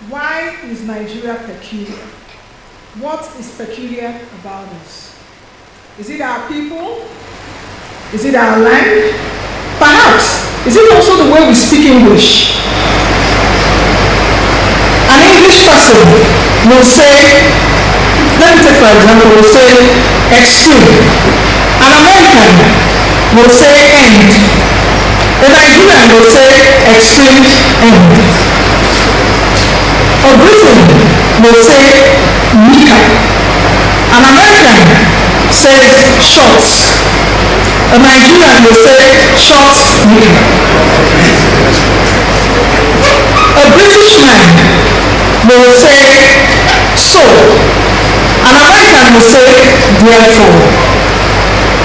Why is Nigeria peculiar? What is peculiar about us? Is it our people? Is it our land? Perhaps, is it also the way we speak English? An English person will say, let me take for example, will say extreme. An American will say end. A Nigerian will say extreme end. A Briton will say nika. An American says shorts. A Nigerian will say shorts nika. A British man will say so. An American will say therefore.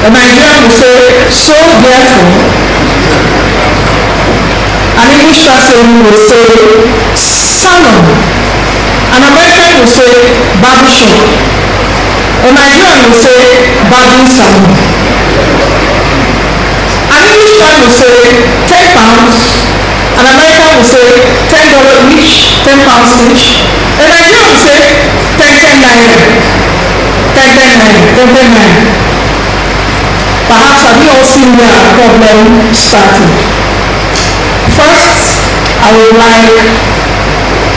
A Nigerian will say so therefore. An English person will say salon. An American will say barbershop. A Nigerian will say barbing salon. An English man will say £10. An American will say $10 each, £10 each. A Nigerian will say 10 naira. Perhaps have you all seen where our problem started? First, I would like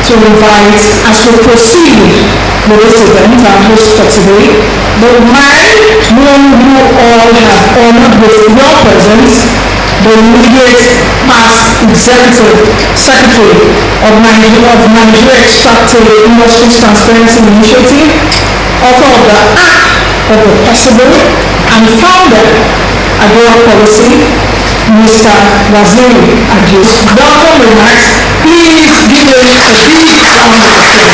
to invite, as we proceed with this event, our host for today, the man whom you all have honored with your presence, the immediate past executive secretary of Nigeria Extractive Industries Transparency Initiative, author of the Act of the Possible, and founder Agora Policy, Mr. Waziri Ajis. Welcome remarks. Please give him a big round of applause.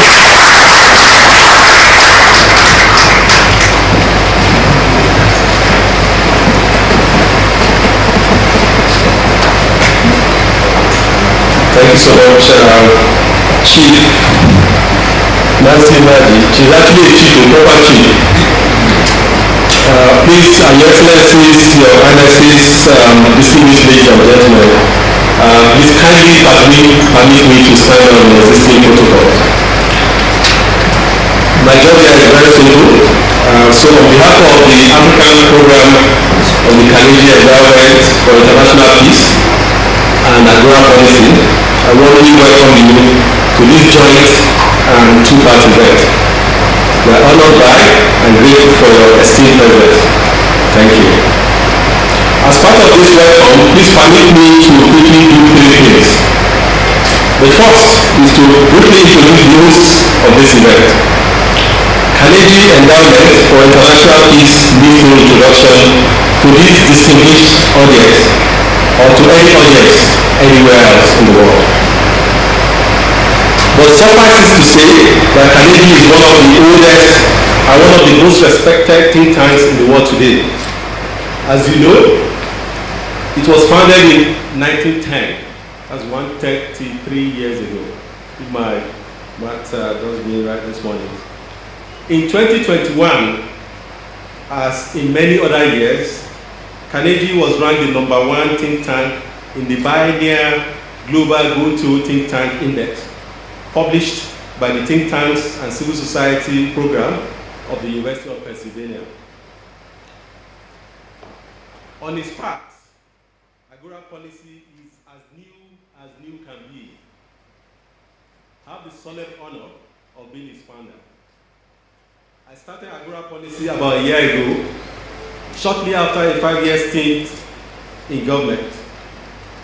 Thank you so much, Chief Nancy Nadi. She's actually a chief, a proper chief. Please, Your Excellencies, Your Highnesses, distinguished ladies and gentlemen, please kindly permit me to stand on the existing protocols. My job here is very simple. So on behalf of the African Program of the Carnegie Endowment for International Peace and Agora Policy, I warmly welcome you to this joint and two-part event. We are honored by and grateful for your esteemed presence. Thank you. As part of this welcome, please permit me to quickly do three things. The first is to briefly introduce the hosts of this event. Carnegie Endowment for International Peace needs no introduction to this distinguished audience or to any audience anywhere else in the world. But suffice it to say that Carnegie is one of the oldest and one of the most respected think tanks in the world today. As you know, it was founded in 1910. That's 133 years ago. If my math does me right this morning. In 2021, as in many other years, Carnegie was ranked the #1 think tank in the biennial Global Go-To Think Tank Index, published by the Think Tanks and Civil Society Program of the University of Pennsylvania. On its part, Agora Policy is as new can be. I have the solemn honor of being its founder. I started Agora Policy about a year ago, shortly after a 5-year stint in government.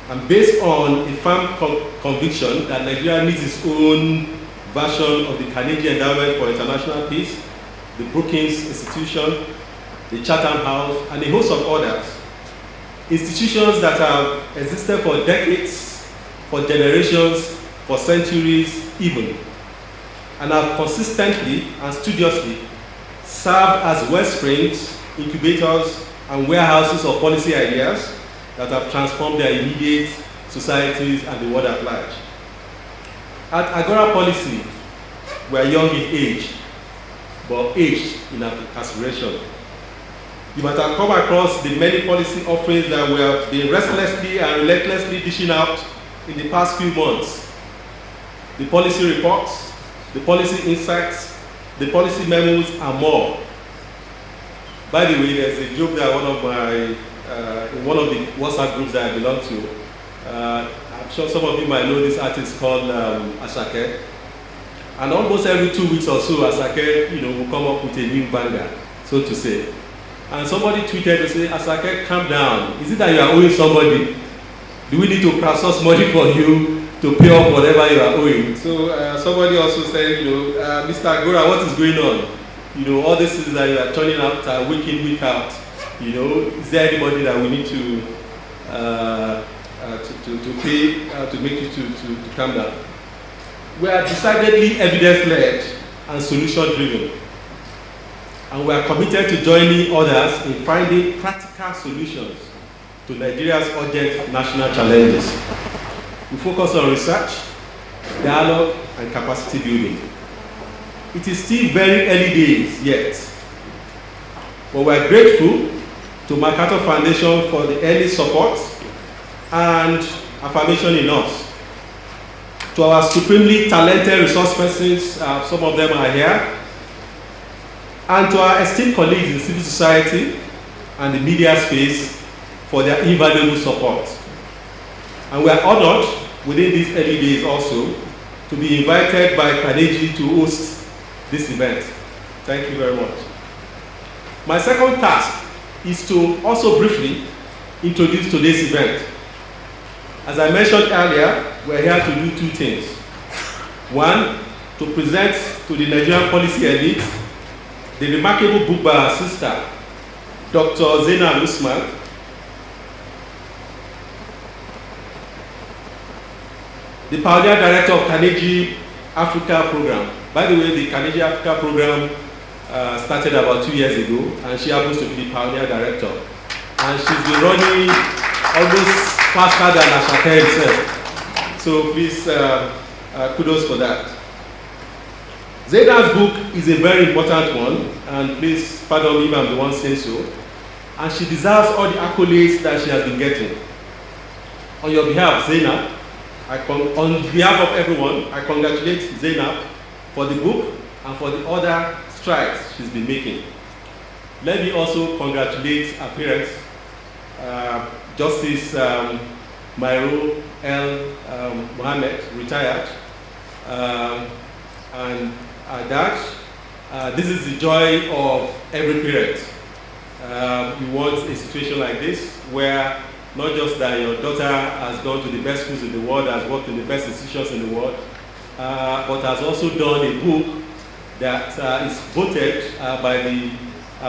And based on a firm conviction that Nigeria needs its own version of the Carnegie Endowment for International Peace, the Brookings Institution, the Chatham House, and a host of others, institutions that have existed for decades, for generations, for centuries even, and have consistently and studiously served as wellsprings, incubators, and warehouses of policy ideas that have transformed their immediate societies and the world at large. At Agora Policy, we are young in age, but aged in aspiration. You might have come across the many policy offerings that we have been restlessly and relentlessly dishing out in the past few months. the policy reports, the policy insights, the policy memos, and more. By the way, there's a joke that in one of the WhatsApp groups that I belong to, I'm sure some of you might know this artist called Asake. And almost every 2 weeks or so, Asake, will come up with a new banger, so to say. And somebody tweeted to say, Asake, calm down. Is it that you are owing somebody? Do we need to crowdsource money for you to pay off whatever you are owing? So somebody also said, Mr. Agora, what is going on? All these things that you are turning out week in, week out. Is there anybody that we need to pay to make you to calm down? We are decidedly evidence-led and solution-driven. And we are committed to joining others in finding practical solutions to Nigeria's urgent national challenges. We focus on research, dialogue, and capacity building. It is still very early days yet, but we are grateful to MacArthur Foundation for the early support and affirmation in us. To our supremely talented resource persons, some of them are here, and to our esteemed colleagues in civil society and the media space for their invaluable support. And we are honored within these early days also to be invited by Carnegie to host this event. Thank you very much. My second task is to also briefly introduce today's event. As I mentioned earlier, we're here to do two things. One, to present to the Nigerian policy elite the remarkable book by our sister, Dr. Zainab Usman, the pioneer director of Carnegie Africa program. By the way, the Carnegie Africa program started about 2 years ago, and she happens to be the pioneer director. And she's been running almost faster than Ashake himself. So please, kudos for that. Zainab's book is a very important one, and please pardon me if I'm the one saying so. And she deserves all the accolades that she has been getting. On your behalf, Zainab, on behalf of everyone, I congratulate Zainab for the book and for the other strides she's been making. Let me also congratulate her parents, Justice Myro L. Mohammed, retired, and that this is the joy of every parent. You want a situation like this where not just that your daughter has gone to the best schools in the world, has worked in the best institutions in the world, but has also done a book that is voted by the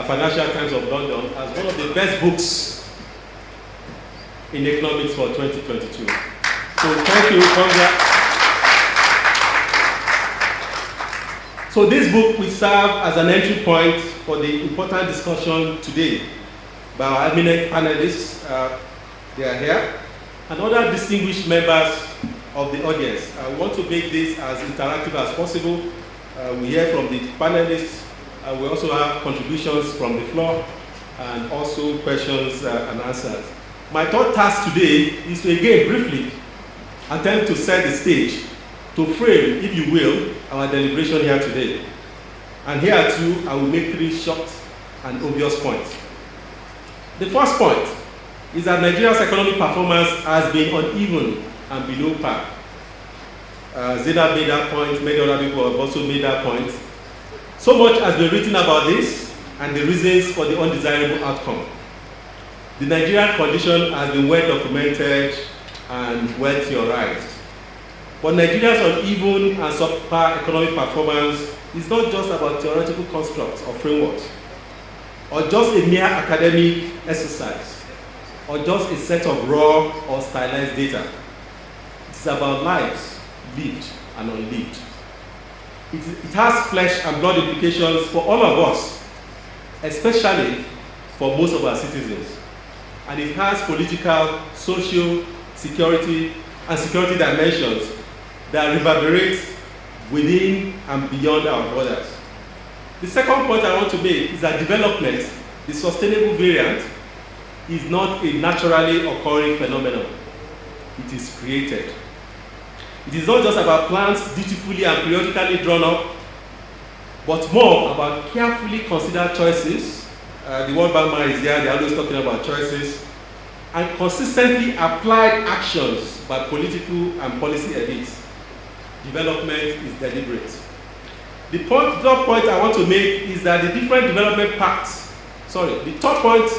Financial Times of London as one of the best books in economics for 2022. So thank you, congrats. So this book will serve as an entry point for the important discussion today by our eminent panelists. They are here, and other distinguished members of the audience. I want to make this as interactive as possible. We hear from the panelists. We also have contributions from the floor and also questions and answers. My third task today is to again briefly attempt to set the stage, to frame, if you will, our deliberation here today. And here too, I will make 3 short and obvious points. The first point is that Nigeria's economic performance has been uneven and below par. Zainab made that point, many other people have also made that point. So much has been written about this and the reasons for the undesirable outcome. The Nigerian condition has been well documented and well theorized. But Nigeria's uneven and subpar economic performance is not just about theoretical constructs or frameworks, or just a mere academic exercise, or just a set of raw or stylized data. It's about lives lived and unlived. It has flesh and blood implications for all of us, especially for most of our citizens. And it has political, social, security, and security dimensions that reverberate within and beyond our borders. The second point I want to make is that development, the sustainable variant, is not a naturally occurring phenomenon. It is created. It is not just about plans dutifully and periodically drawn up, but more about carefully considered choices. The World Bank man is here, they're always talking about choices, and consistently applied actions by political and policy elites. Development is deliberate. The third point I want to make is that the different development paths, the third point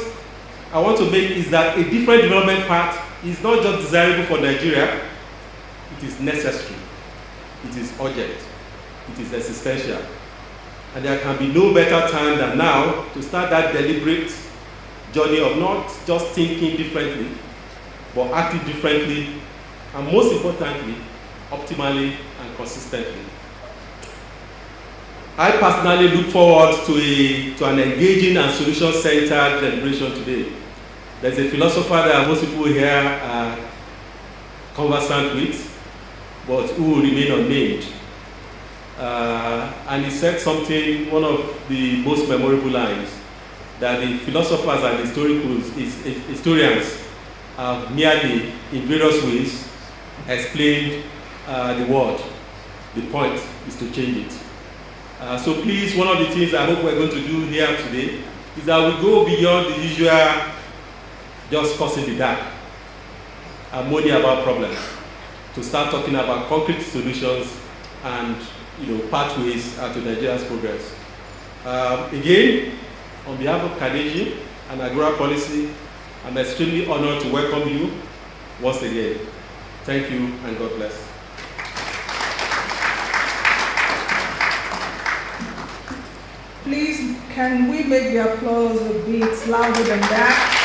I want to make is that a different development path is not just desirable for Nigeria, it is necessary, it is urgent, it is existential. And there can be no better time than now to start that deliberate journey of not just thinking differently, but acting differently, and most importantly, optimally and consistently. I personally look forward to an engaging and solution-centered deliberation today. There's a philosopher that most people here are conversant with, but who will remain unnamed. And he said something, one of the most memorable lines, that the philosophers and historians have merely, in various ways, explained the world. The point is to change it. So please, one of the things I hope we're going to do here today is that we go beyond the usual just causing the dark and moaning about problems to start talking about concrete solutions and pathways to Nigeria's progress. Again, on behalf of Carnegie and Agora Policy, I'm extremely honored to welcome you once again. Thank you and God bless. Please, can we make the applause a bit louder than that?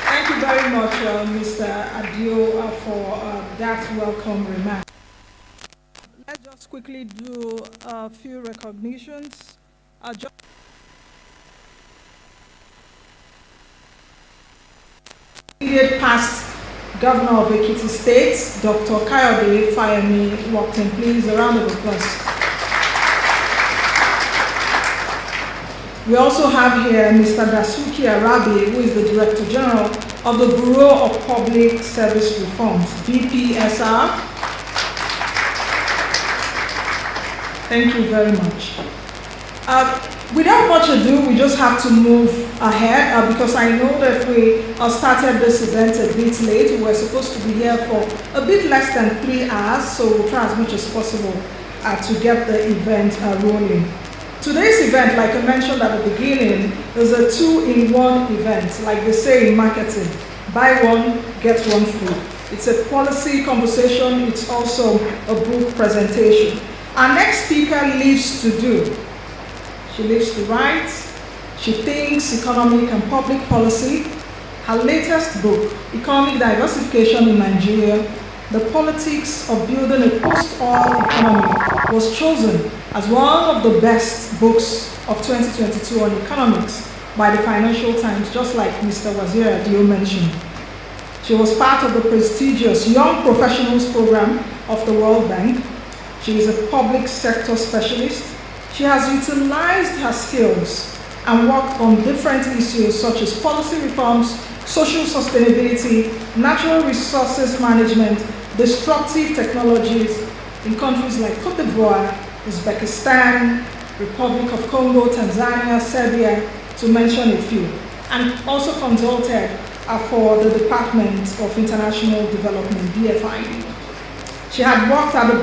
Thank you very much, Mr. Adio, for that welcome remark. Let's just quickly do a few recognitions. Immediate past Governor of Ekiti State, Dr. Kayode Fayemi walked in. Please, a round of applause. We also have here Mr. Dasuki Arabi, who is the Director General of the Bureau of Public Service Reforms, BPSR. Thank you very much. Without much ado, we just have to move ahead because I know that we started this event a bit late. We were supposed to be here for a bit less than 3 hours, so we'll try as much as possible to get the event rolling. Today's event, like I mentioned at the beginning, is a 2-in-1 event, like they say in marketing. Buy one, get one free. It's a policy conversation, it's also a book presentation. Our next speaker lives to do. She lives to write, she thinks economic and public policy. Her latest book, Economic Diversification in Nigeria, The Politics of Building a Post-Oil Economy, was chosen as one of the best books of 2022 on economics by the Financial Times, just like Mr. Waziri Adio mentioned. She was part of the prestigious Young Professionals Program of the World Bank. She is a public sector specialist. She has utilized her skills and worked on different issues such as policy reforms, social sustainability, natural resources management, disruptive technologies in countries like Cote d'Ivoire, Uzbekistan, Republic of Congo, Tanzania, Serbia, to mention a few, and also consulted for the Department of International Development, DFID. She had worked at the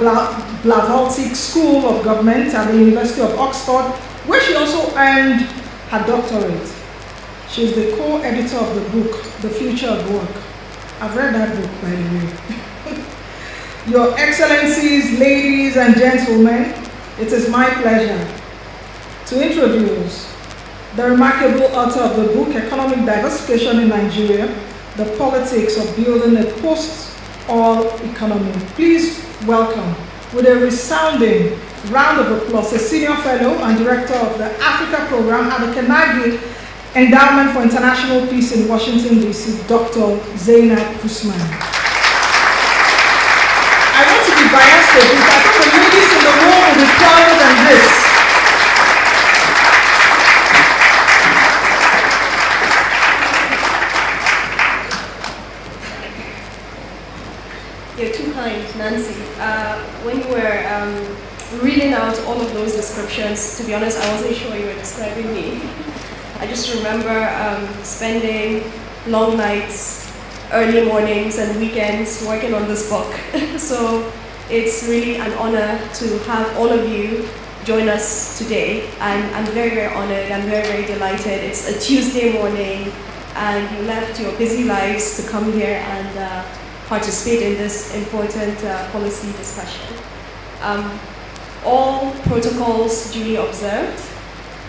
Blavaltic School of Government at the University of Oxford, where she also earned her doctorate. She is the co-editor of the book, The Future of Work. I've read that book, by the way. Your Excellencies, ladies and gentlemen, it is my pleasure to introduce the remarkable author of the book, Economic Diversification in Nigeria, The Politics of Building a Post-Oil Economy. Please welcome, with a resounding round of applause, a senior fellow and director of the Africa program at the Carnegie Endowment for International Peace in Washington, D.C., Dr. Zainab Usman. I want to be biased a bit. I think the ladies in the room will be prouder than this. reading out all of those descriptions, to be honest, I wasn't sure you were describing me. I just remember spending long nights, early mornings and weekends working on this book. So it's really an honor to have all of you join us today. I'm very, very honored. I'm very, very delighted. It's a Tuesday morning and you left your busy lives to come here and participate in this important policy discussion. All protocols duly observed.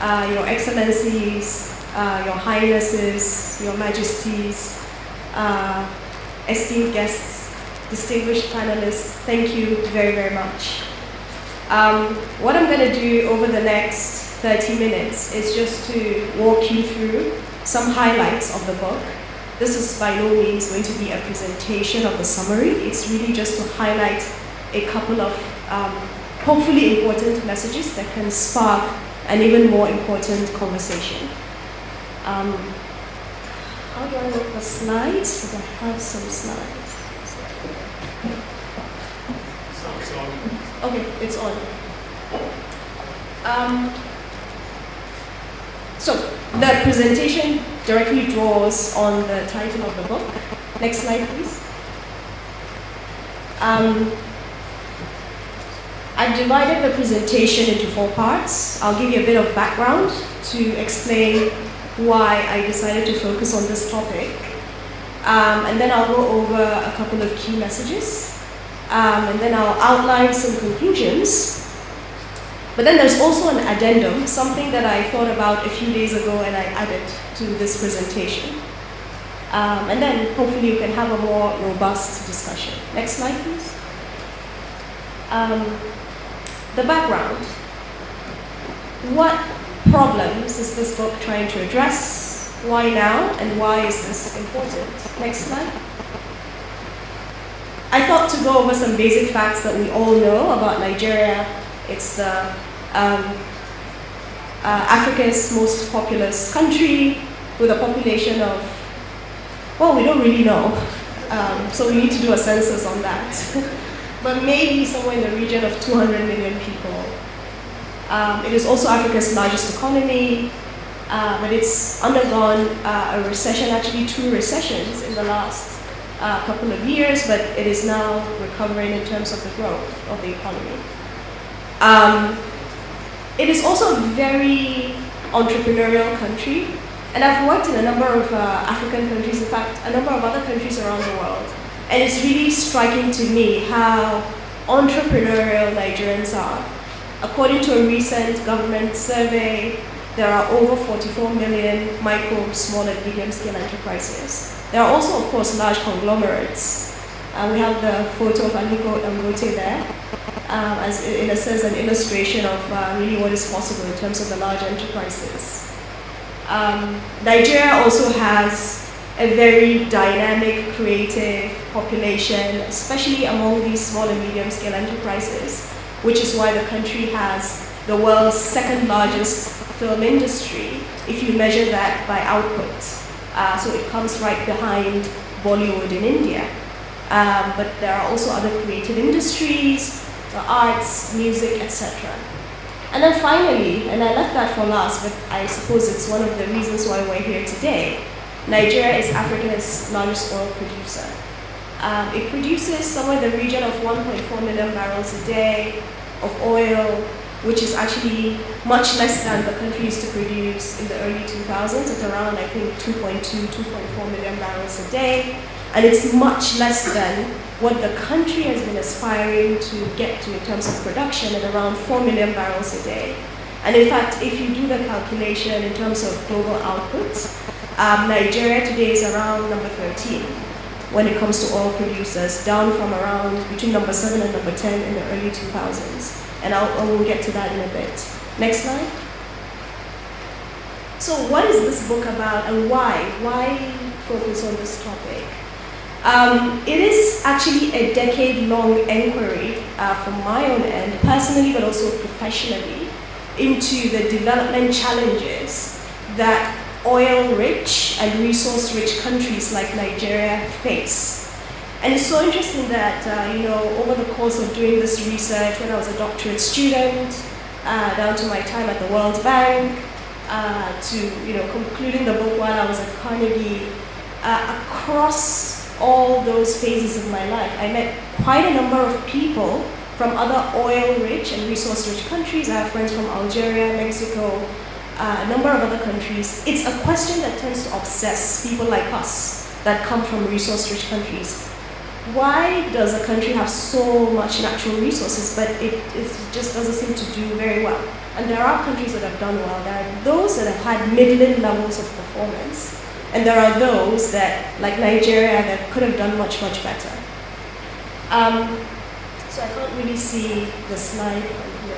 Your Excellencies, Your Highnesses, Your Majesties, esteemed guests, distinguished panelists, thank you very, very much. What I'm going to do over the next 30 minutes is just to walk you through some highlights of the book. This is by no means going to be a presentation of the summary. It's really just to highlight a couple of hopefully important messages that can spark an even more important conversation. How do I work the slides? Because I have some slides. Okay, it's on. So, the presentation directly draws on the title of the book. Next slide, please. I've divided the presentation into 4 parts. I'll give you a bit of background to explain why I decided to focus on this topic. And then I'll go over a couple of key messages. And then I'll outline some conclusions. But then there's also an addendum, something that I thought about a few days ago and I added to this presentation. And then hopefully you can have a more robust discussion. Next slide, please. The background. What problems is this book trying to address? Why now? And why is this important? Next slide. I thought to go over some basic facts that we all know about Nigeria. It's the Africa's most populous country with a population of, well, we don't really know. So we need to do a census on that. But maybe somewhere in the region of 200 million people. It is also Africa's largest economy, but it's undergone a recession, actually 2 recessions in the last couple of years, but it is now recovering in terms of the growth of the economy. It is also a very entrepreneurial country, and I've worked in a number of African countries, in fact, a number of other countries around the world, and it's really striking to me how entrepreneurial Nigerians are. According to a recent government survey, there are over 44 million micro, small, and medium-scale enterprises. There are also, of course, large conglomerates. We have the photo of Aliko Dangote there, as in a sense an illustration of really what is possible in terms of the large enterprises. Nigeria also has a very dynamic, creative population, especially among these small and medium-scale enterprises, which is why the country has the world's 2nd largest film industry, if you measure that by output. So it comes right behind Bollywood in India. But there are also other creative industries, the arts, music, etc. And then finally, and I left that for last, but I suppose it's one of the reasons why we're here today, Nigeria is Africa's largest oil producer. It produces somewhere in the region of 1.4 million barrels a day of oil, which is actually much less than the country used to produce in the early 2000s at around, I think, 2.4 million barrels a day. And it's much less than what the country has been aspiring to get to in terms of production at around 4 million barrels a day. And in fact, if you do the calculation in terms of global output, Nigeria today is around number 13 when it comes to oil producers, down from around between number 7 and number 10 in the early 2000s. And I will get to that in a bit. Next slide. So what is this book about and why? Why focus on this topic? It is actually a decade-long inquiry from my own end, personally but also professionally, into the development challenges that oil-rich and resource-rich countries like Nigeria face. And it's so interesting that, over the course of doing this research, when I was a doctorate student, down to my time at the World Bank, to concluding the book while I was at Carnegie, across all those phases of my life, I met quite a number of people from other oil-rich and resource-rich countries. I have friends from Algeria, Mexico, a number of other countries. It's a question that tends to obsess people like us that come from resource-rich countries. Why does a country have so much natural resources, but it just doesn't seem to do very well? And there are countries that have done well. There are those that have had middling levels of performance. And there are those that, like Nigeria, that could have done much, much better. So I can't really see the slide from here.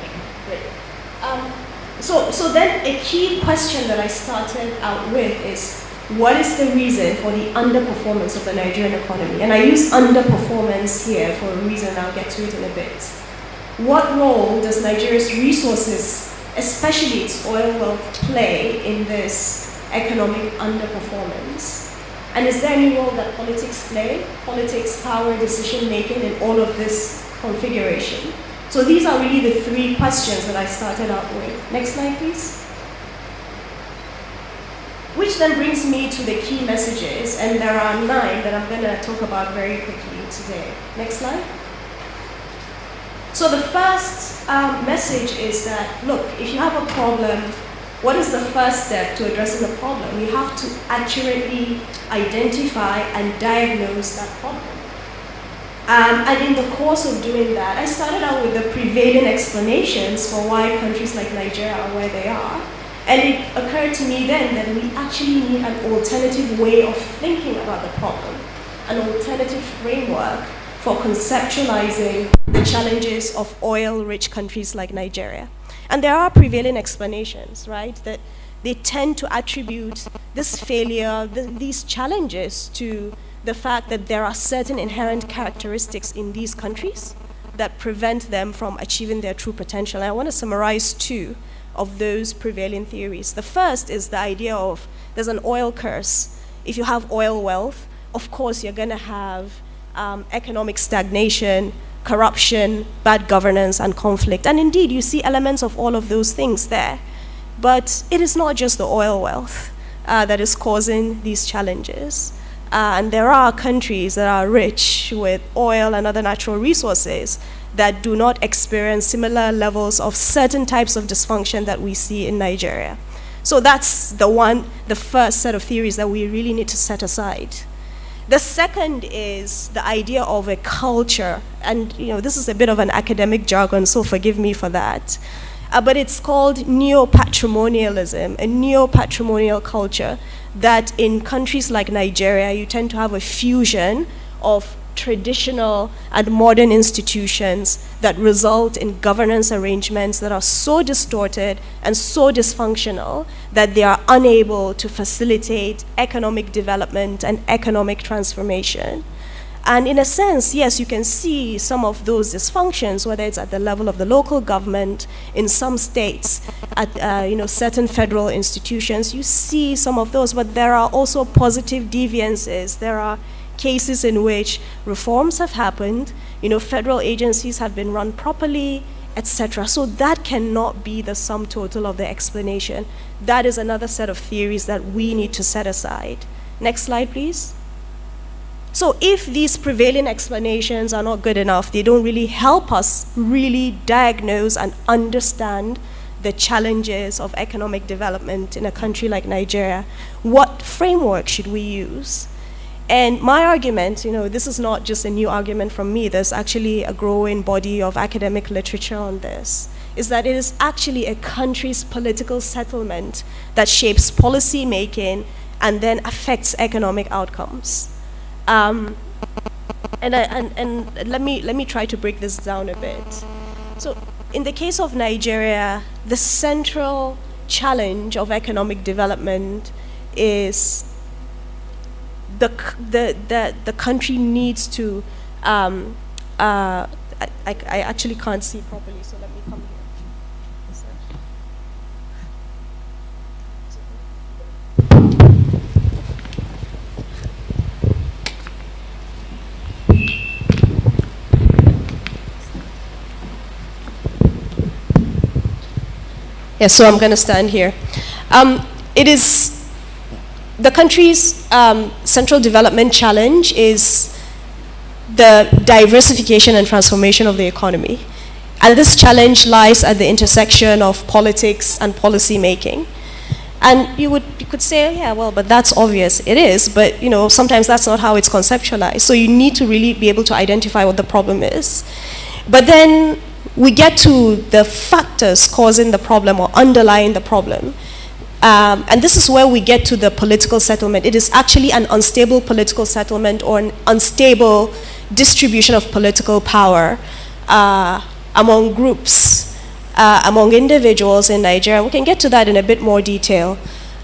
Okay, great. So then a key question that I started out with is, what is the reason for the underperformance of the Nigerian economy? And I use underperformance here for a reason, I'll get to it in a bit. What role does Nigeria's resources, especially its oil wealth, play in this economic underperformance? And is there any role that politics play? Politics, power, decision making in all of this configuration? So these are really the three questions that I started out with. Next slide, please. Which then brings me to the key messages, and there are 9 that I'm going to talk about very quickly today. Next slide. So the first message is that, look, if you have a problem, what is the first step to addressing the problem? You have to accurately identify and diagnose that problem. And in the course of doing that, I started out with the prevailing explanations for why countries like Nigeria are where they are. And it occurred to me then that we actually need an alternative way of thinking about the problem, an alternative framework for conceptualizing the challenges of oil-rich countries like Nigeria. And there are prevailing explanations, right, that they tend to attribute this failure, these challenges to the fact that there are certain inherent characteristics in these countries that prevent them from achieving their true potential. And I want to summarize 2 of those prevailing theories. The first is the idea of there's an oil curse. If you have oil wealth, of course you're going to have economic stagnation, corruption, bad governance, and conflict. And indeed, you see elements of all of those things there. But it is not just the oil wealth that is causing these challenges. And there are countries that are rich with oil and other natural resources that do not experience similar levels of certain types of dysfunction that we see in Nigeria. So that's the first set of theories that we really need to set aside. The second is the idea of a culture, and this is a bit of an academic jargon, so forgive me for that. But it's called neo-patrimonialism, a neo-patrimonial culture that in countries like Nigeria, you tend to have a fusion of traditional and modern institutions that result in governance arrangements that are so distorted and so dysfunctional that they are unable to facilitate economic development and economic transformation. And in a sense, yes, you can see some of those dysfunctions, whether it's at the level of the local government, in some states, at certain federal institutions, you see some of those, but there are also positive deviances. There are cases in which reforms have happened, federal agencies have been run properly, etc. So that cannot be the sum total of the explanation. That is another set of theories that we need to set aside. Next slide, please. So if these prevailing explanations are not good enough, they don't really help us really diagnose and understand the challenges of economic development in a country like Nigeria, what framework should we use? And my argument, this is not just a new argument from me, there's actually a growing body of academic literature on this, is that it is actually a country's political settlement that shapes policy making and then affects economic outcomes. And let me try to break this down a bit. So in the case of Nigeria, the central challenge of economic development is the country needs to, I actually can't see properly, so let me come here. Yes, so I'm going to stand here. It is the country's central development challenge is the diversification and transformation of the economy. And this challenge lies at the intersection of politics and policy making. And you could say, yeah, well, but that's obvious. It is, but sometimes that's not how it's conceptualized. So you need to really be able to identify what the problem is. But then we get to the factors causing the problem or underlying the problem. And this is where we get to the political settlement. It is actually an unstable political settlement or an unstable distribution of political power among groups, among individuals in Nigeria. We can get to that in a bit more detail.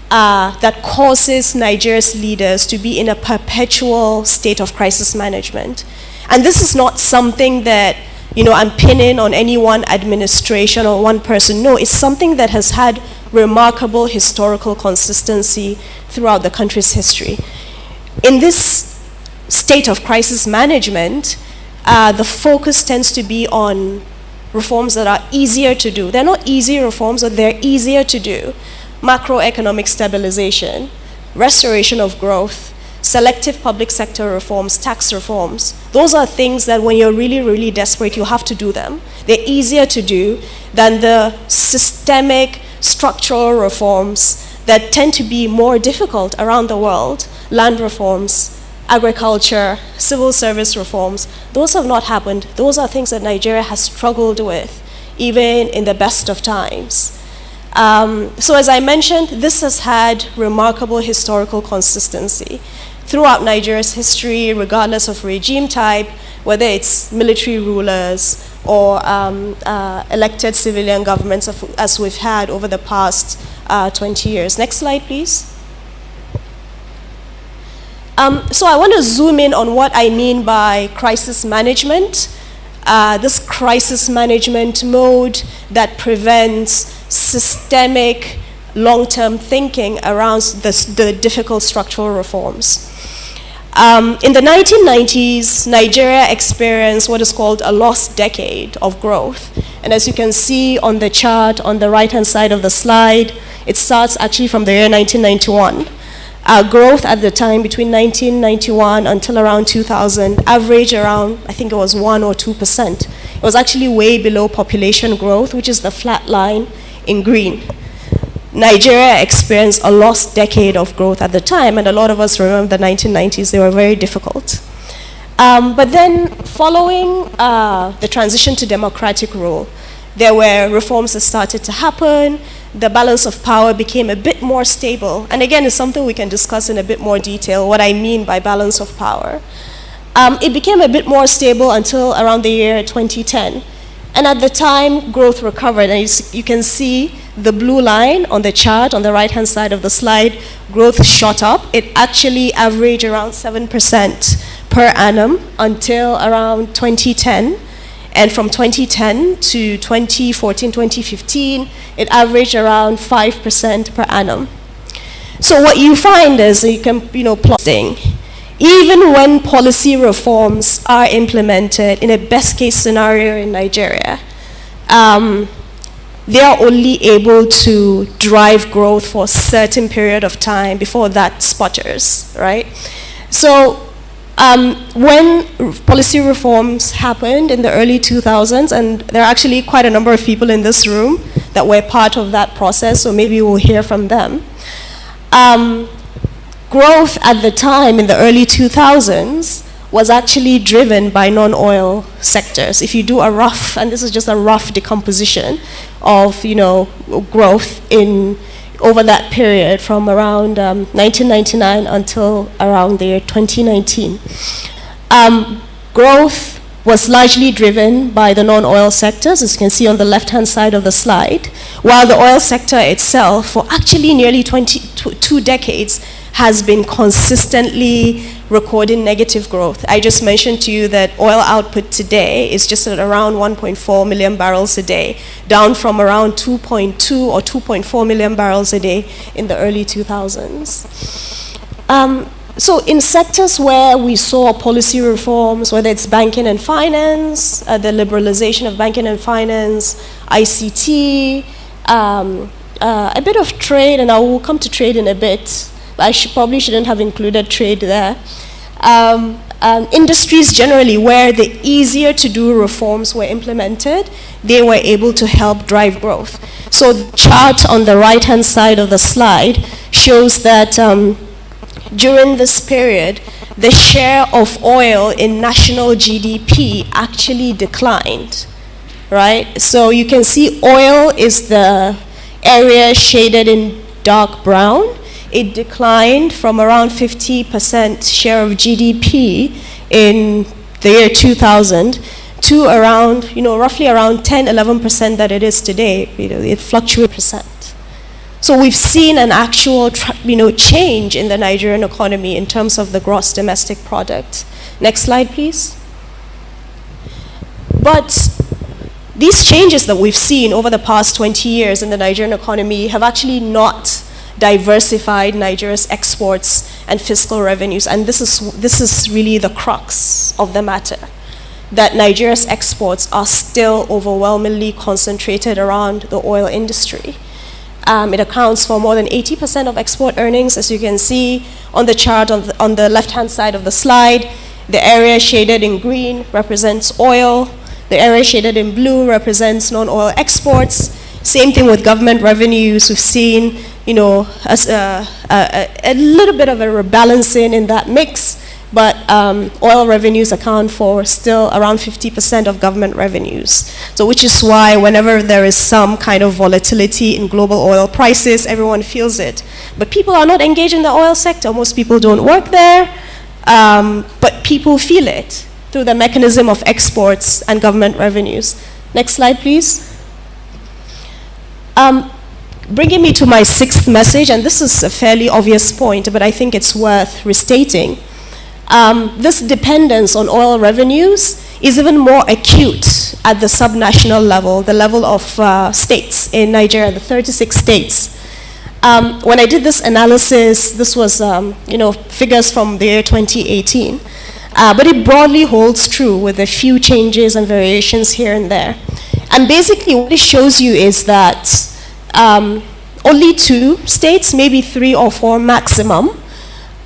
That causes Nigeria's leaders to be in a perpetual state of crisis management. And this is not something that I'm pinning on any one administration or one person. No, it's something that has had remarkable historical consistency throughout the country's history. In this state of crisis management, the focus tends to be on reforms that are easier to do. They're not easy reforms, but they're easier to do. Macroeconomic stabilization, restoration of growth, selective public sector reforms, tax reforms. Those are things that when you're really, really desperate, you have to do them. They're easier to do than the systemic structural reforms that tend to be more difficult around the world. Land reforms, agriculture, civil service reforms. Those have not happened. Those are things that Nigeria has struggled with, even in the best of times. So as I mentioned, this has had remarkable historical consistency throughout Nigeria's history, regardless of regime type, whether it's military rulers or elected civilian governments as we've had over the past 20 years. Next slide, please. So I want to zoom in on what I mean by crisis management. This crisis management mode that prevents systemic long-term thinking around the difficult structural reforms. In the 1990s, Nigeria experienced what is called a lost decade of growth. And as you can see on the chart on the right-hand side of the slide, it starts actually from the year 1991. Growth at the time between 1991 until around 2000 averaged around, I think it was 1 or 2%. It was actually way below population growth, which is the flat line in green. Nigeria experienced a lost decade of growth at the time, and a lot of us remember the 1990s. They were very difficult. But then following the transition to democratic rule, there were reforms that started to happen. The balance of power became a bit more stable. And again, it's something we can discuss in a bit more detail, what I mean by balance of power. It became a bit more stable until around the year 2010. And at the time, growth recovered. And you can see the blue line on the chart on the right-hand side of the slide. Growth shot up. It actually averaged around 7% per annum until around 2010. And from 2010 to 2014, 2015, it averaged around 5% per annum. So what you find is you can, plotting. Even when policy reforms are implemented in a best case scenario in Nigeria, they are only able to drive growth for a certain period of time before that sputters, right? So when policy reforms happened in the early 2000s, and there are actually quite a number of people in this room that were part of that process, so maybe we'll hear from them. Growth at the time in the early 2000s was actually driven by non-oil sectors. If you do a rough, and this is just a rough decomposition of growth over that period from around 1999 until around the year 2019. Growth was largely driven by the non-oil sectors, as you can see on the left-hand side of the slide, while the oil sector itself, for actually nearly 2 decades, has been consistently recording negative growth. I just mentioned to you that oil output today is just at around 1.4 million barrels a day, down from around 2.2 or 2.4 million barrels a day in the early 2000s. So in sectors where we saw policy reforms, whether it's banking and finance, the liberalization of banking and finance, ICT, a bit of trade, and I will come to trade in a bit. I probably shouldn't have included trade there. Industries generally, where the easier to do reforms were implemented, they were able to help drive growth. So the chart on the right-hand side of the slide shows that during this period, the share of oil in national GDP actually declined, right? So you can see oil is the area shaded in dark brown. It declined from around 50% share of GDP in the year 2000 to around, roughly around 10-11% that it is today. It fluctuates percent. So we've seen an actual, change in the Nigerian economy in terms of the gross domestic product. Next slide, please. But these changes that we've seen over the past 20 years in the Nigerian economy have actually not diversified Nigeria's exports and fiscal revenues, and this is really the crux of the matter, that Nigeria's exports are still overwhelmingly concentrated around the oil industry. It accounts for more than 80% of export earnings, as you can see on the chart on the left-hand side of the slide. The area shaded in green represents oil. The area shaded in blue represents non-oil exports. Same thing with government revenues. We've seen, a little bit of a rebalancing in that mix, but oil revenues account for still around 50% of government revenues. So which is why whenever there is some kind of volatility in global oil prices, everyone feels it. But people are not engaged in the oil sector. Most people don't work there, but people feel it through the mechanism of exports and government revenues. Next slide, please. Bringing me to my sixth message, and this is a fairly obvious point, but I think it's worth restating. This dependence on oil revenues is even more acute at the subnational level, the level of states in Nigeria, the 36 states. When I did this analysis, this was figures from the year 2018, but it broadly holds true with a few changes and variations here and there. And basically what it shows you is that only 2 states, maybe 3 or 4 maximum,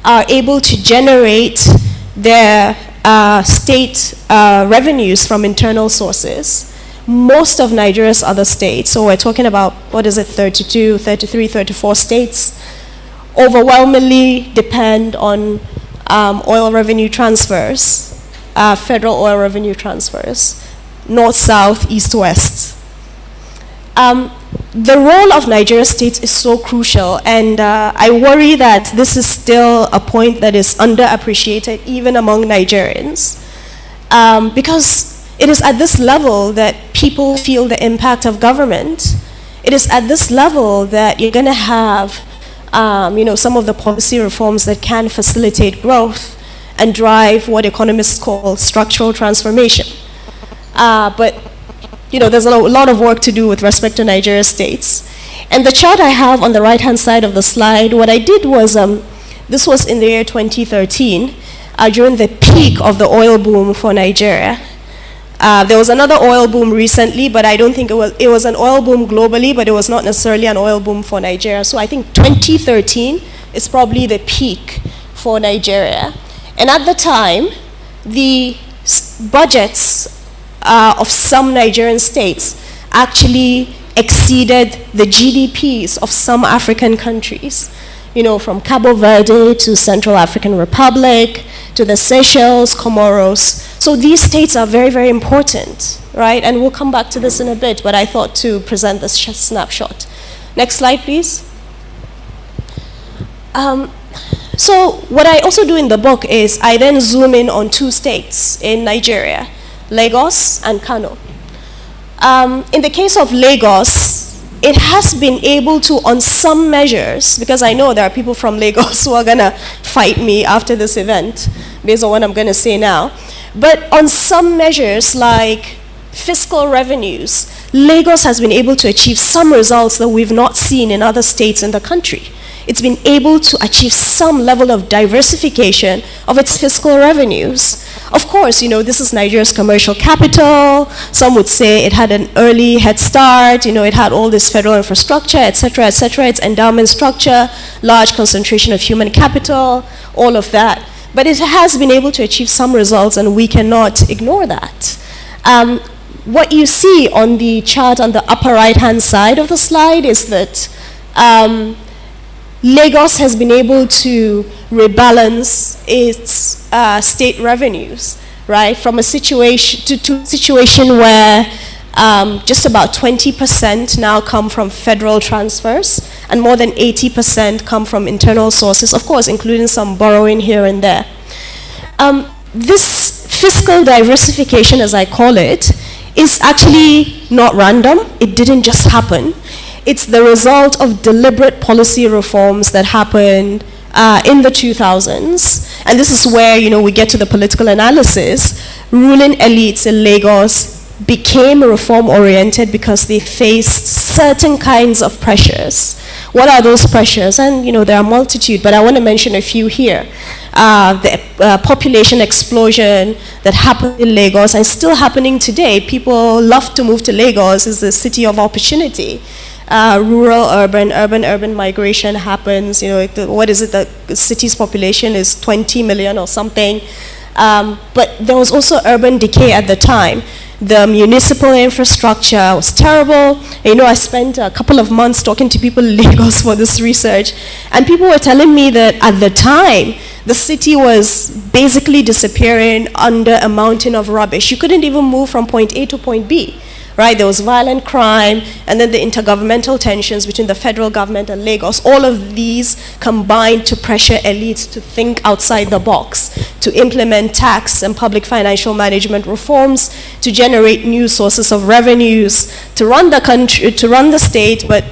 are able to generate their state revenues from internal sources. Most of Nigeria's other states, so we're talking about, 32, 33, 34 states, overwhelmingly depend on oil revenue transfers, federal oil revenue transfers, north, south, east, west. The role of Nigeria's states is so crucial, and I worry that this is still a point that is underappreciated even among Nigerians, because it is at this level that people feel the impact of government. It is at this level that you're going to have some of the policy reforms that can facilitate growth and drive what economists call structural transformation. But there's a lot of work to do with respect to Nigeria's states. And the chart I have on the right-hand side of the slide, what I did was, this was in the year 2013, during the peak of the oil boom for Nigeria. There was another oil boom recently, but I don't think it was an oil boom globally, but it was not necessarily an oil boom for Nigeria. So I think 2013 is probably the peak for Nigeria. And at the time, the budgets of some Nigerian states actually exceeded the GDPs of some African countries. From Cabo Verde to Central African Republic, to the Seychelles, Comoros. So these states are very, very important, right? And we'll come back to this in a bit, but I thought to present this snapshot. Next slide, please. So what I also do in the book is I then zoom in on 2 states in Nigeria, Lagos and Kano. In the case of Lagos, it has been able to, on some measures, because I know there are people from Lagos who are going to fight me after this event, based on what I'm going to say now, but on some measures like fiscal revenues, Lagos has been able to achieve some results that we've not seen in other states in the country. It's been able to achieve some level of diversification of its fiscal revenues. Of course, you know, this is Nigeria's commercial capital. Some would say it had an early head start. You know, it had all this federal infrastructure, etc., etc. Its endowment structure, large concentration of human capital, all of that. But it has been able to achieve some results, and we cannot ignore that. What you see on the chart on the upper right-hand side of the slide is that Lagos has been able to rebalance its state revenues, right? From a situation to a situation where just about 20% now come from federal transfers, and more than 80% come from internal sources, of course, including some borrowing here and there. This fiscal diversification, as I call it, is actually not random. It didn't just happen. It's the result of deliberate policy reforms that happened in the 2000s. And this is where, you know, we get to the political analysis. Ruling elites in Lagos became reform-oriented because they faced certain kinds of pressures. What are those pressures? And, you know, there are a multitude, but I want to mention a few here. The population explosion that happened in Lagos and still happening today. People love to move to Lagos. It's a city of opportunity. Rural, urban migration happens. You know, what is it? The city's population is 20 million or something. But there was also urban decay at the time. The municipal infrastructure was terrible. You know, I spent a couple of months talking to people in Lagos for this research, and people were telling me that at the time, the city was basically disappearing under a mountain of rubbish. You couldn't even move from point A to point B. Right, there was violent crime, and then the intergovernmental tensions between the federal government and Lagos. All of these combined to pressure elites to think outside the box, to implement tax and public financial management reforms, to generate new sources of revenues, to run the country, to run the state, but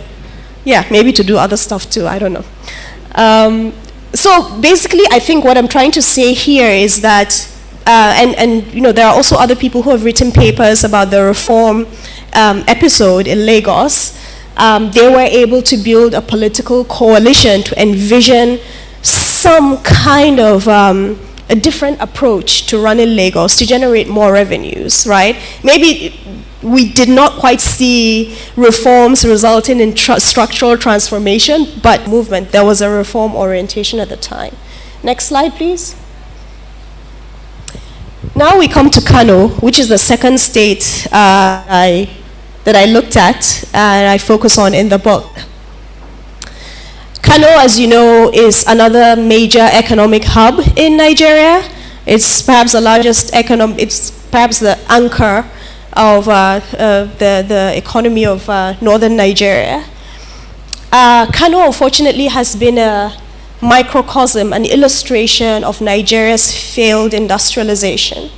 yeah, maybe to do other stuff too, I don't know. So basically, I think what I'm trying to say here is that and you know, there are also other people who have written papers about the reform episode in Lagos. They were able to build a political coalition to envision some kind of a different approach to running Lagos to generate more revenues, right? Maybe we did not quite see reforms resulting in structural transformation, but movement, there was a reform orientation at the time. Next slide, please. Now we come to Kano, which is the second state that I looked at and I focus on in the book. Kano, as you know, is another major economic hub in Nigeria. It's perhaps the largest it's perhaps the anchor of the economy of northern Nigeria. Kano, unfortunately, has been a microcosm, an illustration of Nigeria's failed industrialization.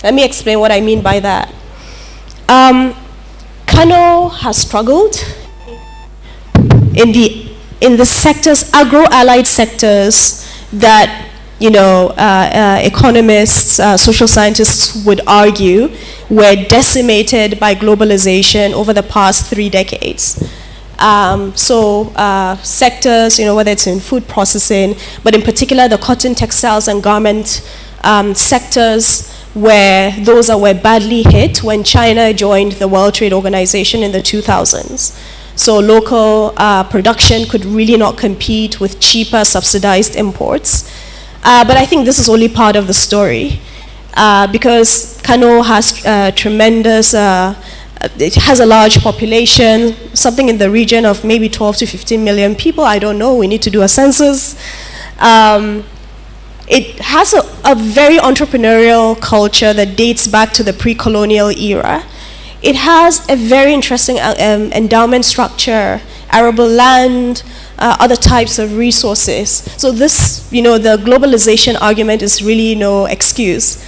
Let me explain what I mean by that. Kano has struggled in the sectors, agro-allied sectors that, you know, economists, social scientists would argue were decimated by globalization over the past 3 decades. Sectors, you know, whether it's in food processing, but in particular the cotton, textiles, and garment sectors, where those that were badly hit when China joined the World Trade Organization in the 2000s. So local production could really not compete with cheaper subsidized imports. But I think this is only part of the story, because Kano has tremendous it has a large population, something in the region of maybe 12 to 15 million people. I don't know, we need to do a census. It has a very entrepreneurial culture that dates back to the pre-colonial era. It has a very interesting endowment structure, arable land, other types of resources. So this, you know, the globalization argument is really no excuse.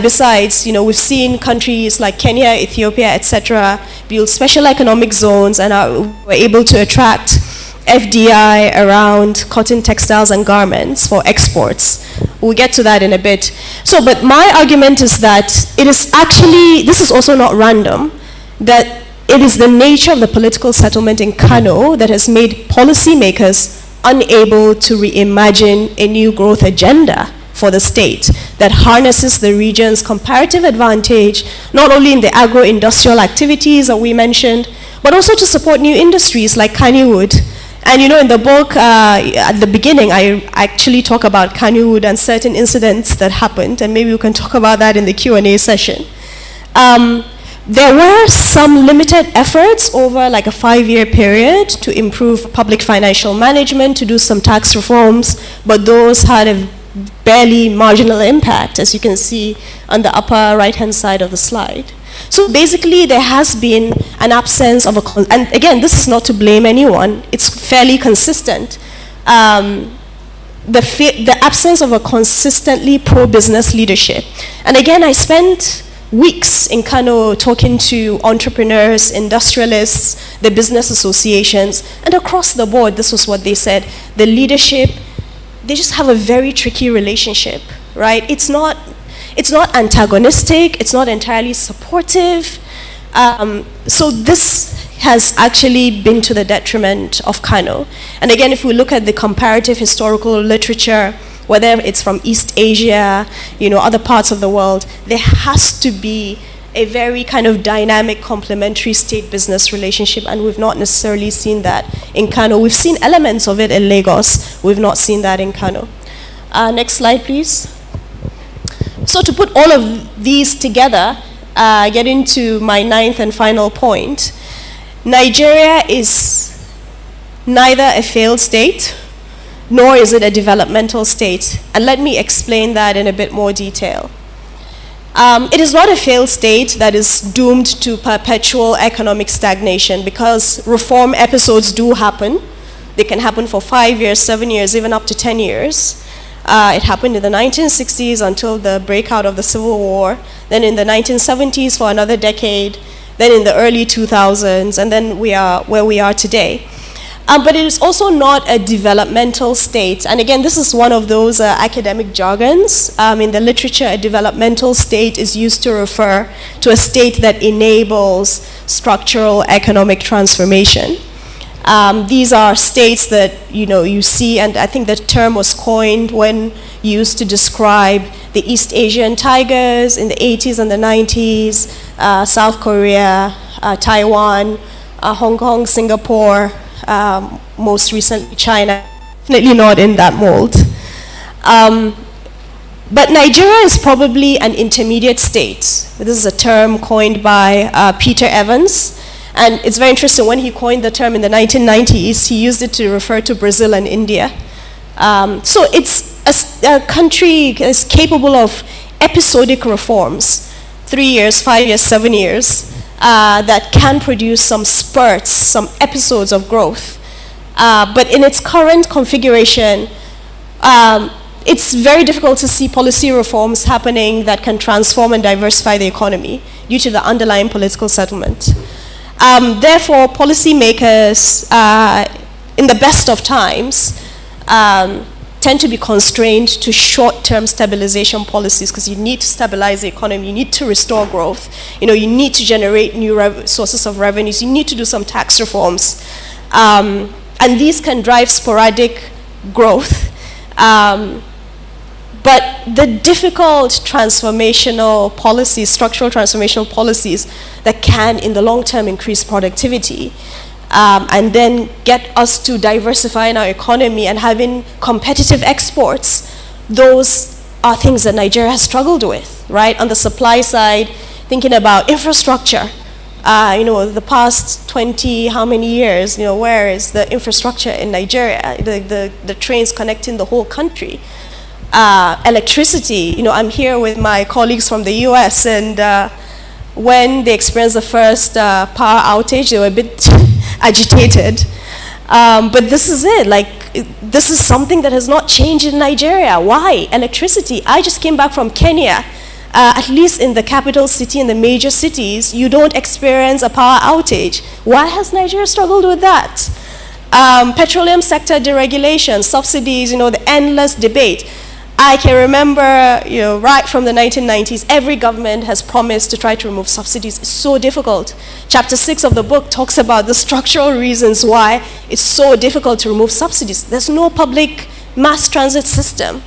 Besides, you know, we've seen countries like Kenya, Ethiopia, etc., build special economic zones and were able to attract FDI around cotton, textiles, and garments for exports. We'll get to that in a bit. So, but my argument is that it is actually, this is also not random, that it is the nature of the political settlement in Kano that has made policymakers unable to reimagine a new growth agenda for the state that harnesses the region's comparative advantage, not only in the agro-industrial activities that we mentioned, but also to support new industries like Kannywood. And in the book, at the beginning, I actually talk about Kannywood and certain incidents that happened, and maybe we can talk about that in the Q&A session. There were some limited efforts over like a 5-year period to improve public financial management, to do some tax reforms, but those had a barely marginal impact, as you can see on the upper right-hand side of the slide. So basically, there has been an absence of and again, this is not to blame anyone, it's fairly consistent. The absence of a consistently pro-business leadership. And again, I spent weeks in Kano talking to entrepreneurs, industrialists, the business associations, and across the board, this was what they said. The leadership, they just have a very tricky relationship, right? It's not antagonistic, it's not entirely supportive. So this has actually been to the detriment of Kano. And again, if we look at the comparative historical literature, whether it's from East Asia, other parts of the world, there has to be a very kind of dynamic complementary state-business relationship, and we've not necessarily seen that in Kano. We've seen elements of it in Lagos, we've not seen that in Kano. Next slide, please. So to put all of these together, get into my 9th and final point, Nigeria is neither a failed state, nor is it a developmental state. And let me explain that in a bit more detail. It is not a failed state that is doomed to perpetual economic stagnation, because reform episodes do happen. They can happen for 5 years, 7 years, even up to 10 years. It happened in the 1960s until the breakout of the Civil War, then in the 1970s for another decade, then in the early 2000s, and then we are where we are today. But it is also not a developmental state. And again, this is one of those academic jargons. In the literature, a developmental state is used to refer to a state that enables structural economic transformation. These are states that you see, and I think the term was coined when used to describe the East Asian tigers in the 80s and the 90s, South Korea, Taiwan, Hong Kong, Singapore, most recently China, definitely not in that mold. But Nigeria is probably an intermediate state. This is a term coined by Peter Evans. And it's very interesting, when he coined the term in the 1990s, he used it to refer to Brazil and India. So it's a country is capable of episodic reforms, 3 years, 5 years, 7 years, that can produce some spurts, some episodes of growth. But in its current configuration, it's very difficult to see policy reforms happening that can transform and diversify the economy due to the underlying political settlement. Therefore, policymakers, in the best of times, tend to be constrained to short-term stabilization policies, because you need to stabilize the economy, you need to restore growth, you need to generate new sources of revenues, you need to do some tax reforms. And these can drive sporadic growth. But the difficult transformational policies, structural transformational policies that can, in the long term, increase productivity, and then get us to diversify in our economy and having competitive exports, those are things that Nigeria has struggled with, right? On the supply side, thinking about infrastructure, the past 20, how many years, where is the infrastructure in Nigeria, the trains connecting the whole country? Electricity, I'm here with my colleagues from the US, and when they experienced the first power outage, they were a bit agitated. But this is it, this is something that has not changed in Nigeria. Why? Electricity. I just came back from Kenya. At least in the capital city, in the major cities, you don't experience a power outage. Why has Nigeria struggled with that? Petroleum sector deregulation, subsidies, the endless debate. I can remember, right from the 1990s, every government has promised to try to remove subsidies. It's so difficult. Chapter 6 of the book talks about the structural reasons why it's so difficult to remove subsidies. There's no public mass transit system.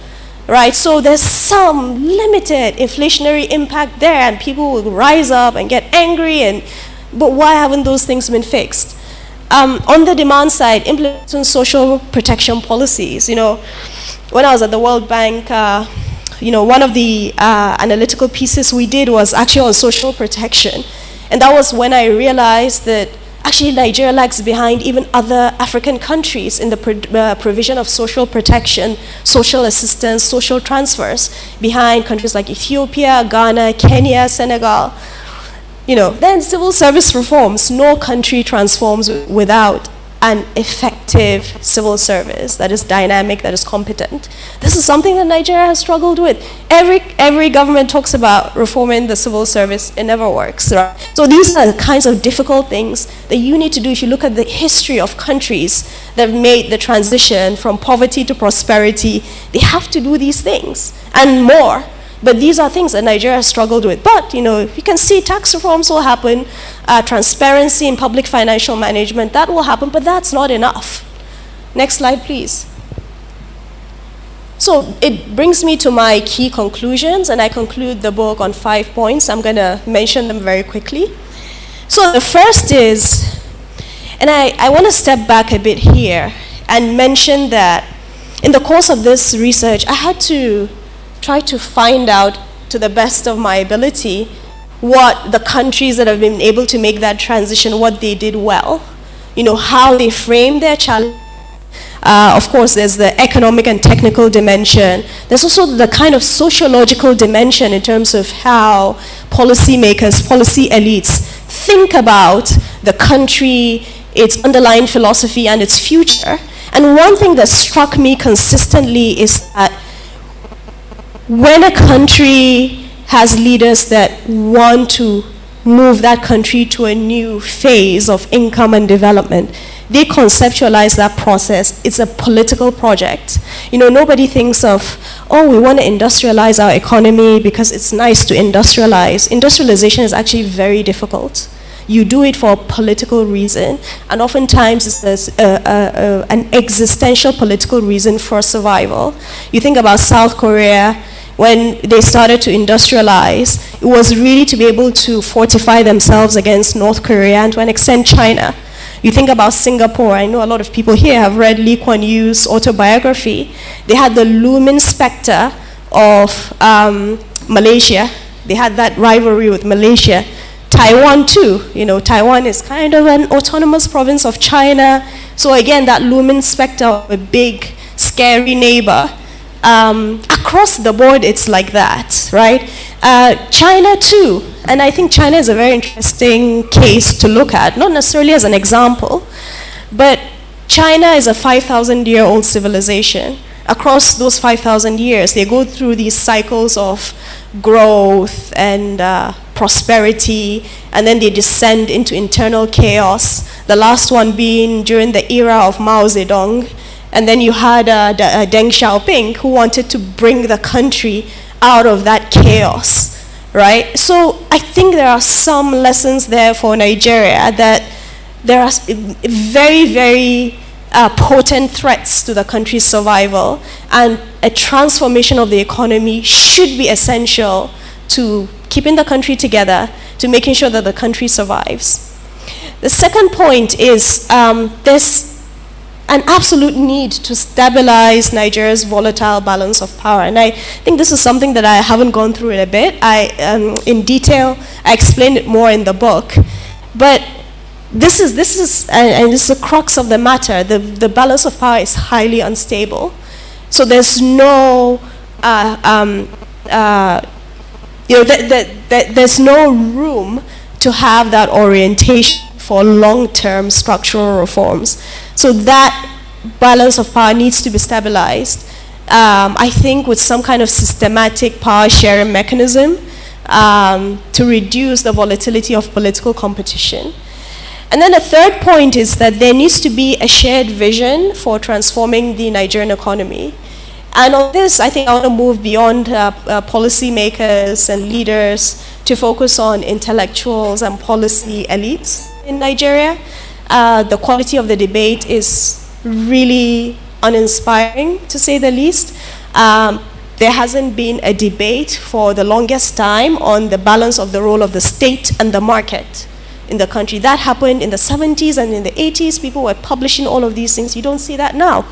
right? So there's some limited inflationary impact there, and people will rise up and get angry, but why haven't those things been fixed? On the demand side, implementing social protection policies. When I was at the World Bank, one of the analytical pieces we did was actually on social protection. And that was when I realized that actually Nigeria lags behind even other African countries in the provision of social protection, social assistance, social transfers, behind countries like Ethiopia, Ghana, Kenya, Senegal. Then civil service reforms. No country transforms without an effective civil service that is dynamic, that is competent. This is something that Nigeria has struggled with. Every government talks about reforming the civil service. It never works. Right? So these are the kinds of difficult things that you need to do. If you look at the history of countries that have made the transition from poverty to prosperity, they have to do these things and more. But these are things that Nigeria has struggled with. But, you can see tax reforms will happen, transparency in public financial management, that will happen, but that's not enough. Next slide, please. So it brings me to my key conclusions, and I conclude the book on 5 points. I'm going to mention them very quickly. So the first is, and I want to step back a bit here and mention that in the course of this research, I had to try to find out, to the best of my ability, what the countries that have been able to make that transition, what they did well, how they framed their challenge. Of course, there's the economic and technical dimension. There's also the kind of sociological dimension in terms of how policymakers, policy elites think about the country, its underlying philosophy, and its future. And one thing that struck me consistently is that when a country has leaders that want to move that country to a new phase of income and development, they conceptualize that process. It's a political project. Nobody thinks of, we want to industrialize our economy because it's nice to industrialize. Industrialization is actually very difficult. You do it for a political reason, and oftentimes it's an existential political reason for survival. You think about South Korea. When they started to industrialize, it was really to be able to fortify themselves against North Korea and to an extent China. You think about Singapore. I know a lot of people here have read Lee Kuan Yew's autobiography. They had the looming specter of Malaysia. They had that rivalry with Malaysia. Taiwan too. Taiwan is kind of an autonomous province of China. So again, that looming specter of a big, scary neighbor. Across the board, it's like that, right? China too, and I think China is a very interesting case to look at, not necessarily as an example, but China is a 5,000-year-old civilization. Across those 5,000 years, they go through these cycles of growth and prosperity, and then they descend into internal chaos, the last one being during the era of Mao Zedong. And then you had Deng Xiaoping, who wanted to bring the country out of that chaos, right? So I think there are some lessons there for Nigeria, that there are very, very potent threats to the country's survival, and a transformation of the economy should be essential to keeping the country together, to making sure that the country survives. The second point is there's an absolute need to stabilize Nigeria's volatile balance of power. And I think this is something that I haven't gone through in a bit. In detail, I explained it more in the book. But this is the crux of the matter. The balance of power is highly unstable. So there's no, there's no room to have that orientation for long-term structural reforms. So that balance of power needs to be stabilized, I think, with some kind of systematic power sharing mechanism to reduce the volatility of political competition. And then the third point is that there needs to be a shared vision for transforming the Nigerian economy. And on this, I think I want to move beyond policymakers and leaders to focus on intellectuals and policy elites in Nigeria. The quality of the debate is really uninspiring, to say the least. there hasn't been a debate for the longest time on the balance of the role of the state and the market in the country. That happened in the 70s and in the 80s. People were publishing all of these things. You don't see that now.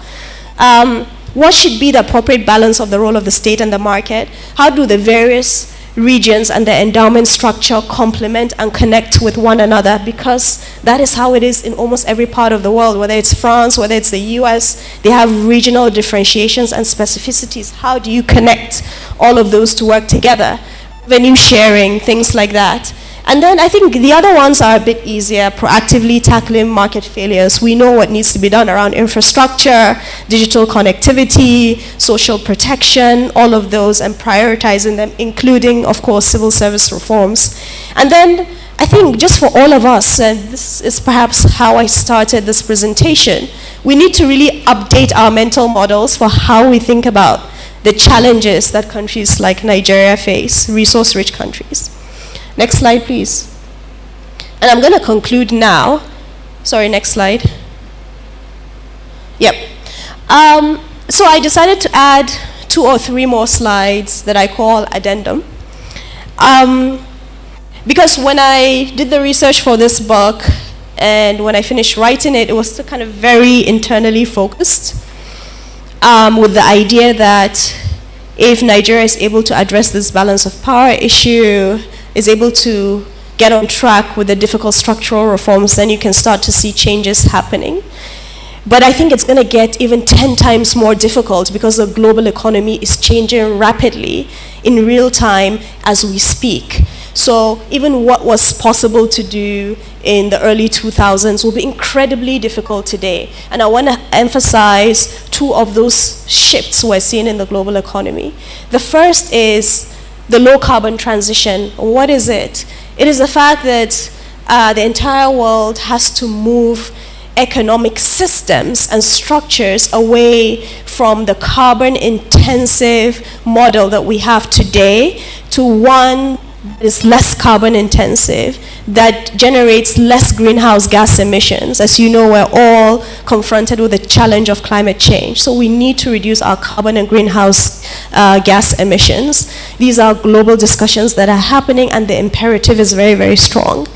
What should be the appropriate balance of the role of the state and the market? How do the various regions and the endowment structure complement and connect with one another? Because that is how it is in almost every part of the world, whether it's France, whether it's the US, they have regional differentiations and specificities. How do you connect all of those to work together? Revenue sharing, things like that. And then I think the other ones are a bit easier, proactively tackling market failures. We know what needs to be done around infrastructure, digital connectivity, social protection, all of those, and prioritizing them, including, of course, civil service reforms. And then I think just for all of us, and this is perhaps how I started this presentation, we need to really update our mental models for how we think about the challenges that countries like Nigeria face, resource-rich countries. Next slide, please. And I'm going to conclude now. Sorry, next slide. Yep. So I decided to add 2 or 3 more slides that I call addendum. Because when I did the research for this book, and when I finished writing it, it was still kind of very internally focused, with the idea that if Nigeria is able to address this balance of power issue, is able to get on track with the difficult structural reforms, then you can start to see changes happening. But I think it's going to get even 10 times more difficult because the global economy is changing rapidly in real time as we speak. So even what was possible to do in the early 2000s will be incredibly difficult today. And I want to emphasize 2 of those shifts we're seeing in the global economy. The first is the low carbon transition. What is it? It is the fact that the entire world has to move economic systems and structures away from the carbon intensive model that we have today to one that is less carbon intensive, that generates less greenhouse gas emissions. As you know, we're all confronted with the challenge of climate change. So we need to reduce our carbon and greenhouse gas emissions. These are global discussions that are happening, and the imperative is very, very strong.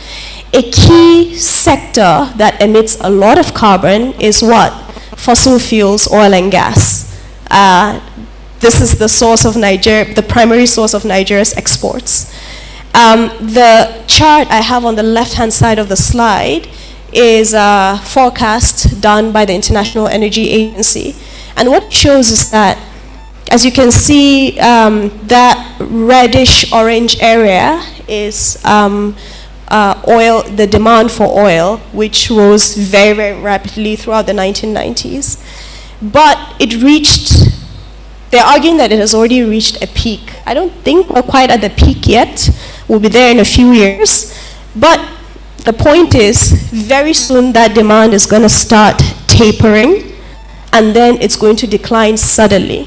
A key sector that emits a lot of carbon is what? Fossil fuels, oil and gas. This is the source of Nigeria, the primary source of Nigeria's exports. The chart I have on the left-hand side of the slide is a forecast done by the International Energy Agency. And what it shows is that, as you can see, that reddish-orange area is oil, the demand for oil, which rose very, very rapidly throughout the 1990s. But it reached, they're arguing that it has already reached a peak. I don't think we're quite at the peak yet. We'll be there in a few years. But the point is, very soon that demand is going to start tapering, and then it's going to decline suddenly.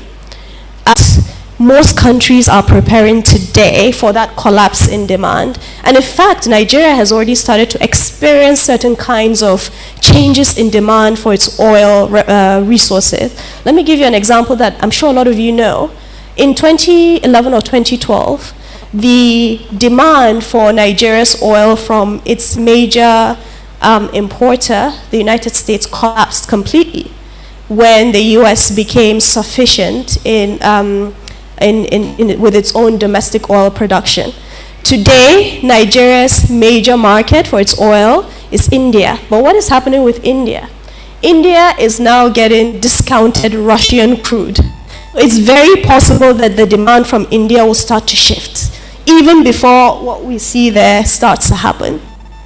As most countries are preparing today for that collapse in demand. And in fact, Nigeria has already started to experience certain kinds of changes in demand for its oil resources. Let me give you an example that I'm sure a lot of you know. In 2011 or 2012, the demand for Nigeria's oil from its major importer, the United States, collapsed completely when the US became sufficient with its own domestic oil production. Today, Nigeria's major market for its oil is India. But what is happening with India? India is now getting discounted Russian crude. It's very possible that the demand from India will start to shift, even before what we see there starts to happen,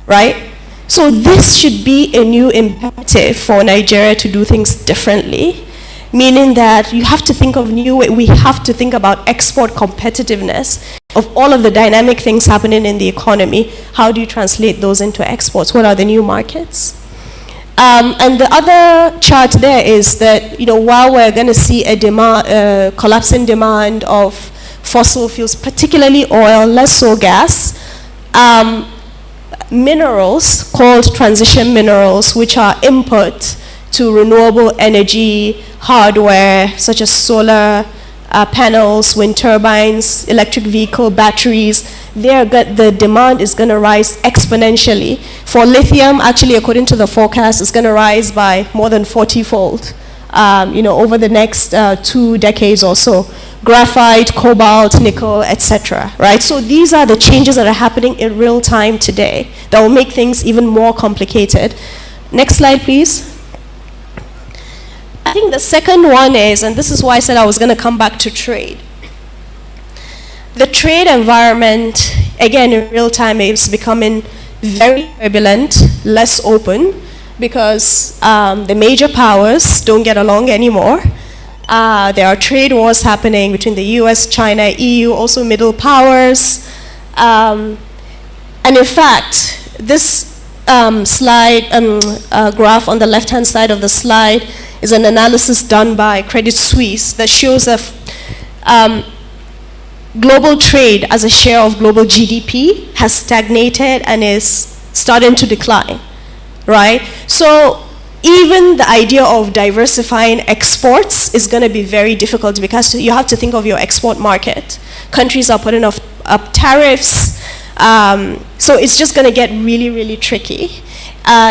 right? So this should be a new imperative for Nigeria to do things differently, meaning that you have to think of new ways. We have to think about export competitiveness of all of the dynamic things happening in the economy. How do you translate those into exports? What are the new markets? And the other chart there is that, while we're going to see a demand, collapsing demand of fossil fuels, particularly oil, less so gas, minerals called transition minerals, which are input to renewable energy hardware, such as solar panels, wind turbines, electric vehicle batteries, the demand is going to rise exponentially. For lithium, actually, according to the forecast, it's going to rise by more than 40-fold, over the next 2 decades or so. Graphite, cobalt, nickel, etc. Right? So these are the changes that are happening in real time today that will make things even more complicated. Next slide, please. I think the second one is, and this is why I said I was going to come back to trade. The trade environment, again, in real time, is becoming very turbulent, less open, because the major powers don't get along anymore. There are trade wars happening between the US, China, EU, also middle powers. And in fact, this graph on the left-hand side of the slide is an analysis done by Credit Suisse that shows that global trade as a share of global GDP has stagnated and is starting to decline, right? So even the idea of diversifying exports is going to be very difficult because you have to think of your export market. Countries are putting up tariffs, so it's just going to get really, really tricky.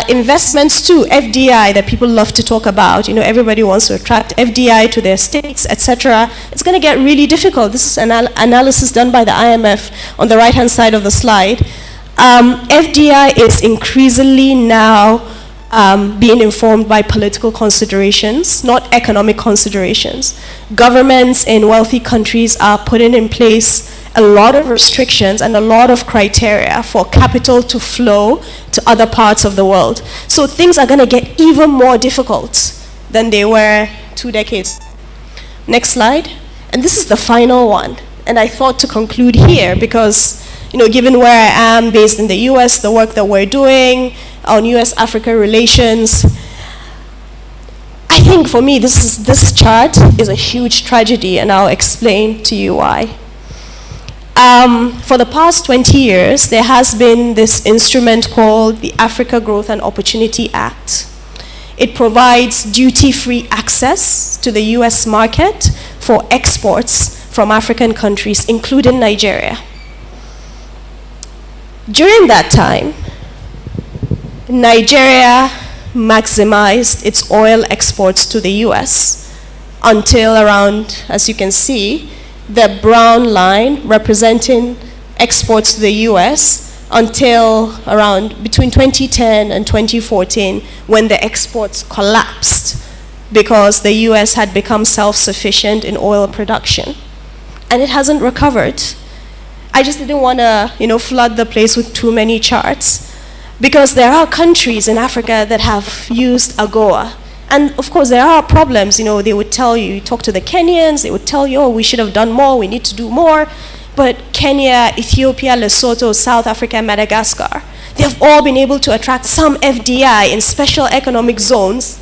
Investments too, FDI that people love to talk about, everybody wants to attract FDI to their states, etc. It's going to get really difficult. This is an analysis done by the IMF on the right-hand side of the slide. FDI is increasingly now being informed by political considerations, not economic considerations. Governments in wealthy countries are putting in place a lot of restrictions and a lot of criteria for capital to flow to other parts of the world. So things are going to get even more difficult than they were 2 decades. Next slide. And this is the final one. And I thought to conclude here because, given where I am based in the US, the work that we're doing on US-Africa relations, I think for me this chart is a huge tragedy, and I'll explain to you why. For the past 20 years, there has been this instrument called the Africa Growth and Opportunity Act. It provides duty-free access to the US market for exports from African countries, including Nigeria. During that time, Nigeria maximized its oil exports to the US until around, as you can see, the brown line representing exports to the US until around between 2010 and 2014 when the exports collapsed because the US had become self-sufficient in oil production. And it hasn't recovered. I just didn't want to, flood the place with too many charts because there are countries in Africa that have used AGOA. And of course, there are problems. They would tell you talk to the Kenyans, they would tell you, we should have done more, we need to do more. But Kenya, Ethiopia, Lesotho, South Africa, Madagascar, they have all been able to attract some FDI in special economic zones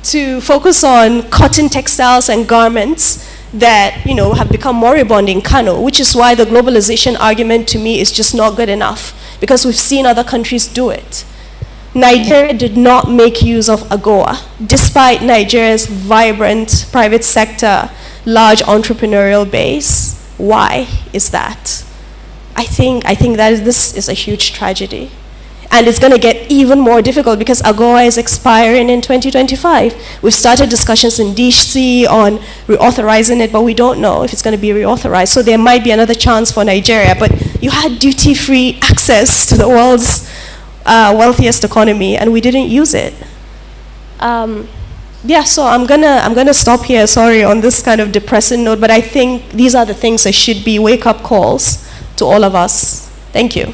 to focus on cotton textiles and garments that, have become moribund in Kano, which is why the globalization argument to me is just not good enough, because we've seen other countries do it. Nigeria did not make use of AGOA, despite Nigeria's vibrant private sector, large entrepreneurial base. Why is that? I think that this is a huge tragedy. And it's going to get even more difficult because AGOA is expiring in 2025. We've started discussions in DC on reauthorizing it, but we don't know if it's going to be reauthorized. So there might be another chance for Nigeria. But you had duty-free access to the world's wealthiest economy, and we didn't use it. So I'm gonna stop here. Sorry on this kind of depressing note, but I think these are the things that should be wake-up calls to all of us. Thank you.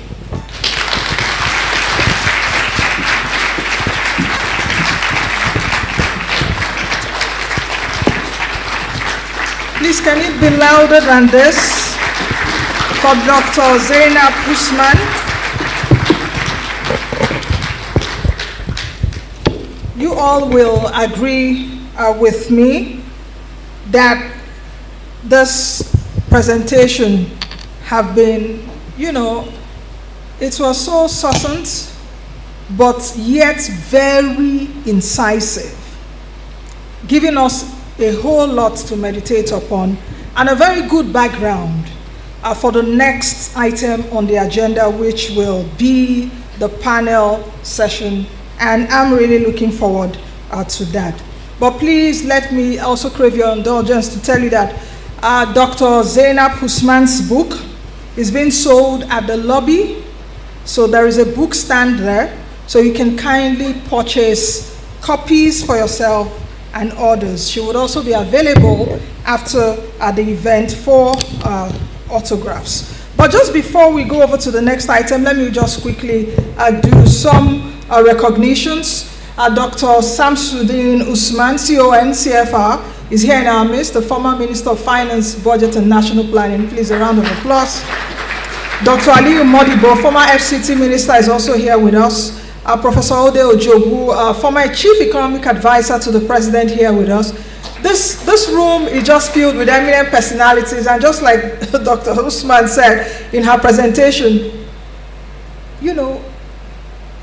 Please, can it be louder than this for Dr. Zainab Usman? You all will agree with me that this presentation have been, it was so succinct, but yet very incisive, giving us a whole lot to meditate upon and a very good background for the next item on the agenda, which will be the panel session, and I'm really looking forward to that. But please let me also crave your indulgence to tell you that Dr. Zainab Usman's book is being sold at the lobby, so there is a book stand there, so you can kindly purchase copies for yourself and others. She would also be available after the event for autographs. But just before we go over to the next item, let me just quickly do some recognitions. Dr. Samsudeen Usman, CON, CFR, is here in our midst, the former Minister of Finance, Budget and National Planning. Please, a round of applause. Dr. Aliyu Modibo, former FCT Minister, is also here with us. Professor Ode Ojogu, former Chief Economic Advisor to the President, here with us. This room is just filled with eminent personalities, and just like Dr. Usman said in her presentation, you know,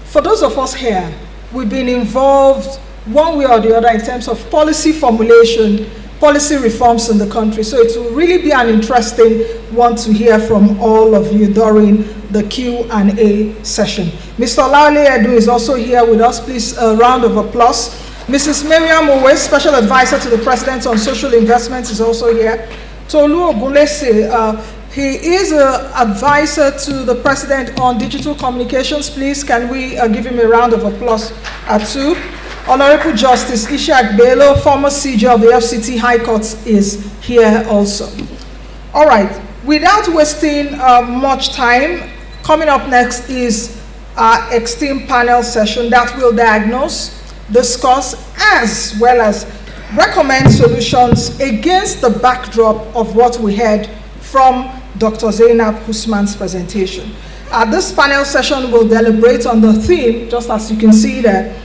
for those of us here, we've been involved one way or the other in terms of policy formulation, policy reforms in the country. So it will really be an interesting one to hear from all of you during the Q&A session. Mr. Laole Edu is also here with us. Please, a round of applause. Mrs. Miriam Owe, Special Advisor to the President on Social Investments, is also here. Tolu Ogunlese, he is an advisor to the President on Digital Communications. Please, can we give him a round of applause too? Honorable Justice Ishaq Bello, former CJ of the FCT High Court, is here also. All right, without wasting much time, coming up next is our esteemed panel session that will diagnose, discuss, as well as recommend solutions against the backdrop of what we heard from Dr. Zainab Usman's presentation. This panel session will deliberate on the theme, just as you can see there,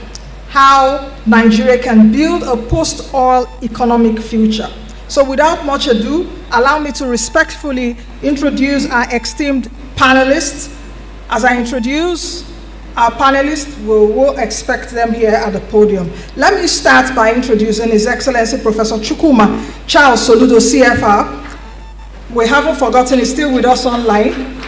how Nigeria can build a post-oil economic future. So without much ado, allow me to respectfully introduce our esteemed panelists. As I introduce our panelists, we'll expect them here at the podium. Let me start by introducing His Excellency Professor Chukwuma Charles Soludo, CFR. We haven't forgotten, he's still with us online.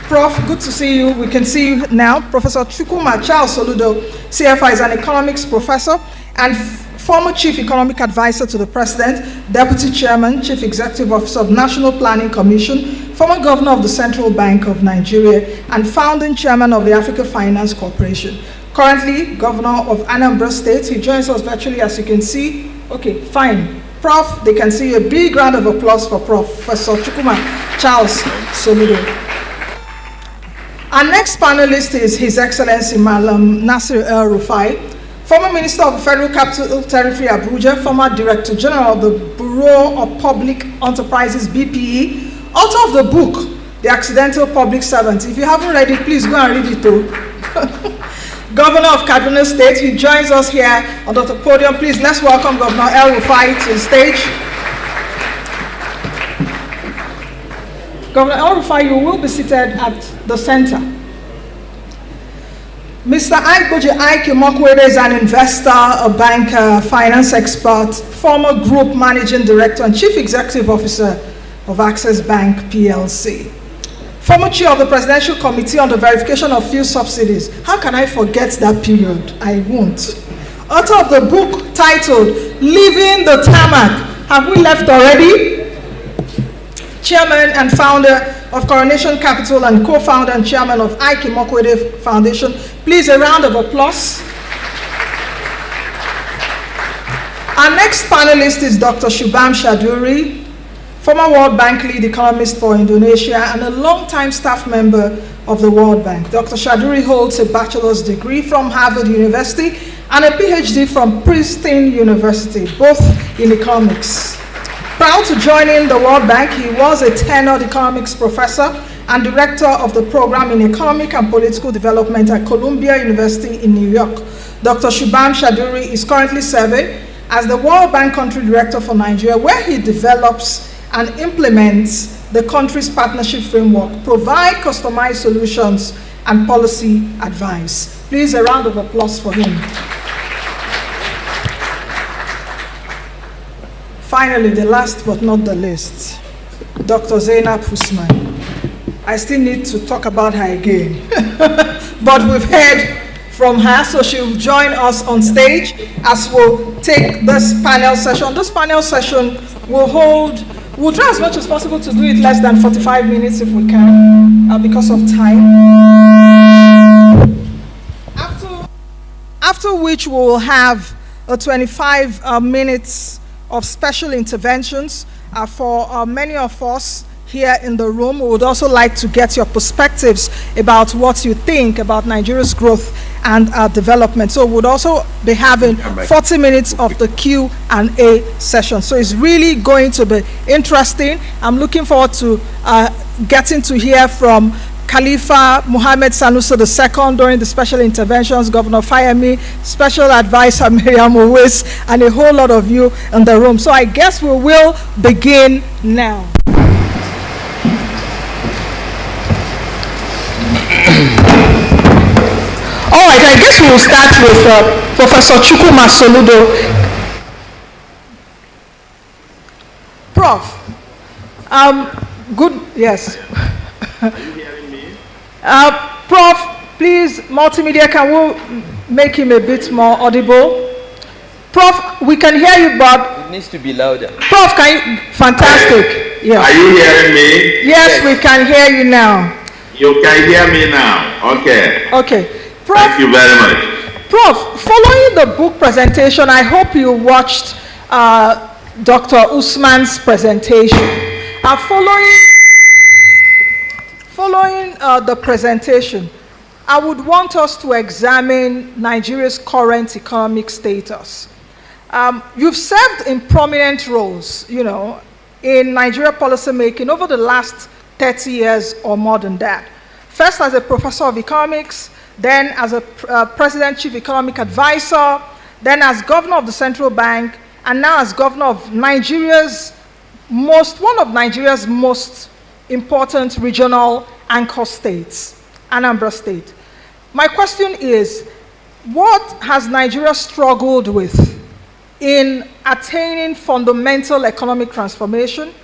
Prof, good to see you. We can see you now. Professor Chukwuma Charles Soludo, CFR, is an economics professor and former Chief Economic Advisor to the President, Deputy Chairman, Chief Executive Officer of National Planning Commission, former Governor of the Central Bank of Nigeria, and founding Chairman of the Africa Finance Corporation. Currently, Governor of Anambra State. He joins us virtually, as you can see. Okay, fine. Prof, they can see you. A big round of applause for Professor Chukwuma Charles Soludo. Our next panelist is His Excellency Malam Nasir El-Rufai, former Minister of the Federal Capital Territory, Abuja, former Director General of the Bureau of Public Enterprises, BPE, author of the book, The Accidental Public Servant. If you haven't read it, please go and read it too. Governor of Kaduna State, he joins us here on the podium. Please, let's welcome Governor El-Rufai to the stage. Governor El-Rufai, you will be seated at the center. Mr. Ike Mokwede is an investor, a banker, finance expert, former group managing director and chief executive officer of Access Bank PLC. Former chair of the Presidential Committee on the Verification of Fuel Subsidies. How can I forget that period? I won't. Author of the book titled Leaving the Tarmac. Have we left already? Chairman and founder of Coronation Capital and co-founder and chairman of Ike Mokwede Foundation. Please, a round of applause. Our next panelist is Dr. Shubham Shaduri, former World Bank lead economist for Indonesia and a longtime staff member of the World Bank. Dr. Shaduri holds a bachelor's degree from Harvard University and a PhD from Princeton University, both in economics. Prior to joining the World Bank, he was a tenured economics professor and director of the program in economic and political development at Columbia University in New York. Dr. Shubham Shaduri is currently serving as the World Bank Country Director for Nigeria, where he develops and implements the country's partnership framework, provide customized solutions and policy advice. Please, a round of applause for him. Finally, the last but not the least, Dr. Zainab Usman. I still need to talk about her again. But we've heard from her, so she'll join us on stage as we'll take this panel session. This panel session will hold, we'll try as much as possible to do it less than 45 minutes if we can, because of time. After which we will have 25 minutes of special interventions for many of us here in the room. We would also like to get your perspectives about what you think about Nigeria's growth and development. So we would also be having 40 minutes of the Q&A session. So it's really going to be interesting. I'm looking forward to getting to hear from Khalifa Muhammad Sanusi II during the special interventions, Governor Fayemi, Special Advisor Miriam Owais, and a whole lot of you in the room. So I guess we will begin now. All right, I guess we will start with Professor Chukwuma Soludo. Prof, good, yes. Are you hearing me? Prof, please, multimedia, can we make him a bit more audible? Prof, we can hear you, but it needs to be louder. Prof, can you, fantastic. Yes. Are you hearing me? Yes, we can hear you now. You can hear me now. Okay. Okay. Prof, thank you very much. Prof, following the book presentation, I hope you watched Dr. Usman's presentation. Following the presentation, I would want us to examine Nigeria's current economic status. You've served in prominent roles, you know, in Nigeria policymaking over the last 30 years or more than that. First as a professor of economics, then as a president chief economic advisor, then as governor of the central bank, and now as governor of one of Nigeria's most important regional anchor states, Anambra State. My question is, what has Nigeria struggled with in attaining fundamental economic transformation?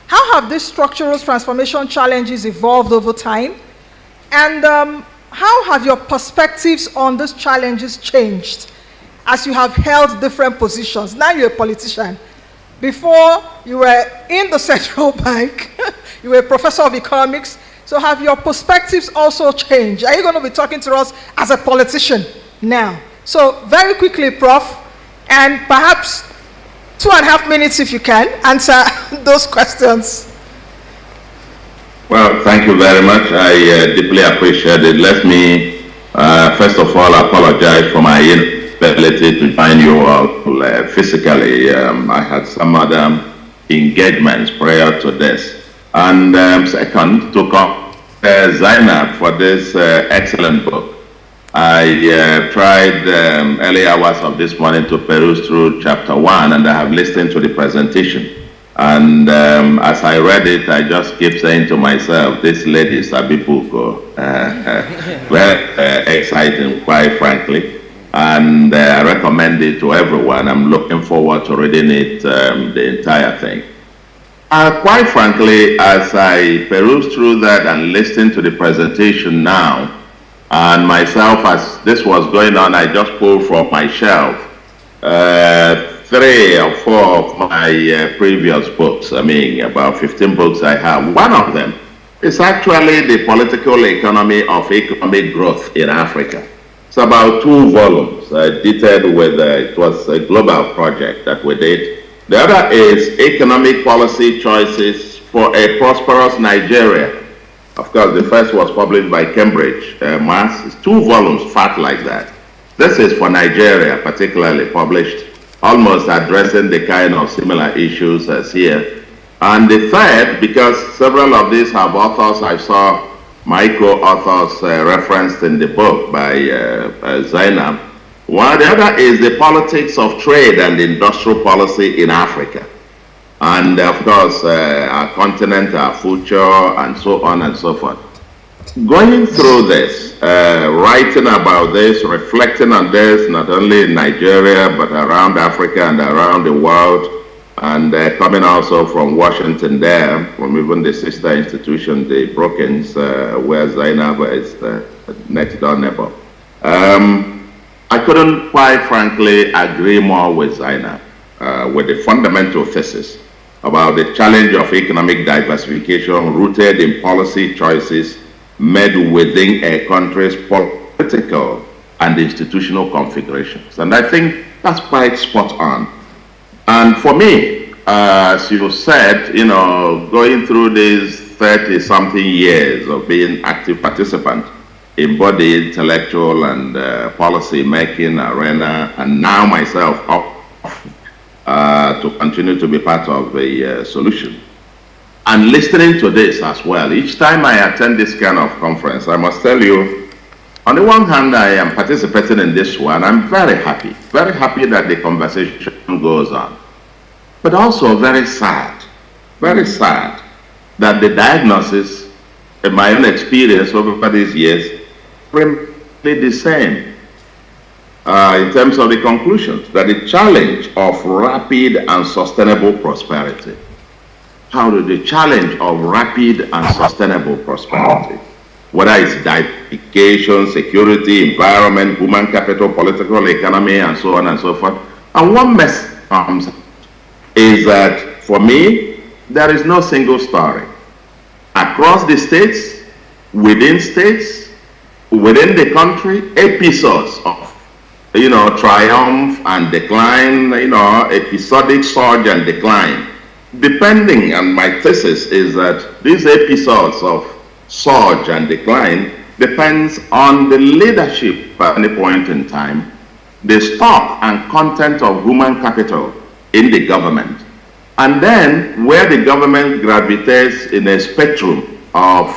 How have these structural transformation challenges evolved over time? And how have your perspectives on these challenges changed as you have held different positions? Now you're a politician. Before, you were in the central bank. You were a professor of economics. So have your perspectives also changed? Are you going to be talking to us as a politician now? So very quickly, Prof, and perhaps 2.5 minutes if you can, answer those questions. Well, thank you very much. I deeply appreciate it. Let me, first of all, apologize for my inability to join you all physically. I had some other engagements prior to this. And second, to come Zainab for this excellent book. I tried early hours of this morning to peruse through chapter 1, and I have listened to the presentation. And as I read it, I just keep saying to myself, this lady Sabi Buko, very exciting, quite frankly. And I recommend it to everyone. I'm looking forward to reading it, the entire thing. Quite frankly, as I peruse through that and listen to the presentation now, and myself, as this was going on, I just pulled from my shelf 3 or 4 of my previous books. I mean, about 15 books I have. One of them is actually the political economy of economic growth in Africa. It's about 2 volumes. I did it with, it was a global project that we did. The other is Economic Policy Choices for a Prosperous Nigeria. Of course, the first was published by Cambridge, Mass. It's 2 volumes, fat like that. This is for Nigeria, particularly published, almost addressing the kind of similar issues as here. And the third, because several of these have authors, I saw my co-authors referenced in the book by Zainab. One, the other is the politics of trade and industrial policy in Africa. And of course, our continent, our future, and so on and so forth. Going through this, writing about this, reflecting on this, not only in Nigeria, but around Africa and around the world, and coming also from Washington there, from even the sister institution, the Brookings, where Zainab is next door neighbor. I couldn't quite frankly agree more with Zainab, with the fundamental thesis about the challenge of economic diversification rooted in policy choices made within a country's political and institutional configurations. And I think that's quite spot on. And for me, as you said, you know, going through these 30-something years of being active participant in both the intellectual and policy-making arena, and now myself to continue to be part of the solution. And listening to this as well, each time I attend this kind of conference, I must tell you, on the one hand, I am participating in this one. I'm very happy that the conversation goes on. But also very sad that the diagnosis, in my own experience over these years, remain the same. In terms of the conclusions, that the challenge of rapid and sustainable prosperity. How do the challenge of rapid and sustainable prosperity, whether it's diversification, security, environment, human capital, political economy, and so on and so forth. And one message comes is that, for me, there is no single story. Across the states, within the country, episodes of, you know, triumph and decline, you know, episodic surge and decline. Depending on my thesis is that these episodes of surge and decline depends on the leadership at any point in time, the stock and content of human capital in the government, and then where the government gravitates in a spectrum of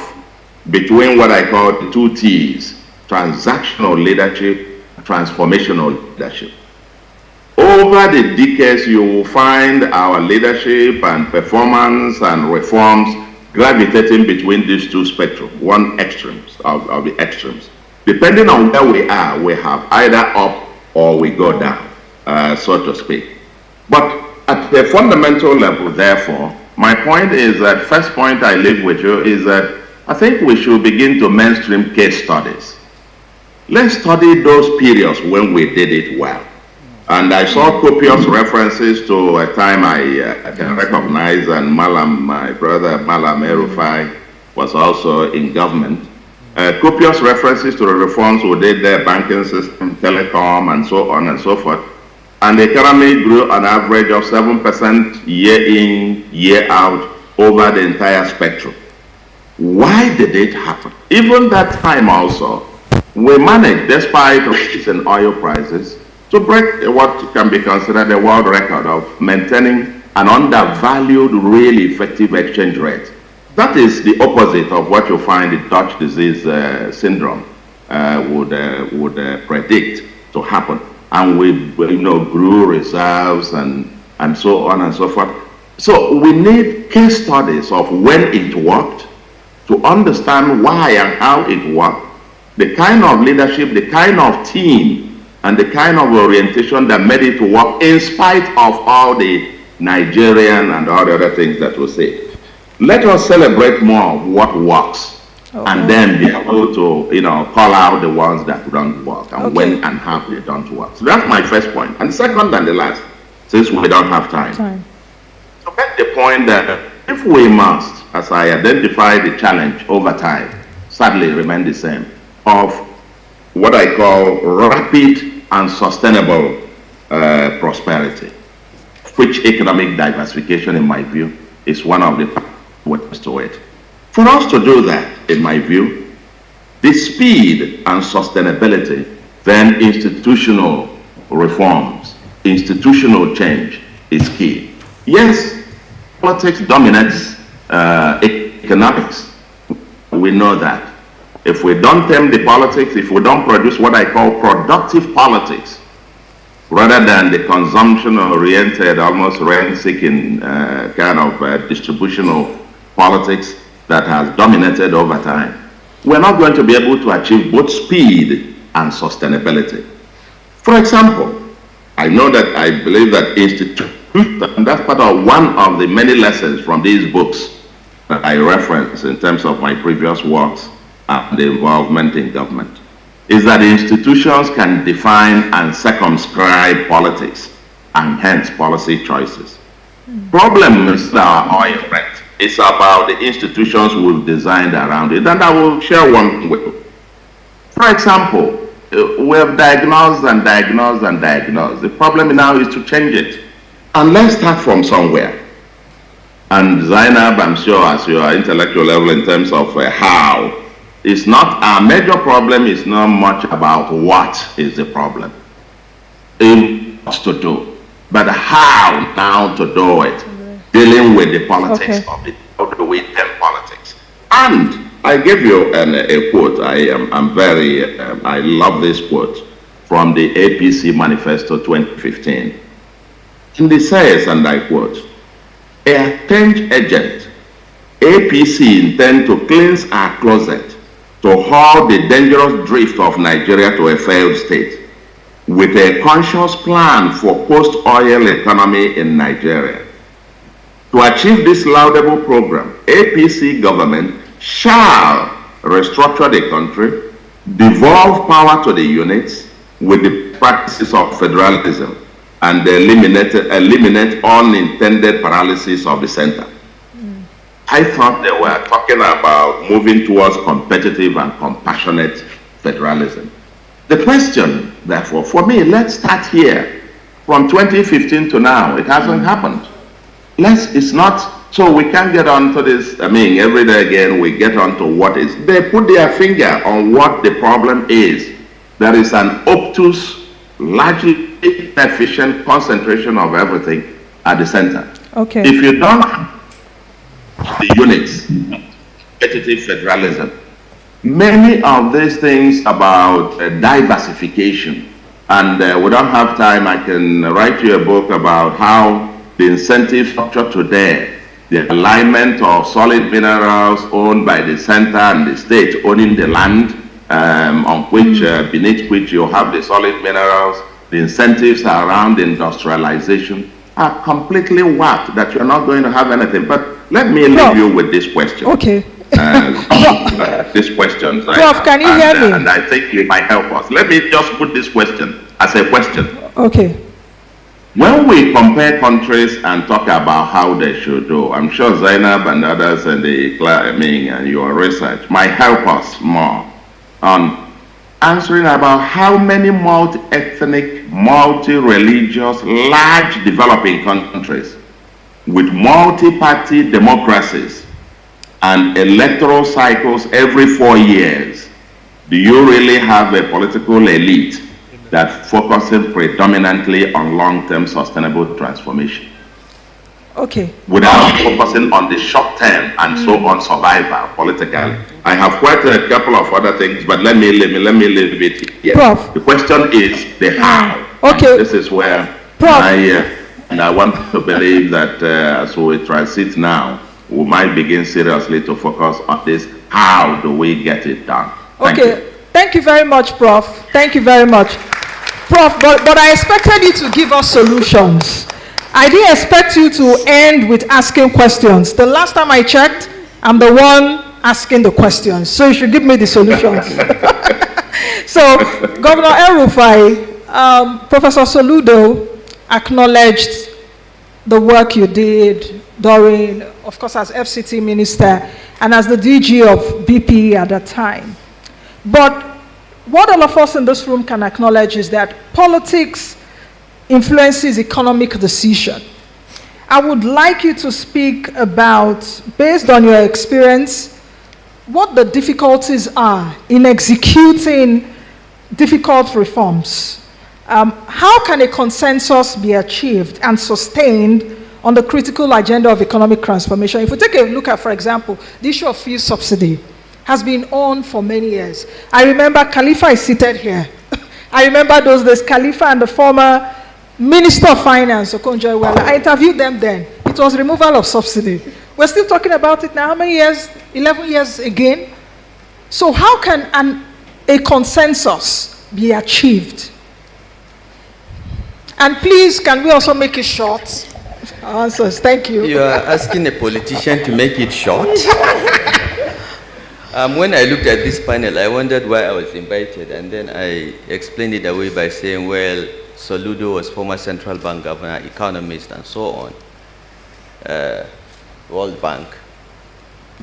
between what I call the two T's, transactional leadership, transformational leadership. Over the decades, you will find our leadership and performance and reforms gravitating between these two spectrums, one extremes of the extremes. Depending on where we are, we have either up or we go down, so to speak. But at the fundamental level, therefore, my point is that, first point I leave with you is that I think we should begin to mainstream case studies. Let's study those periods when we did it well. And I saw copious references to a time I can recognize, and Malam, my brother Malam Erufai, was also in government. Copious references to the reforms we did there, banking system, telecom, and so on and so forth. And the economy grew on average of 7% year in, year out over the entire spectrum. Why did it happen? Even that time also, we managed, despite rises in oil prices, to break what can be considered a world record of maintaining an undervalued, really effective exchange rate. That is the opposite of what you find the Dutch disease syndrome would predict to happen. And we grew reserves and so on and so forth. So we need case studies of when it worked to understand why and how it worked, the kind of leadership, the kind of team, and the kind of orientation that made it work in spite of all the Nigerian and all the other things that we say. Let us celebrate more what works, and then be able to, call out the ones that don't work, and when and how they don't work. So that's my first point. And second and the last, since we don't have time. So make the point that if we must, as I identify the challenge over time, sadly remain the same, of what I call rapid and sustainable prosperity, which economic diversification, in my view, is one of the ways to it. For us to do that, in my view, the speed and sustainability, then institutional reforms, institutional change is key. Yes, politics dominates economics. We know that. If we don't tame the politics, if we don't produce what I call productive politics, rather than the consumption-oriented, almost rent-seeking kind of distributional politics that has dominated over time, we're not going to be able to achieve both speed and sustainability. For example, I believe that And that's part of one of the many lessons from these books that I reference in terms of my previous works and the involvement in government, is that institutions can define and circumscribe politics and hence policy choices. Problem is our oil rent. It's about the institutions we've designed around it, and I will share one with you. For example, we have diagnosed and diagnosed and diagnosed. The problem now is to change it. And let's start from somewhere. And Zainab, I'm sure, as your intellectual level in terms of how, it's not, our major problem is not much about what is the problem. It's to do, but how now to do it, dealing with the politics of it. How do we tell politics? And I give you a quote. I love this quote from the APC Manifesto 2015. And it says, and I quote, "A change agent, APC intend to cleanse our closet to halt the dangerous drift of Nigeria to a failed state with a conscious plan for post-oil economy in Nigeria. To achieve this laudable program, APC government shall restructure the country, devolve power to the units with the practices of federalism, and eliminate unintended paralysis of the center." I thought they were talking about moving towards competitive and compassionate federalism. The question, therefore, for me, let's start here. From 2015 to now, it hasn't happened. It's not, so we can't get onto this. I mean, every day again, we get onto what is. They put their finger on what the problem is. There is an obtuse, largely inefficient concentration of everything at the center. Okay. If you don't have the units, competitive federalism, many of these things about diversification, and we don't have time, I can write you a book about how the incentive structure today, the alignment of solid minerals owned by the center and the state owning the land on which, beneath which you have the solid minerals, the incentives around industrialization are completely whacked, that you're not going to have anything. But let me leave you with this question. Okay. This question. Prof, can you hear me? And I think it might help us. Let me just put this question as a question. Okay. When we compare countries and talk about how they should do, I'm sure Zainab and others in and your research might help us more on answering about how many multi-ethnic, multi-religious, large developing countries with multi-party democracies and electoral cycles every 4 years, do you really have a political elite that focuses predominantly on long-term sustainable transformation? Okay. Without focusing on the short term and so on survival politically. I have quite a couple of other things, but let me leave it here. Prof. The question is the how. Okay. And this is where Prof. I want to believe that as we transit now, we might begin seriously to focus on this. How do we get it done? Thank you. Thank you very much, Prof. Thank you very much. Prof, but I expected you to give us solutions. I didn't expect you to end with asking questions. The last time I checked, I'm the one asking the questions. So you should give me the solutions. So, Governor El-Rufai, Professor Soludo acknowledged the work you did during, of course, as FCT Minister and as the DG of BP at that time. But what all of us in this room can acknowledge is that politics influences economic decision. I would like you to speak about, based on your experience, what the difficulties are in executing difficult reforms. How can a consensus be achieved and sustained on the critical agenda of economic transformation? If we take a look at, for example, the issue of fuel subsidy has been on for many years. I remember Khalifa is seated here. I remember those days, Khalifa and the former Minister of Finance, Okonjo-Iweala. I interviewed them then. It was removal of subsidy. We're still talking about it now. How many years? 11 years again. So how can a consensus be achieved? And please, can we also make it short? answers. Thank you. You are asking a politician to make it short. When I looked at this panel, I wondered why I was invited, and then I explained it away by saying, well, Soludo was former central bank governor, economist, and so on. World Bank,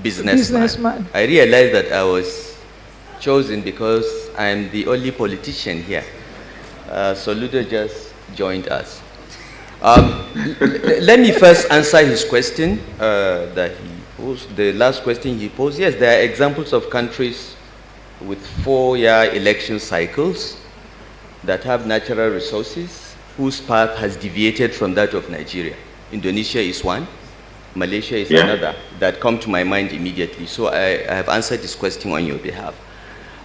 businessman. I realized that I was chosen because I'm the only politician here. Soludo just joined us. Let me first answer his question that he posed, the last question he posed. Yes, there are examples of countries with 4-year election cycles that have natural resources whose path has deviated from that of Nigeria. Indonesia is one, Malaysia is another that come to my mind immediately. So I have answered this question on your behalf.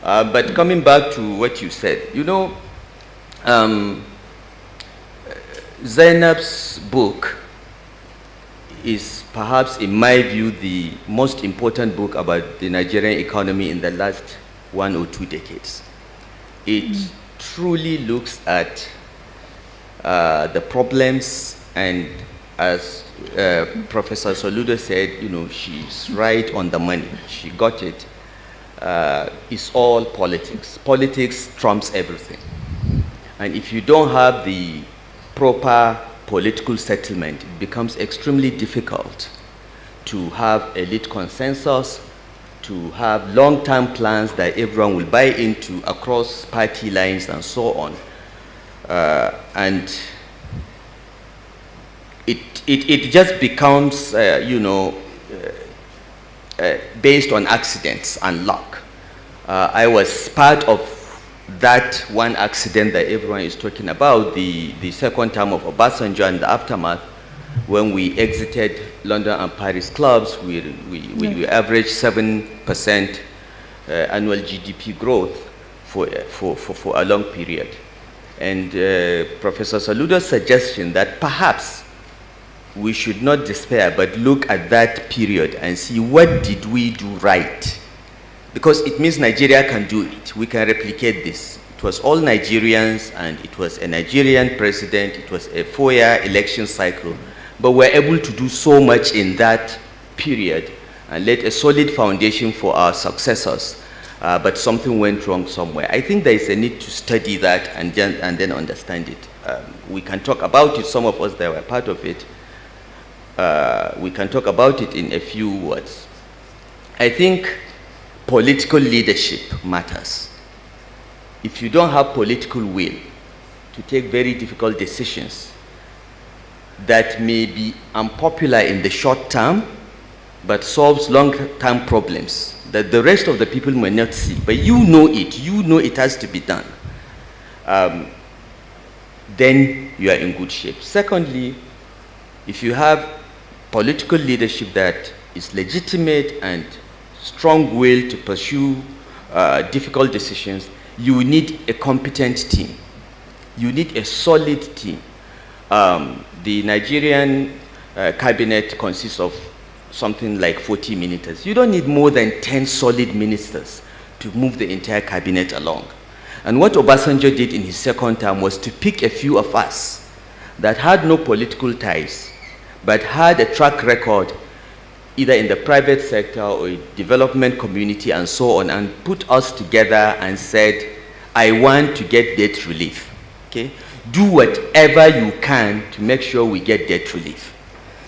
But coming back to what you said, you know, Zainab's book is perhaps, in my view, the most important book about the Nigerian economy in the last 1 or 2 decades. It truly looks at the problems, and as Professor Soludo said, you know, she's right on the money. She got it. It's all politics. Politics trumps everything. And if you don't have the proper political settlement, it becomes extremely difficult to have elite consensus, to have long-term plans that everyone will buy into across party lines and so on. And it just becomes, you know, based on accidents and luck. I was part of that one accident that everyone is talking about, the second term of Obasanjo and the aftermath, when we exited London and Paris clubs, we averaged 7% annual GDP growth for a long period. And Professor Soludo's suggestion that perhaps we should not despair, but look at that period and see what did we do right. Because it means Nigeria can do it. We can replicate this. It was all Nigerians, and it was a Nigerian president. It was a 4-year election cycle. But we're able to do so much in that period and laid a solid foundation for our successors. But something went wrong somewhere. I think there is a need to study that and then understand it. We can talk about it, some of us that were part of it. We can talk about it in a few words. I think political leadership matters. If you don't have political will to take very difficult decisions that may be unpopular in the short term, but solves long-term problems that the rest of the people may not see, but you know it has to be done, then you are in good shape. Secondly, if you have political leadership that is legitimate and strong will to pursue difficult decisions, you need a competent team. You need a solid team. The Nigerian cabinet consists of something like 40 ministers. You don't need more than 10 solid ministers to move the entire cabinet along. And what Obasanjo did in his second term was to pick a few of us that had no political ties, but had a track record either in the private sector or development community and so on, and put us together and said, I want to get debt relief. Okay? Do whatever you can to make sure we get debt relief.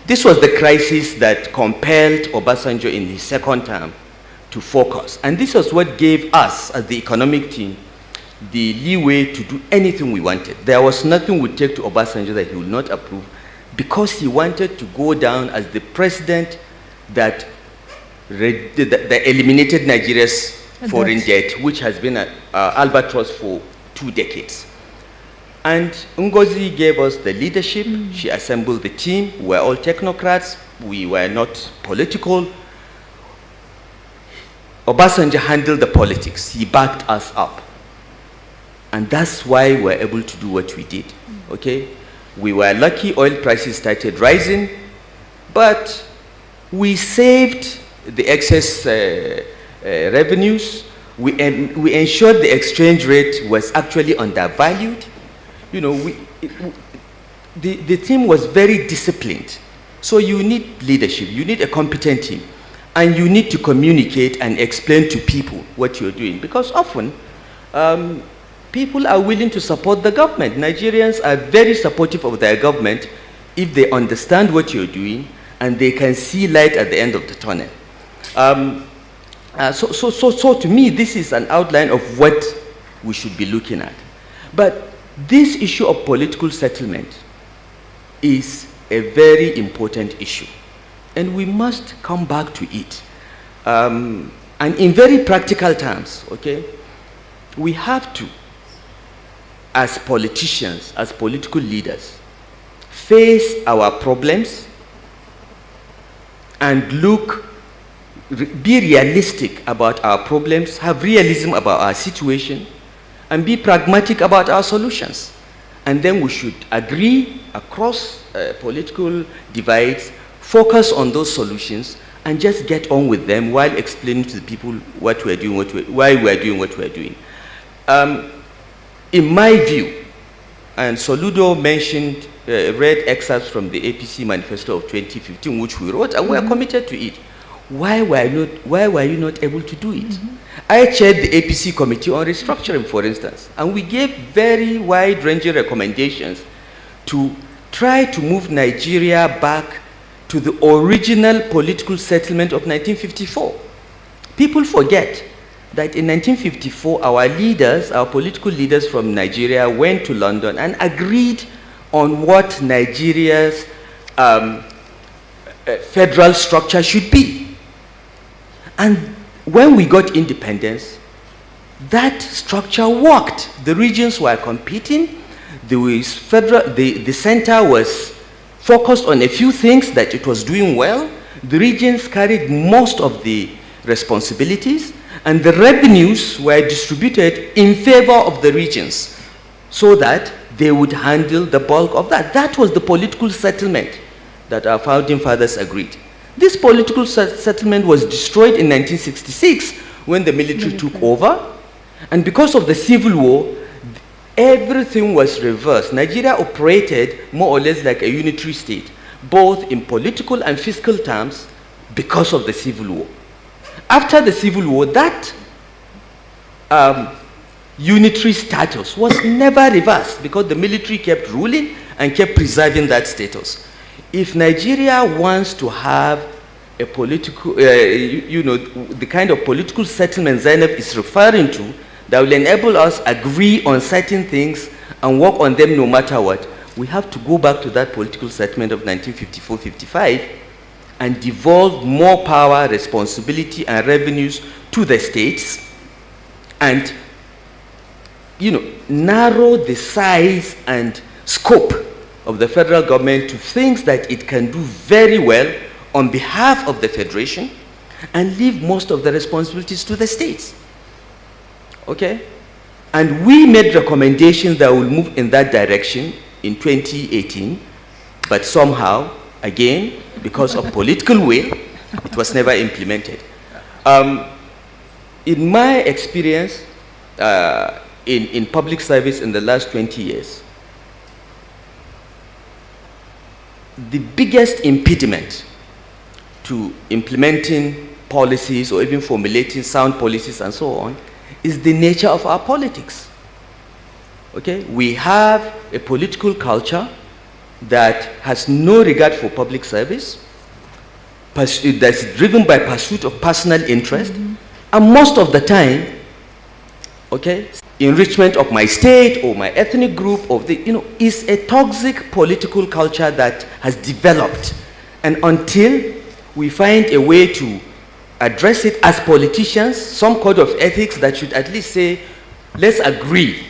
This was the crisis that compelled Obasanjo in his second term to focus. And this was what gave us, as the economic team, the leeway to do anything we wanted. There was nothing we take to Obasanjo that he would not approve, because he wanted to go down as the president that eliminated Nigeria's foreign debt, which has been an albatross for 2 decades. And Ngozi gave us the leadership. She assembled the team. We were all technocrats. We were not political. Obasanjo handled the politics. He backed us up. And that's why we were able to do what we did. Okay? We were lucky oil prices started rising, but we saved the excess revenues. We ensured the exchange rate was actually undervalued. You know, the team was very disciplined. So you need leadership, you need a competent team, and you need to communicate and explain to people what you're doing, because often people are willing to support the government. Nigerians are very supportive of their government if they understand what you're doing and they can see light at the end of the tunnel. So to me, this is an outline of what we should be looking at. But this issue of political settlement is a very important issue, and we must come back to it. And in very practical terms, okay, we have to, as politicians, as political leaders, face our problems and be realistic about our problems, have realism about our situation, and be pragmatic about our solutions. And then we should agree across political divides, focus on those solutions, and just get on with them while explaining to the people what we're doing, why we're doing what we're doing. In my view, and Soludo mentioned, read excerpts from the APC manifesto of 2015, which we wrote, and we are committed to it. Why were you not able to do it? I chaired the APC committee on restructuring, for instance, and we gave very wide-ranging recommendations to try to move Nigeria back to the original political settlement of 1954. People forget that in 1954, our leaders, our political leaders from Nigeria went to London and agreed on what Nigeria's federal structure should be. And when we got independence, that structure worked. The regions were competing. The center was focused on a few things that it was doing well. The regions carried most of the responsibilities, and the revenues were distributed in favor of the regions so that they would handle the bulk of that. That was the political settlement that our founding fathers agreed. This political settlement was destroyed in 1966 when the military took over, and because of the civil war, everything was reversed. Nigeria operated more or less like a unitary state, both in political and fiscal terms, because of the civil war. After the civil war, that unitary status was never reversed because the military kept ruling and kept preserving that status. If Nigeria wants to have a political, the kind of political settlement Zainab is referring to, that will enable us agree on certain things and work on them no matter what, we have to go back to that political settlement of 1954-55 and devolve more power, responsibility, and revenues to the states, and narrow the size and scope of the federal government to things that it can do very well on behalf of the federation, and leave most of the responsibilities to the states. Okay? And we made recommendations that will move in that direction in 2018, but somehow, again, because of political will, it was never implemented. In my experience in public service in the last 20 years, the biggest impediment to implementing policies or even formulating sound policies and so on is the nature of our politics. Okay? We have a political culture that has no regard for public service, that's driven by pursuit of personal interest, and most of the time, okay, enrichment of my state or my ethnic group is a toxic political culture that has developed. And until we find a way to address it as politicians, some code of ethics that should at least say, let's agree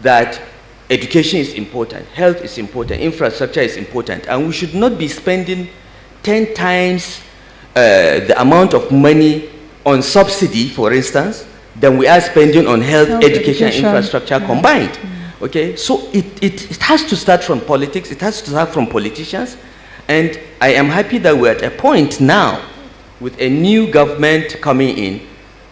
that education is important, health is important, infrastructure is important, and we should not be spending 10 times the amount of money on subsidy, for instance, than we are spending on health, education, and infrastructure combined. Okay, so it has to start from politics, it has to start from politicians, and I am happy that we're at a point now with a new government coming in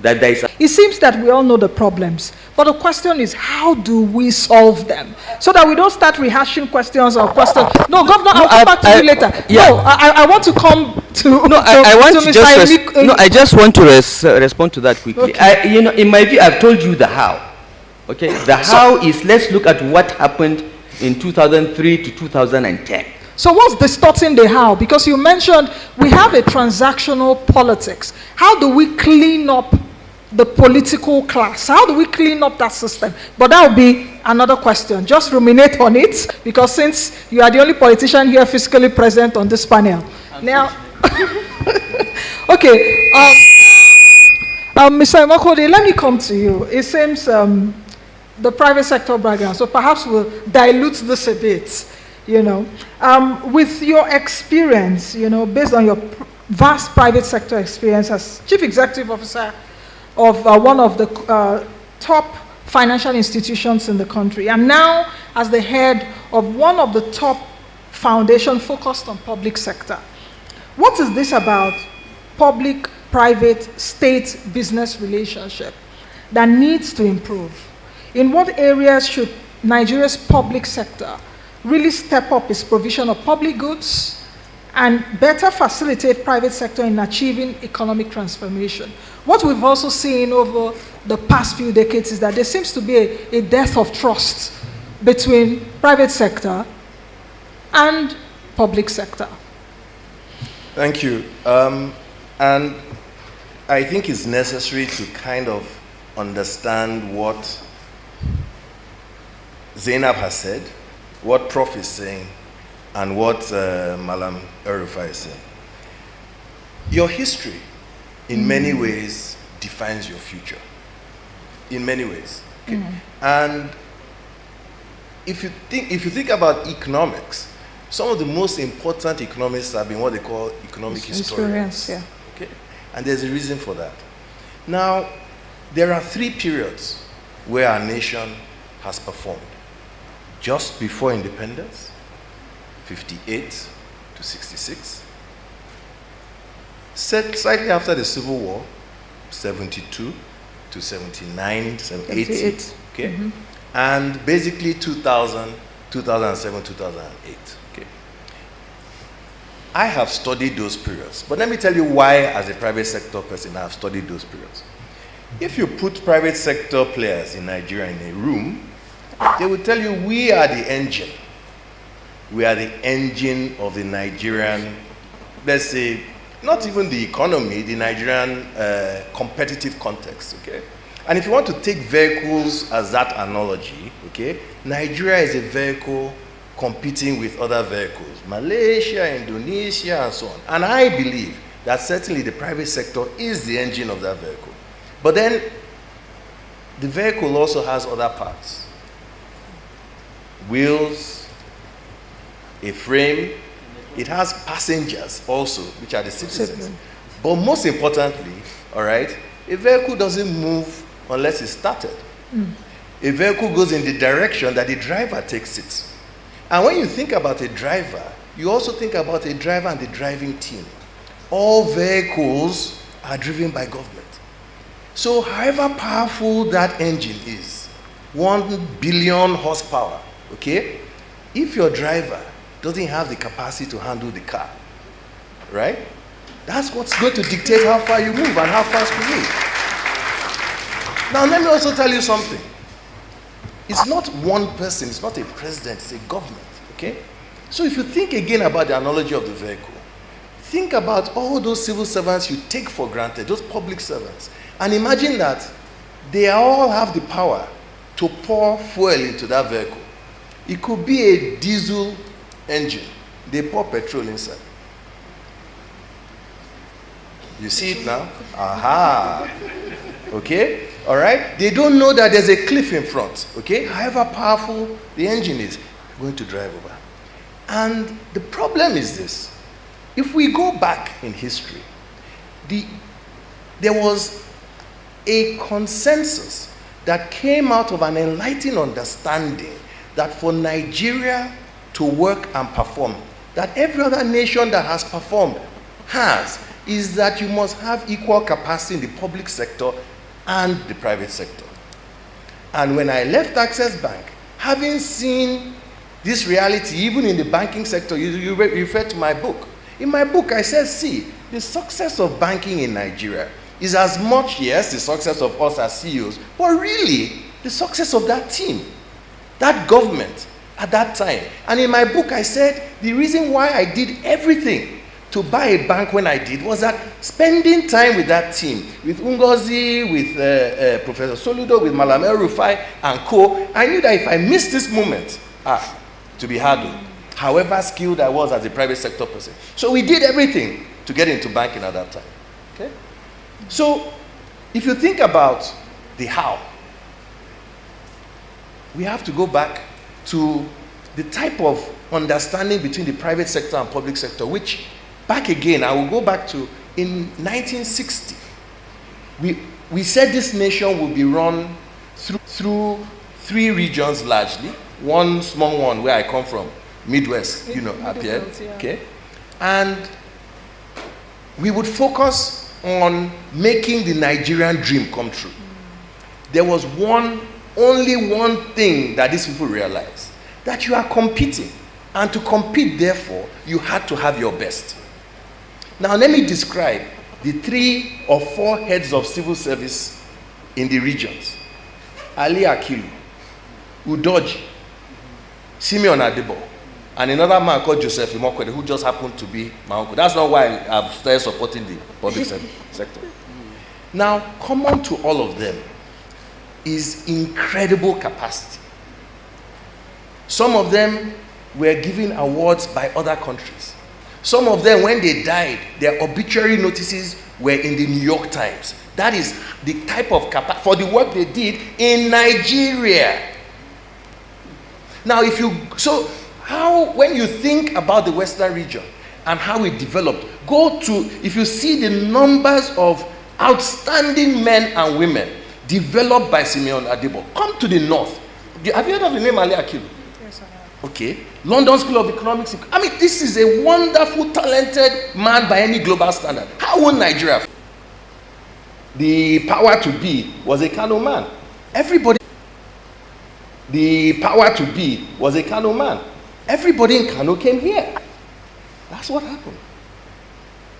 that there is a It seems that we all know the problems, but the question is, how do we solve them? So that we don't start rehashing questions or questions. No, Governor, I'll come back to you later. yeah. No, I want to come to No, I want to Mr. just Emi- no, I just want to respond to that quickly. Okay. In my view, I've told you the how. Okay, the how is, let's look at what happened in 2003 to 2010. So what's distorting the how? Because you mentioned we have a transactional politics. How do we clean up the political class? How do we clean up that system? But that will be another question. Just ruminate on it, because since you are the only politician here physically present on this panel. Now, okay, Mr. Imokode, let me come to you. It seems the private sector background, so perhaps we'll dilute this a bit. With your experience, based on your vast private sector experience as chief executive officer of one of the top financial institutions in the country, and now as the head of one of the top foundations focused on public sector. What is this about public, private, state business relationship that needs to improve? In what areas should Nigeria's public sector really step up its provision of public goods and better facilitate private sector in achieving economic transformation? What we've also seen over the past few decades is that there seems to be a dearth of trust between private sector and public sector. Thank you. And I think it's necessary to kind of understand what Zainab has said, what Prof is saying, and what Malam Erufai is saying. Your history, in many ways, defines your future. In many ways. Okay? And if you think about economics, some of the most important economists have been what they call economic historians. Yeah. Okay? And there's a reason for that. Now, there are 3 periods where our nation has performed. Just before independence, 58 to 66. Slightly after the Civil War, 72 to 79, 80. Okay? And basically 2000, 2007, 2008. Okay? I have studied those periods. But let me tell you why, as a private sector person, I have studied those periods. If you put private sector players in Nigeria in a room, they will tell you, we are the engine. We are the engine of the Nigerian, let's say, not even the economy, the Nigerian competitive context, okay? And if you want to take vehicles as that analogy, okay, Nigeria is a vehicle competing with other vehicles, Malaysia, Indonesia, and so on. And I believe that certainly the private sector is the engine of that vehicle. But then, the vehicle also has other parts. Wheels, a frame, it has passengers also, which are the citizens. But most importantly, all right, a vehicle doesn't move unless it's started. A vehicle goes in the direction that the driver takes it. And when you think about a driver, you also think about a driver and the driving team. All vehicles are driven by government. So however powerful that engine is, 1 billion horsepower, okay? If your driver doesn't have the capacity to handle the car, right? That's what's going to dictate how far you move and how fast you move. Now let me also tell you something. It's not one person, it's not a president, it's a government, okay? So if you think again about the analogy of the vehicle, think about all those civil servants you take for granted, those public servants, and imagine that they all have the power to pour fuel into that vehicle. It could be a diesel engine. They pour petrol inside. You see it now? Aha. Okay? All right? They don't know that there's a cliff in front. Okay? However powerful the engine is, they're going to drive over. And the problem is this. If we go back in history, there was a consensus that came out of an enlightened understanding that for Nigeria to work and perform, that every other nation that has performed has, is that you must have equal capacity in the public sector and the private sector. And when I left Access Bank, having seen this reality, even in the banking sector, you refer to my book. In my book, I said, see, the success of banking in Nigeria is as much, yes, the success of us as CEOs, but really the success of that team, that government at that time. And in my book, I said the reason why I did everything to buy a bank when I did was that spending time with that team, with Ngozi, with Professor Soludo, with Malam El Rufai and co, I knew that if I missed this moment, to be hard, however skilled I was as a private sector person. So we did everything to get into banking at that time. Okay? So if you think about the how, we have to go back to the type of understanding between the private sector and public sector, which back again, I will go back to in 1960. We said this nation will be run through 3 regions largely. One small one where I come from, Midwest, appeared. Okay? And we would focus on making the Nigerian dream come true. There was only one thing that these people realized, that you are competing. And to compete, therefore, you had to have your best. Now, let me describe the 3 or 4 heads of civil service in the regions. Ali Akilu, Udoji, Simeon Adebo, and another man called Joseph Imokwede, who just happened to be my uncle. That's not why I've started supporting the public sector. Now, common to all of them is incredible capacity. Some of them were given awards by other countries. Some of them, when they died, their obituary notices were in the New York Times. That is the type of capacity for the work they did in Nigeria. Now, when you think about the Western region and how it developed, if you see the numbers of outstanding men and women developed by Simeon Adebo, come to the north. Have you heard of the name Ali Akilu? Yes, I have. Okay. London School of Economics. I mean, this is a wonderful, talented man by any global standard. How will Nigeria? The power to be was a Kano man. The power to be was a Kano man. Everybody in Kano came here. That's what happened.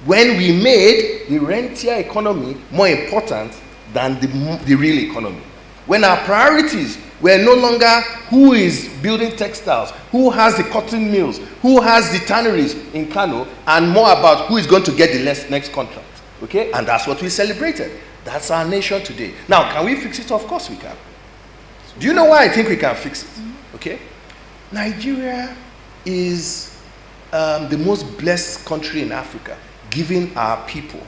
When we made the rentier economy more important than the real economy. When our priorities were no longer who is building textiles, who has the cotton mills, who has the tanneries in Kano, and more about who is going to get the next contract. Okay? And that's what we celebrated. That's our nation today. Now, can we fix it? Of course we can. Do you know why I think we can fix it? Okay? Nigeria is the most blessed country in Africa, given our people.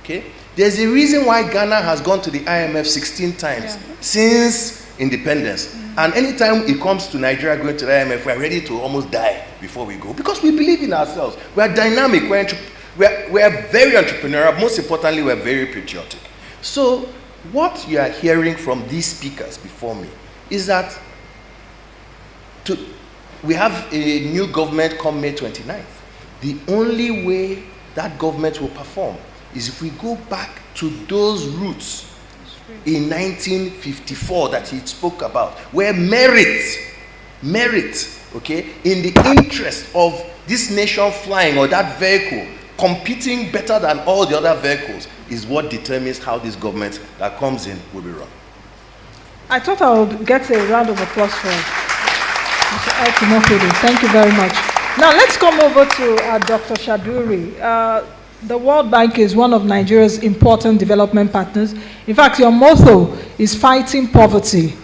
Okay? There's a reason why Ghana has gone to the IMF 16 times since independence. And anytime it comes to Nigeria going to the IMF, we're ready to almost die before we go. Because we believe in ourselves. We're dynamic. We're very entrepreneurial. Most importantly, we're very patriotic. So what you are hearing from these speakers before me is that we have a new government come May 29th. The only way that government will perform is if we go back to those roots in 1954 that he spoke about, where merit, okay, in the interest of this nation flying or that vehicle competing better than all the other vehicles is what determines how this government that comes in will be run. I thought I would get a round of applause for Mr. Eltimokede. Thank you very much. Now let's come over to Dr. Shaduri. The World Bank is one of Nigeria's important development partners. In fact, your motto is fighting poverty.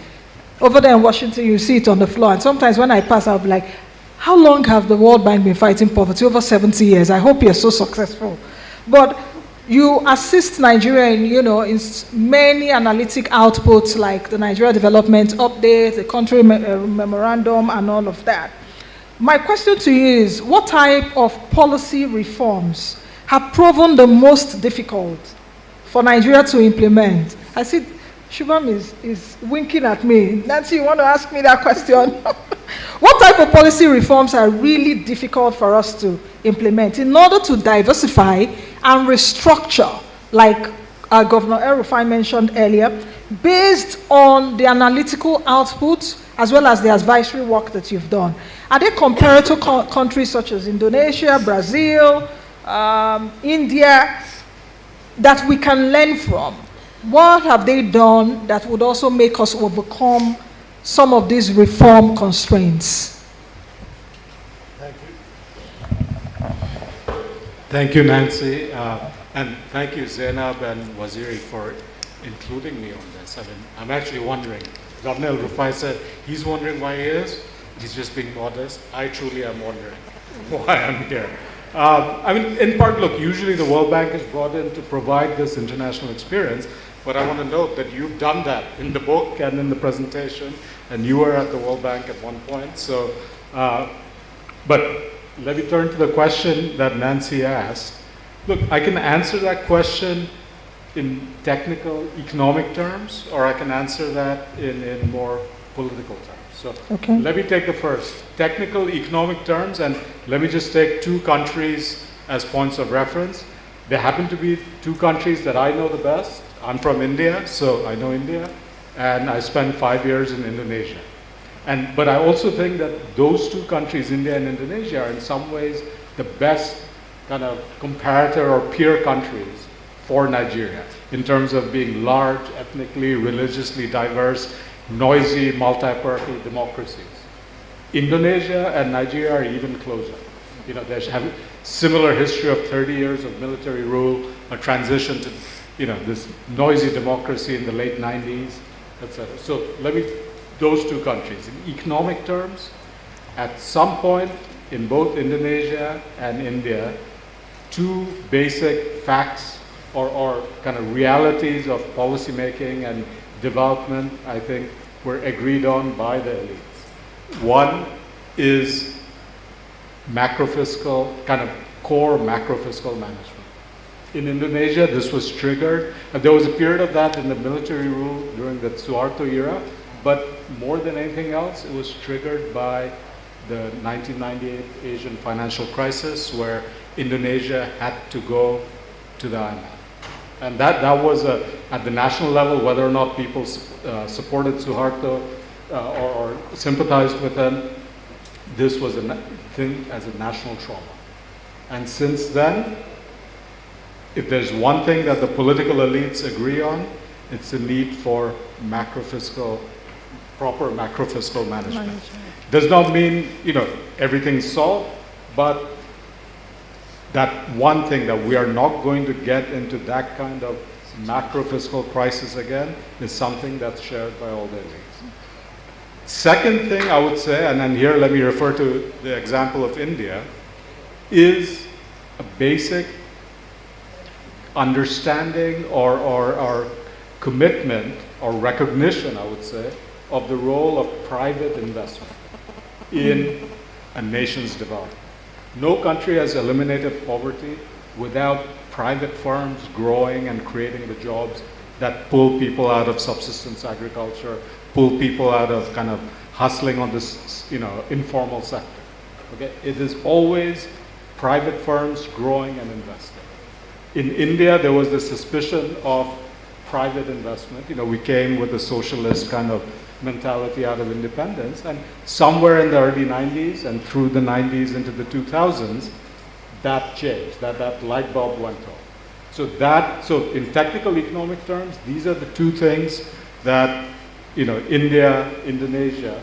Over there in Washington, you see it on the floor. And sometimes when I pass, I'll be like, how long have the World Bank been fighting poverty? Over 70 years. I hope you're so successful. But you assist Nigeria in many analytic outputs like the Nigeria Development Update, the Country Memorandum, and all of that. My question to you is, what type of policy reforms have proven the most difficult for Nigeria to implement? I see Shubham is winking at me. Nancy, you want to ask me that question? What type of policy reforms are really difficult for us to implement in order to diversify and restructure, like Governor El-Rufai mentioned earlier, based on the analytical output as well as the advisory work that you've done? Are there comparator countries such as Indonesia, Brazil, India, that we can learn from? What have they done that would also make us overcome some of these reform constraints? Thank you. Thank you, Nancy. And thank you, Zainab and Waziri, for including me on this. I mean, I'm actually wondering. Governor El-Rufai said he's wondering why he is. He's just being modest. I truly am wondering why I'm here. I mean, in part, look, usually the World Bank is brought in to provide this international experience, but I want to note that you've done that in the book and in the presentation, and you were at the World Bank at one point. So, but let me turn to the question that Nancy asked. Look, I can answer that question in technical economic terms, or I can answer that in more political terms. So okay. Let me take the first, technical economic terms, and let me just take two countries as points of reference. They happen to be two countries that I know the best. I'm from India, so I know India, and I spent 5 years in Indonesia. But I also think that those two countries, India and Indonesia, are in some ways the best kind of comparator or peer countries for Nigeria in terms of being large, ethnically, religiously diverse, noisy, multi-party democracies. Indonesia and Nigeria are even closer. You know, they have a similar history of 30 years of military rule, a transition to, you know, this noisy democracy in the late 90s, etc. So those two countries. In economic terms, at some point in both Indonesia and India, two basic facts or kind of realities of policymaking and development, I think, were agreed on by the elites. One is macrofiscal, kind of core macrofiscal management. In Indonesia, this was triggered. There was a period of that in the military rule during the Suharto era, but more than anything else, it was triggered by the 1998 Asian financial crisis, where Indonesia had to go to the IMF. And that was at the national level, whether or not people supported Suharto or sympathized with him, this was a thing as a national trauma. And since then, if there's one thing that the political elites agree on, it's the need for proper macrofiscal management. Does not mean, you know, everything's solved, but that one thing that we are not going to get into that kind of macrofiscal crisis again is something that's shared by all the elites. Second thing I would say, and then here let me refer to the example of India, is a basic understanding or commitment or recognition, I would say, of the role of private investment in a nation's development. No country has eliminated poverty without private firms growing and creating the jobs that pull people out of subsistence agriculture, pull people out of kind of hustling on this, you know, informal sector. Okay? It is always private firms growing and investing. In India, there was the suspicion of private investment. You know, we came with a socialist kind of mentality out of independence, and somewhere in the early 90s and through the 90s into the 2000s, that changed, that light bulb went off. So in technical economic terms, these are the two things that, you know, India, Indonesia,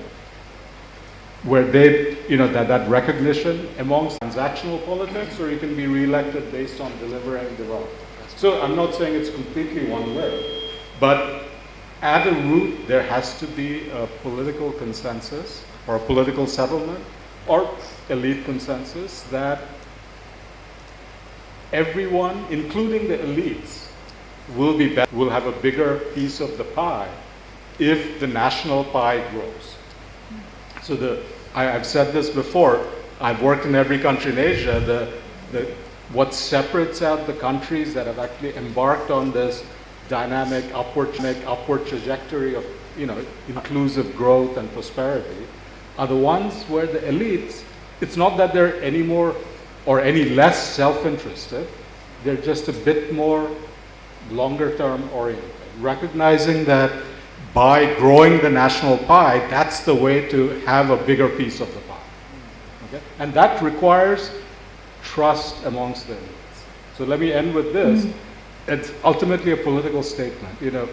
where they, you know, that recognition amongst transactional politics, or you can be reelected based on delivering development. So I'm not saying it's completely one way, but at a root, there has to be a political consensus or a political settlement or elite consensus that everyone, including the elites, will have a bigger piece of the pie if the national pie grows. So I've said this before, I've worked in every country in Asia, what separates out the countries that have actually embarked on this dynamic upward trajectory of, you know, inclusive growth and prosperity are the ones where the elites, it's not that they're any more or any less self-interested, they're just a bit more longer term oriented, recognizing that by growing the national pie, that's the way to have a bigger piece of the pie. Okay? And that requires trust amongst the elites. So let me end with this. It's ultimately a political statement. You know,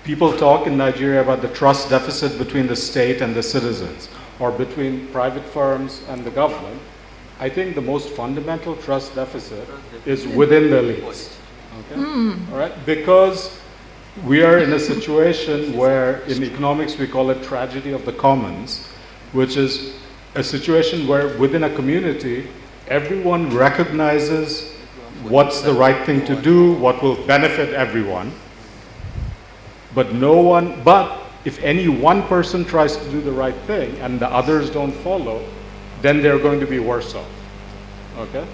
people talk in Nigeria about the trust deficit between the state and the citizens, or between private firms and the government. I think the most fundamental trust deficit is within the elites. Okay? All right? Because we are in a situation where in economics we call it tragedy of the commons, which is a situation where within a community everyone recognizes what's the right thing to do, what will benefit everyone, but if any one person tries to do the right thing and the others don't follow, then they're going to be worse off. Okay?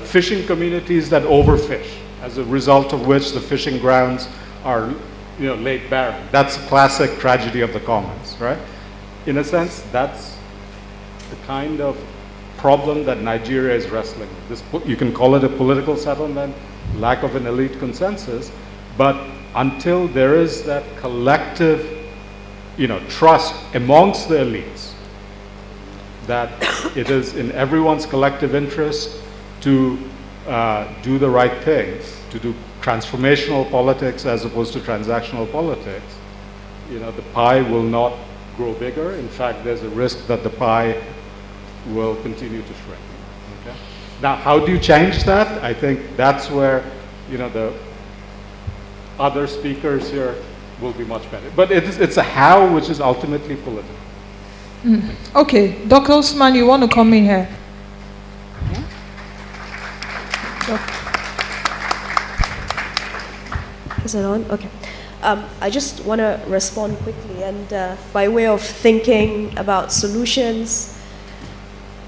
Fishing communities that overfish, as a result of which the fishing grounds are, you know, laid barren. That's a classic tragedy of the commons, right? In a sense, that's the kind of problem that Nigeria is wrestling with. You can call it a political settlement, lack of an elite consensus, but until there is that collective, you know, trust amongst the elites that it is in everyone's collective interest to do the right thing, to do transformational politics as opposed to transactional politics, you know, the pie will not grow bigger. In fact, there's a risk that the pie will continue to shrink. Okay? Now, how do you change that? I think that's where, you know, the other speakers here will be much better. But it's a how which is ultimately political. Okay, Dr. Usman, you want to come in here? Is it on? Okay. I just want to respond quickly, and by way of thinking about solutions,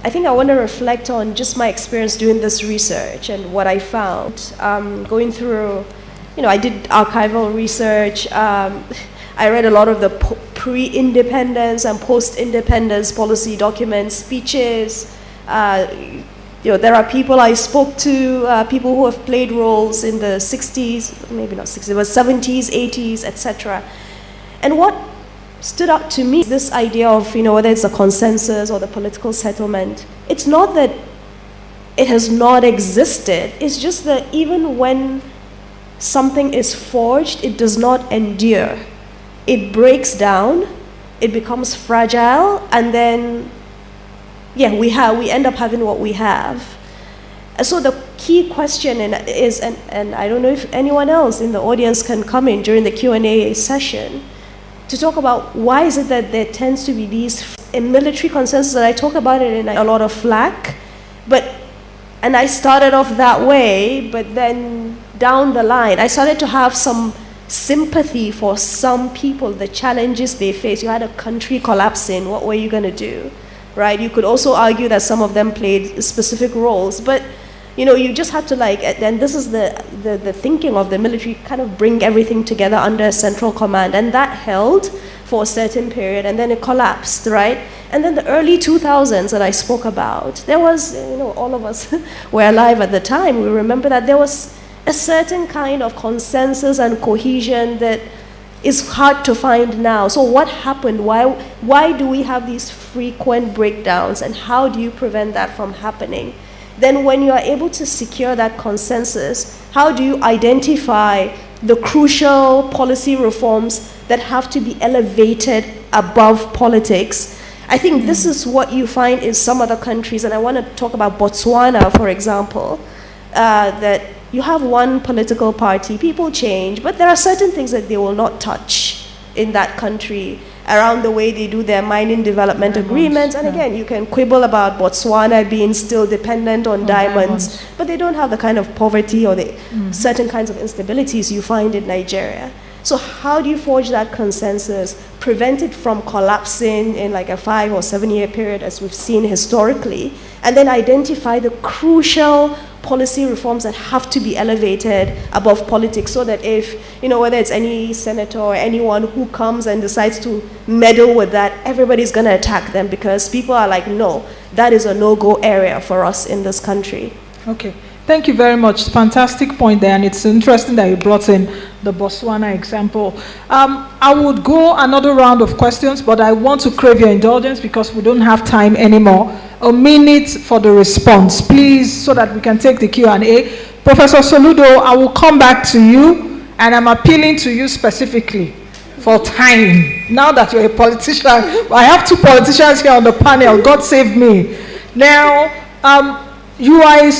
I think I want to reflect on just my experience doing this research and what I found. Going through, you know, I did archival research. I read a lot of the pre-independence and post-independence policy documents, speeches. You know, there are people I spoke to, people who have played roles in the 60s, maybe not 60s, it was 70s, 80s, etc. And what stood out to me, this idea of, you know, whether it's a consensus or the political settlement, it's not that it has not existed, it's just that even when something is forged, it does not endure. It breaks down, it becomes fragile, and then yeah, we end up having what we have. And so the key question is, and I don't know if anyone else in the audience can come in during the Q&A session to talk about why is it that there tends to be these military consensus, and I talk about it in a lot of flack, and I started off that way, but then down the line, I started to have some sympathy for some people, the challenges they face. You had a country collapsing, what were you going to do? Right? You could also argue that some of them played specific roles, but you know, you just had to and this is the thinking of the military, kind of bring everything together under a central command, and that held for a certain period, and then it collapsed, right? And then the early 2000s that I spoke about, there was, you know, all of us were alive at the time, we remember that there was a certain kind of consensus and cohesion that is hard to find now. So what happened? Why do we have these frequent breakdowns, and how do you prevent that from happening? Then when you are able to secure that consensus, how do you identify the crucial policy reforms that have to be elevated above politics? I think this is what you find in some other countries, and I want to talk about Botswana, for example, that you have one political party, people change, but there are certain things that they will not touch in that country around the way they do their mining development agreements. And again, you can quibble about Botswana being still dependent on diamonds, but they don't have the kind of poverty or the certain kinds of instabilities you find in Nigeria. So how do you forge that consensus, prevent it from collapsing in like a 5 or 7 year period as we've seen historically, and then identify the crucial policy reforms that have to be elevated above politics, so that if, you know, whether it's any senator or anyone who comes and decides to meddle with that, everybody's going to attack them, because people are like, no, that is a no-go area for us in this country. Okay. Thank you very much. Fantastic point there, and it's interesting that you brought in the Botswana example. I would go another round of questions, but I want to crave your indulgence because we don't have time anymore. A minute for the response, please, so that we can take the Q&A. Professor Soludo, I will come back to you, and I'm appealing to you specifically for time. Now that you're a politician, I have two politicians here on the panel. God save me. Now, you are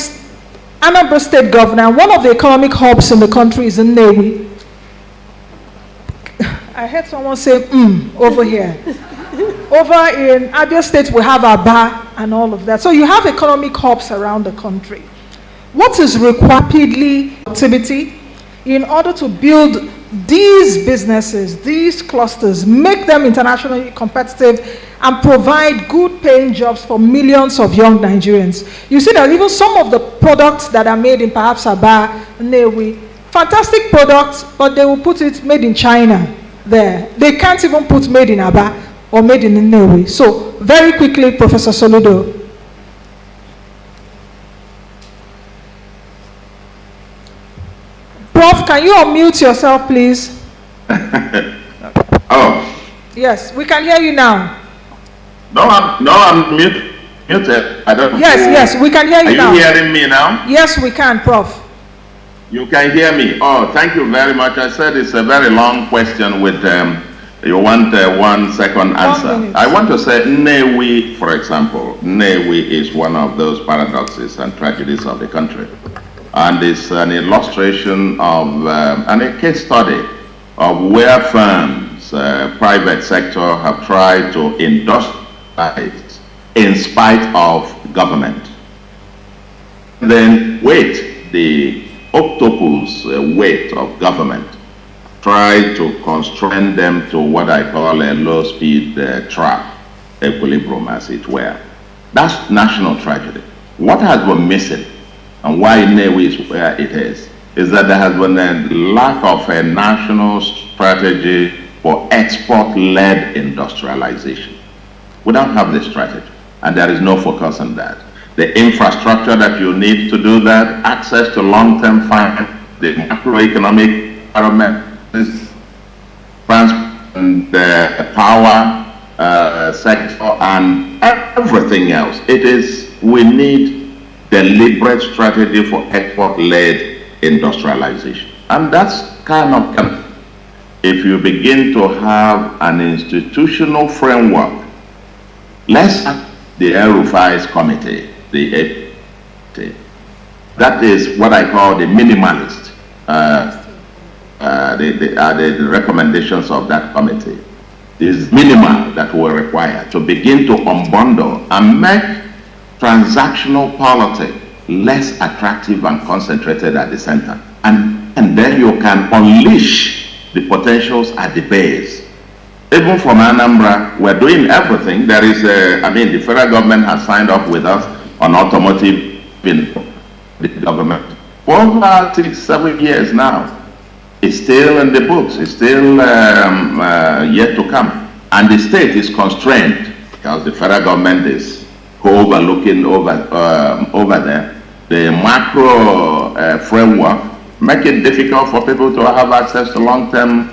Anambra State Governor. One of the economic hubs in the country is in Nnewi. I heard someone say, over here. Over in Abia State, we have Aba and all of that. So you have economic hubs around the country. What is required rapidly activity in order to build these businesses, these clusters, make them internationally competitive and provide good paying jobs for millions of young Nigerians? You see that even some of the products that are made in perhaps Aba, Nnewi, fantastic products, but they will put it made in China there. They can't even put made in Aba or made in Nnewi. So very quickly, Professor Soludo. Prof, can you unmute yourself, please? Oh. Yes, we can hear you now. I'm muted. I don't. Yes, we can hear you now. Are you hearing me now? Yes, we can, Prof. You can hear me. Oh, thank you very much. I said it's a very long question with you want 1 second answer. I want to say Nnewi, for example. Nnewi is one of those paradoxes and tragedies of the country. And it's an illustration of, and a case study of where firms, private sector have tried to industrialize in spite of government. Then the octopus weight of government, try to constrain them to what I call a low-speed trap, equilibrium as it were. That's national tragedy. What has been missing, and why Nnewi is where it is that there has been a lack of a national strategy for export-led industrialization. We don't have the strategy, and there is no focus on that. The infrastructure that you need to do that, access to long-term finance, the macroeconomic environment, and the power sector, and everything else. We need deliberate strategy for export-led industrialization. And that's kind of, if you begin to have an institutional framework, let's have the El-Rufai's committee, that is what I call the minimalist, the recommendations of that committee. Is minimal that will require to begin to unbundle and make transactional politics less attractive and concentrated at the center. And then you can unleash the potentials at the base. Even from Anambra, we're doing everything. There is the federal government has signed up with us on automotive in the government for over 6-7 years now. It's still in the books. It's still yet to come. And the state is constrained because the federal government is overlooking over there. The macro framework make it difficult for people to have access to long-term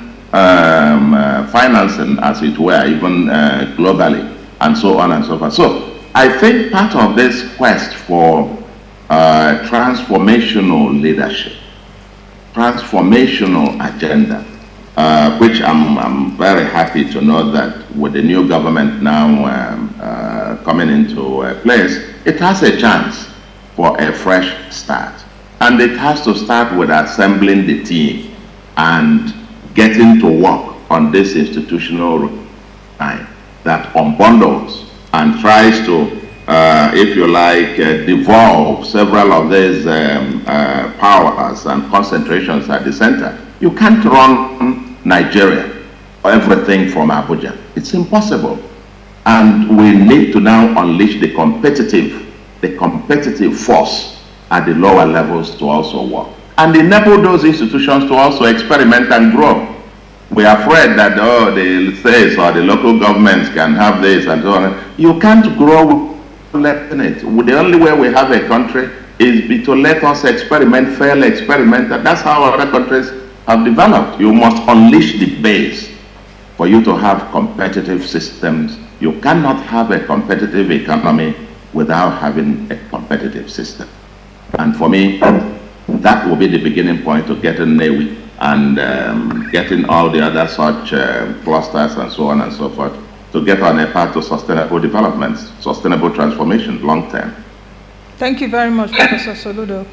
financing, as it were, even globally, and so on and so forth. So I think part of this quest for transformational leadership, transformational agenda, which I'm very happy to know that with the new government now coming into place, it has a chance for a fresh start. And it has to start with assembling the team and getting to work on this institutional line that unbundles and tries to, if you like, devolve several of these powers and concentrations at the center. You can't run Nigeria or everything from Abuja. It's impossible. And we need to now unleash the competitive force at the lower levels to also work. And enable those institutions to also experiment and grow. We are afraid that, the states or the local governments can have this and so on. You can't grow letting it. The only way we have a country is be to let us experiment, fail, experiment. That's how other countries have developed. You must unleash the base for you to have competitive systems. You cannot have a competitive economy without having a competitive system. And for me, that will be the beginning point to getting NEWI and getting all the other such clusters and so on and so forth to get on a path to sustainable development, sustainable transformation, long term. Thank you very much, Professor Soludo.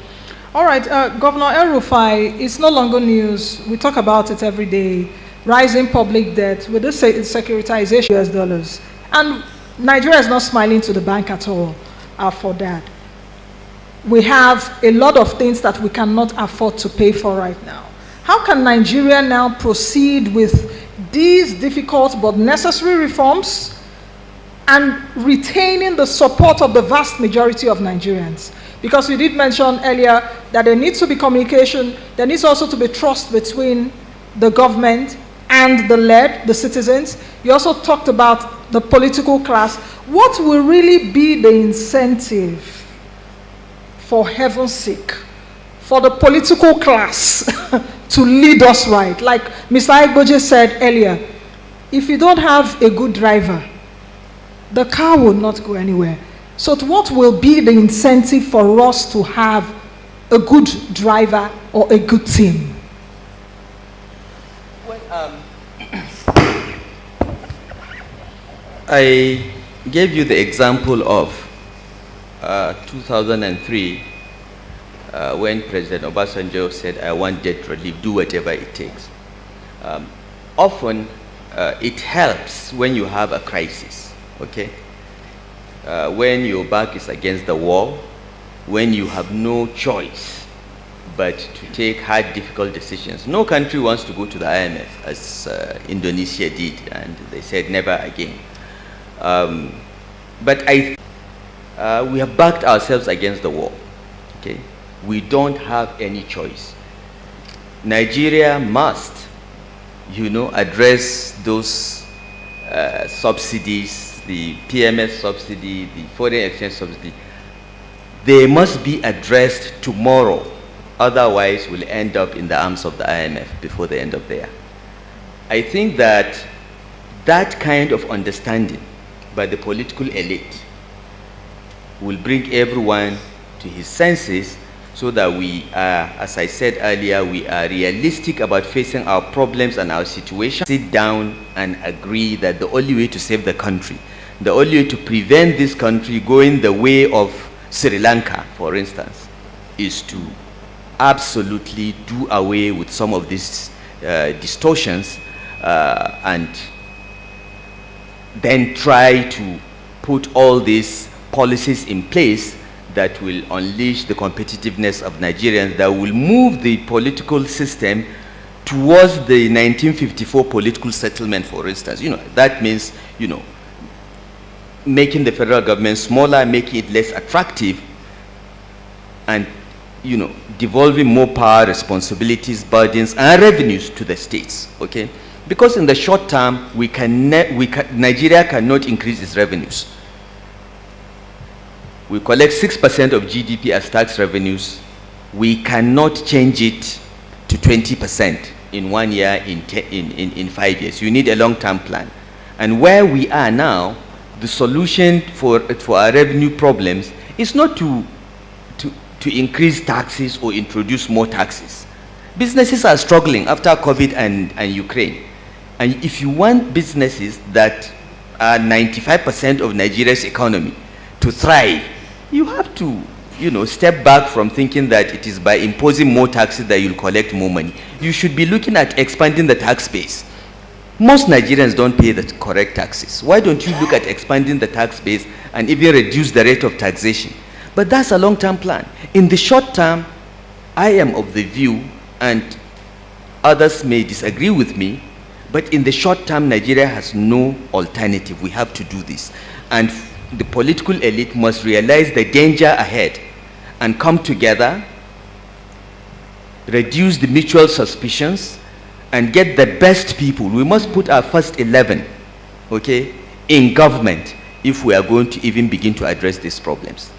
All right, Governor El-Rufai, it's no longer news. We talk about it every day. Rising public debt with the securitization US dollars. And Nigeria is not smiling to the bank at all for that. We have a lot of things that we cannot afford to pay for right now. How can Nigeria now proceed with these difficult but necessary reforms and retaining the support of the vast majority of Nigerians? Because we did mention earlier that there needs to be communication, there needs also to be trust between the government and the citizens. You also talked about the political class. What will really be the incentive, for heaven's sake, for the political class to lead us right? Like Mr. Igboje said earlier, if you don't have a good driver, the car will not go anywhere. So what will be the incentive for us to have a good driver or a good team? Well, I gave you the example of 2003 when President Obasanjo said, I want debt relief, do whatever it takes. Often it helps when you have a crisis, okay? When your back is against the wall, when you have no choice but to take hard, difficult decisions. No country wants to go to the IMF, as Indonesia did, and they said never again. But we have backed ourselves against the wall, okay? We don't have any choice. Nigeria must, address those subsidies, the PMS subsidy, the foreign exchange subsidy. They must be addressed tomorrow. Otherwise, we'll end up in the arms of the IMF before the end of the year. I think that that kind of understanding by the political elite will bring everyone to his senses so that we are, as I said earlier, we are realistic about facing our problems and our situation. Sit down and agree that the only way to save the country, the only way to prevent this country going the way of Sri Lanka, for instance, is to absolutely do away with some of these distortions and then try to put all these policies in place that will unleash the competitiveness of Nigerians, that will move the political system towards the 1954 political settlement, for instance. That means, making the federal government smaller, making it less attractive, and, devolving more power, responsibilities, burdens, and revenues to the states, okay? Because in the short term, Nigeria cannot increase its revenues. We collect 6% of GDP as tax revenues. We cannot change it to 20% in 1 year, in 5 years. You need a long-term plan. And where we are now, the solution for our revenue problems is not to increase taxes or introduce more taxes. Businesses are struggling after COVID and Ukraine. And if you want businesses that are 95% of Nigeria's economy to thrive, you have to, step back from thinking that it is by imposing more taxes that you'll collect more money. You should be looking at expanding the tax base. Most Nigerians don't pay the correct taxes. Why don't you look at expanding the tax base and even reduce the rate of taxation? But that's a long-term plan. In the short term, I am of the view, and others may disagree with me, but in the short term, Nigeria has no alternative. We have to do this. And the political elite must realize the danger ahead and come together, reduce the mutual suspicions, and get the best people. We must put our first 11, okay, in government if we are going to even begin to address these problems.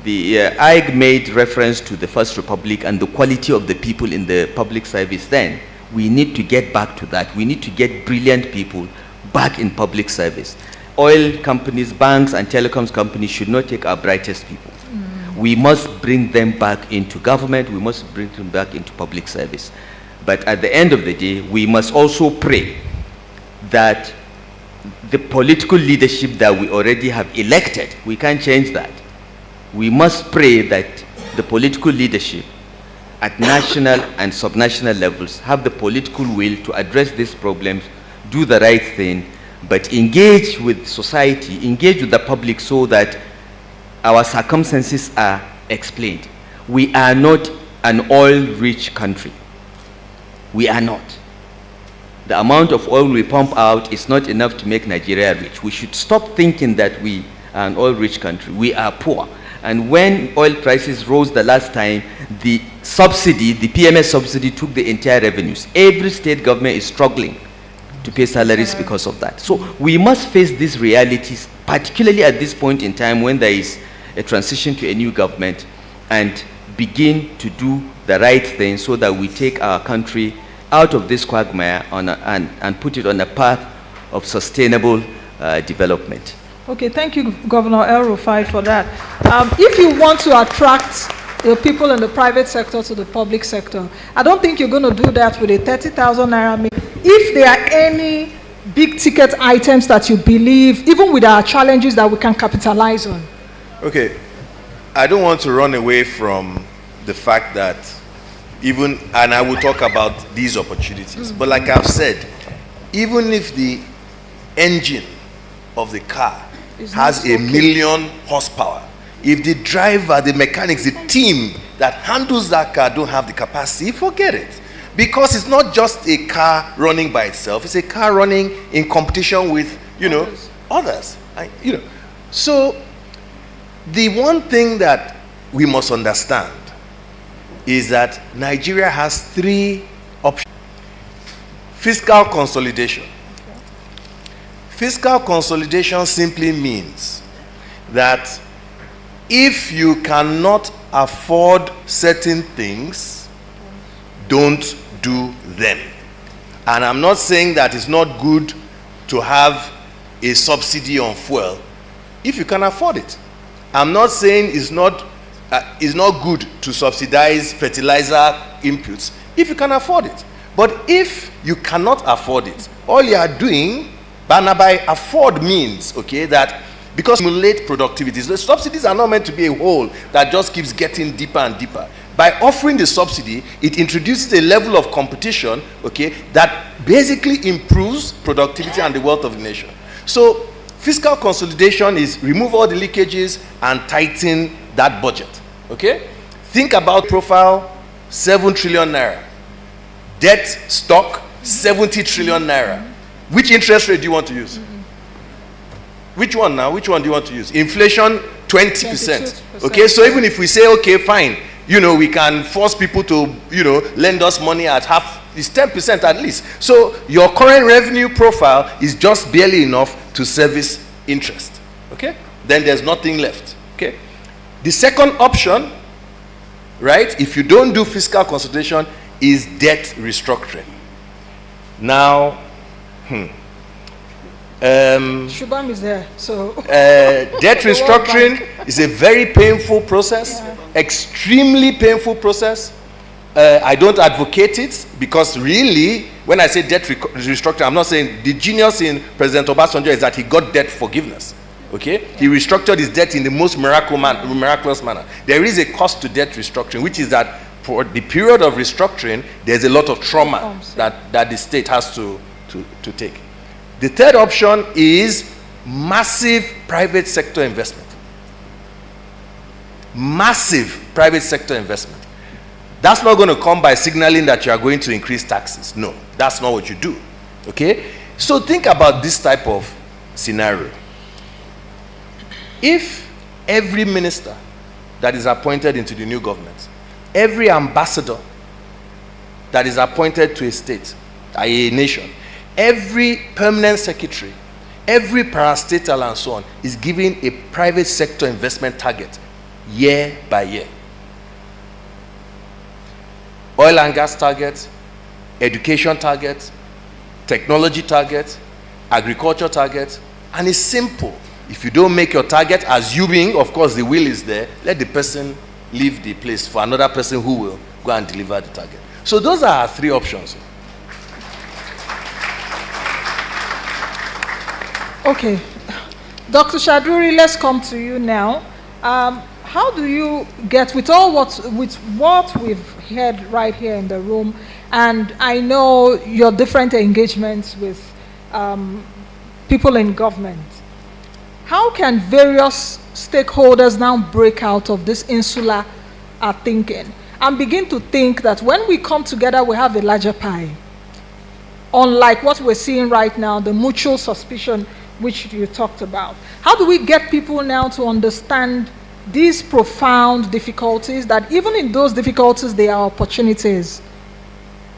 I made reference to the First Republic and the quality of the people in the public service then. We need to get back to that. We need to get brilliant people back in public service. Oil companies, banks, and telecoms companies should not take our brightest people. We must bring them back into government. We must bring them back into public service. But at the end of the day, we must also pray that the political leadership that we already have elected, we can't change that. We must pray that the political leadership at national and subnational levels have the political will to address these problems, do the right thing, but engage with society, engage with the public so that our circumstances are explained. We are not an oil-rich country. We are not. The amount of oil we pump out is not enough to make Nigeria rich. We should stop thinking that we are an oil-rich country. We are poor. And when oil prices rose the last time, the subsidy, the PMS subsidy, took the entire revenues. Every state government is struggling to pay salaries because of that. So we must face these realities, particularly at this point in time when there is a transition to a new government, and begin to do the right thing so that we take our country out of this quagmire and put it on a path of sustainable development. Okay, thank you, Governor El-Rufai, for that. If you want to attract the people in the private sector to the public sector, I don't think you're going to do that with a 30,000 naira. If there are any big ticket items that you believe, even with our challenges, that we can capitalize on. Okay, I don't want to run away from the fact that even, and I will talk about these opportunities, but like I've said, even if the engine of the car has a million horsepower, if the driver, the mechanics, the team that handles that car don't have the capacity, forget it. Because it's not just a car running by itself, it's a car running in competition with, others. So the one thing that we must understand is that Nigeria has three options. Fiscal consolidation. Fiscal consolidation simply means that if you cannot afford certain things, don't do them. And I'm not saying that it's not good to have a subsidy on fuel if you can afford it. I'm not saying it's not good to subsidize fertilizer inputs if you can afford it. But if you cannot afford it, all you are doing, by afford means, that because stimulate productivity. The subsidies are not meant to be a hole that just keeps getting deeper and deeper. By offering the subsidy, it introduces a level of competition, that basically improves productivity and the wealth of the nation. So fiscal consolidation is remove all the leakages and tighten that budget. Think about profile 7 trillion naira. Debt stock 70 trillion naira. Which interest rate do you want to use? Which one now? Which one do you want to use? Inflation 20%. Okay, so even if we say, okay, fine, we can force people to, lend us money at half, it's 10% at least. So your current revenue profile is just barely enough to service interest. Okay? Then there's nothing left. Okay? The second option, right, if you don't do fiscal consolidation, is debt restructuring. Now, Shubham is there, so debt restructuring is a very painful process, extremely painful process. I don't advocate it because really, when I say debt restructuring, I'm not saying the genius in President Obasanjo is that he got debt forgiveness. He restructured his debt in the most miraculous manner. There is a cost to debt restructuring, which is that for the period of restructuring, there's a lot of trauma that the state has to take. The third option is massive private sector investment. Massive private sector investment. That's not going to come by signaling that you are going to increase taxes. No, that's not what you do. So think about this type of scenario. If every minister that is appointed into the new government, every ambassador that is appointed to a state, a nation, every permanent secretary, every parastatal and so on is given a private sector investment target, year by year. Oil and gas targets, education targets, technology targets, agriculture targets, and it's simple. If you don't make your target, assuming, of course, the will is there, let the person leave the place for another person who will go and deliver the target. So those are our three options. Okay. Dr. Shaduri, let's come to you now. How do you get, with what we've heard right here in the room, and I know your different engagements with people in government, how can various stakeholders now break out of this insular thinking and begin to think that when we come together, we have a larger pie? Unlike what we're seeing right now, the mutual suspicion which you talked about. How do we get people now to understand these profound difficulties, that even in those difficulties, there are opportunities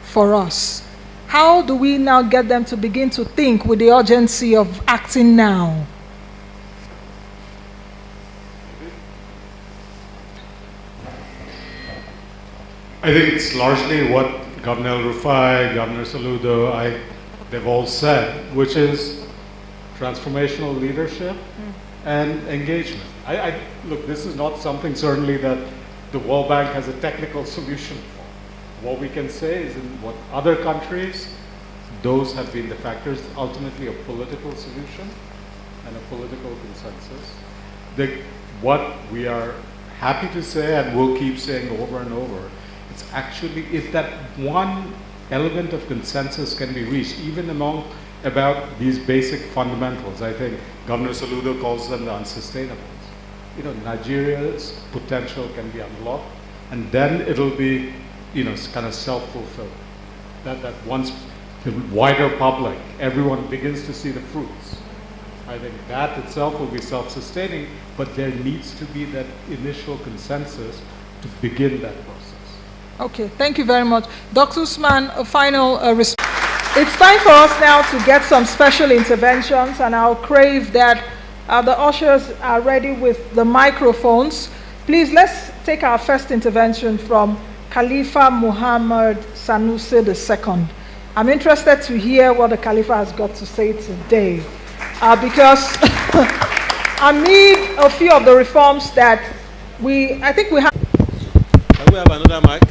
for us? How do we now get them to begin to think with the urgency of acting now? I think it's largely what Governor Rufai, Governor Saludo, they've all said, which is transformational leadership and engagement. Look, this is not something certainly that the World Bank has a technical solution for. What we can say is in what other countries, those have been the factors, ultimately a political solution and a political consensus. What we are happy to say and will keep saying over and over, it's actually, if that one element of consensus can be reached, even about these basic fundamentals. I think Governor Saludo calls them the unsustainables. You know, Nigeria's potential can be unlocked, and then it'll be, kind of self-fulfilling. That once the wider public, everyone begins to see the fruits, I think that itself will be self-sustaining, but there needs to be that initial consensus to begin that process. Okay, thank you very much. Dr. Usman, a final response. It's time for us now to get some special interventions, and I'll crave that the ushers are ready with the microphones. Please, let's take our first intervention from Khalifa Muhammad Sanusi II. I'm interested to hear what the Khalifa has got to say today, because amid a few of the reforms that I think we have. Can we have another mic?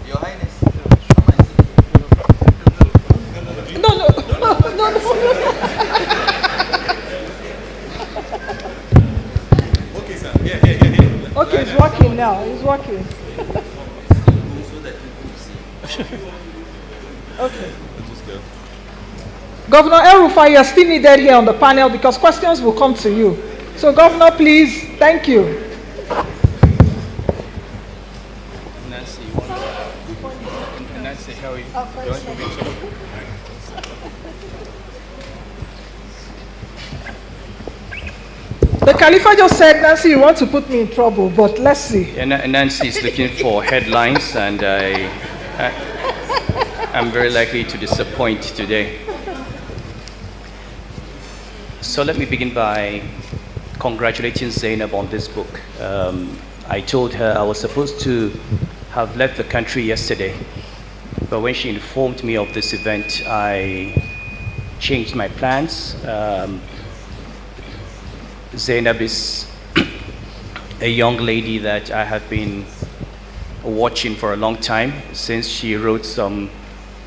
Your Highness. No. Okay, sir. Yeah. Okay, it's working now. It's working. Okay. Governor El Rufai, you're still needed here on the panel because questions will come to you. So, Governor, please, thank you. Nancy, Nancy, how are you? You want to make sure? The Khalifa just said, Nancy, you want to put me in trouble, but let's see. Yeah, Nancy is looking for headlines, and I'm very likely to disappoint today. So let me begin by congratulating Zainab on this book. I told her I was supposed to have left the country yesterday, but when she informed me of this event, I changed my plans. Zainab is a young lady that I have been watching for a long time, since she wrote some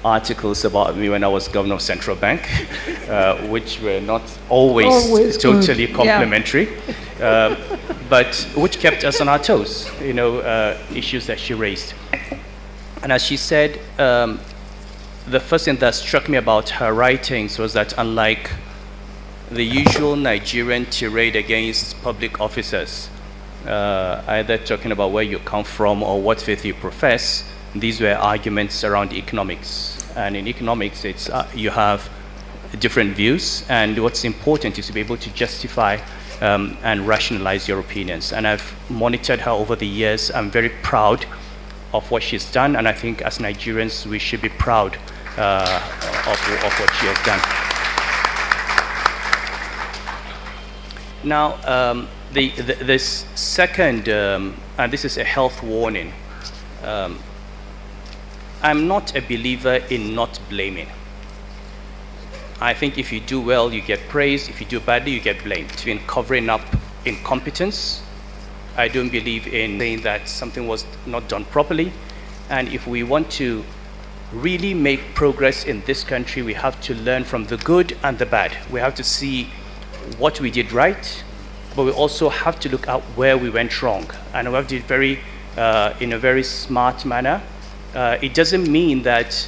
articles about me when I was governor of Central Bank, which were not always totally complimentary, but which kept us on our toes, issues that she raised. And as she said, the first thing that struck me about her writings was that, unlike the usual Nigerian tirade against public officers, either talking about where you come from or what faith you profess, these were arguments around economics. And in economics, it's you have different views, and what's important is to be able to justify and rationalize your opinions. And I've monitored her over the years. I'm very proud of what she's done, and I think as Nigerians we should be proud of what she has done. Now, this second, and this is a health warning, I'm not a believer in not blaming. I think if you do well, you get praised. If you do badly, you get blamed. In covering up incompetence, I don't believe in saying that something was not done properly. And if we want to really make progress in this country, we have to learn from the good and the bad. We have to see what we did right, but we also have to look at where we went wrong. And we have to do it in a very smart manner. It doesn't mean that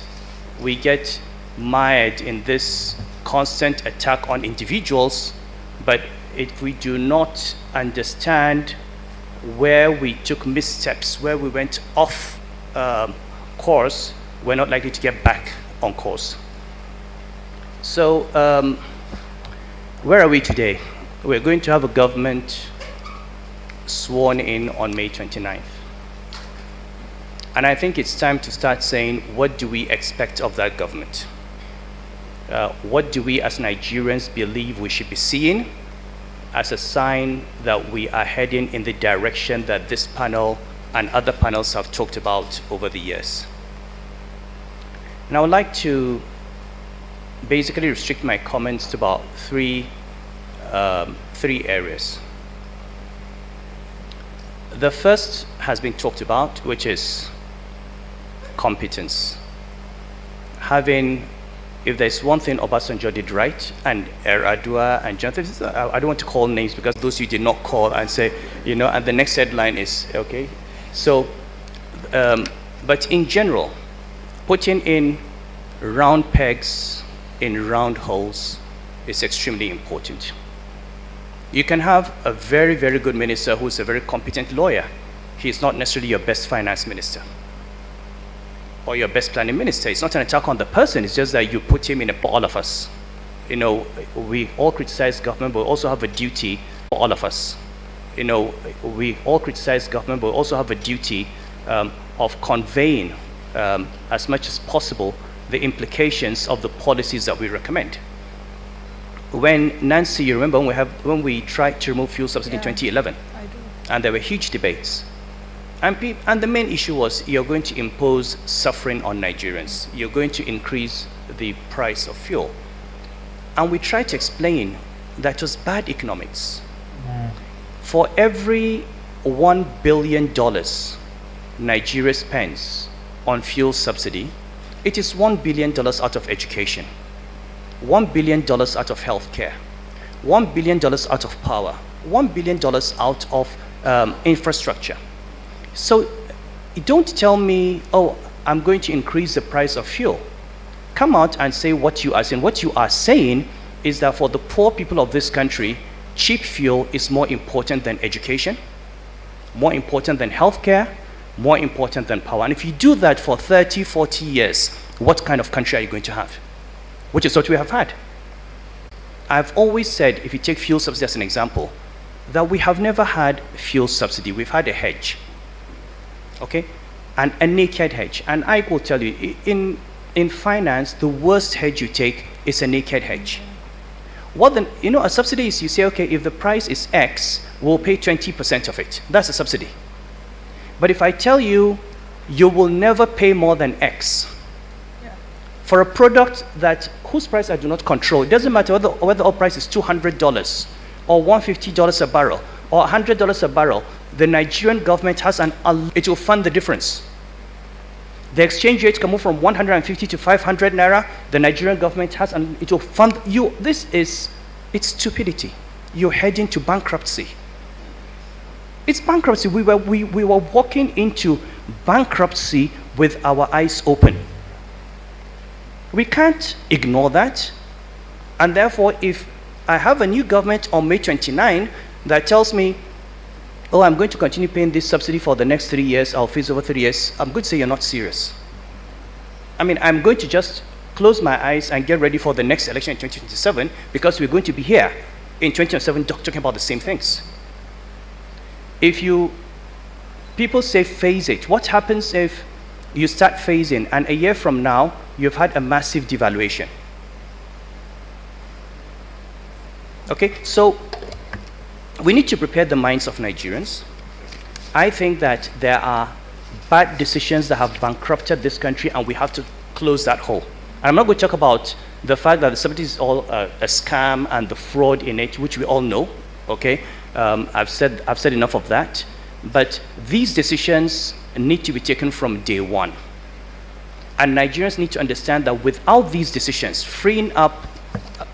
we get mired in this constant attack on individuals, but if we do not understand where we took missteps, where we went off course, we're not likely to get back on course. So where are we today? We're going to have a government sworn in on May 29th. And I think it's time to start saying, what do we expect of that government? What do we as Nigerians believe we should be seeing as a sign that we are heading in the direction that this panel and other panels have talked about over the years? And I would like to basically restrict my comments to about three areas. The first has been talked about, which is competence. If there's one thing Obasanjo did right, and Eradua and Jonathan, I don't want to call names because those you did not call and say, and the next headline is, okay. So, but in general, putting in round pegs in round holes is extremely important. You can have a very, very good minister who's a very competent lawyer. He's not necessarily your best finance minister or your best planning minister. It's not an attack on the person, it's just that you put him in all of us. We all criticize government, but we also have a duty for all of us. We all criticize government, but we also have a duty of conveying as much as possible the implications of the policies that we recommend. When Nancy, you remember when we tried to remove fuel subsidy in 2011, I do. and there were huge debates. And the main issue was, you're going to impose suffering on Nigerians. You're going to increase the price of fuel. And we tried to explain that it was bad economics. For every $1 billion Nigeria spends on fuel subsidy, it is $1 billion out of education, $1 billion out of healthcare, $1 billion out of power, $1 billion out of infrastructure. So don't tell me, oh, I'm going to increase the price of fuel. Come out and say what you are saying. What you are saying is that for the poor people of this country, cheap fuel is more important than education, more important than healthcare, more important than power. And if you do that for 30, 40 years, what kind of country are you going to have? Which is what we have had. I've always said, if you take fuel subsidy as an example, that we have never had fuel subsidy. We've had a hedge. Okay, and a naked hedge. And I will tell you, in finance, the worst hedge you take is a naked hedge. A subsidy is, you say, okay, if the price is X, we'll pay 20% of it. That's a subsidy. But if I tell you, you will never pay more than X for a product whose price I do not control, it doesn't matter whether oil price is $200 or $150 a barrel or $100 a barrel, the Nigerian government has it will fund the difference. The exchange rate can move from 150 to 500 naira. The Nigerian government has, and it will fund you. It's stupidity. You're heading to bankruptcy. It's bankruptcy. We were walking into bankruptcy with our eyes open. We can't ignore that. And therefore, if I have a new government on May 29 that tells me, oh, I'm going to continue paying this subsidy for the next 3 years, I'll phase over 3 years, I'm going to say you're not serious. I'm going to just close my eyes and get ready for the next election in 2027 because we're going to be here in 2027 talking about the same things. If you people say phase it. What happens if you start phasing and a year from now, you've had a massive devaluation? Okay, so we need to prepare the minds of Nigerians. I think that there are bad decisions that have bankrupted this country, and we have to close that hole. And I'm not going to talk about the fact that the 70s is all a scam and the fraud in it, which we all know. Okay, I've said enough of that. But these decisions need to be taken from day one. And Nigerians need to understand that without these decisions, freeing up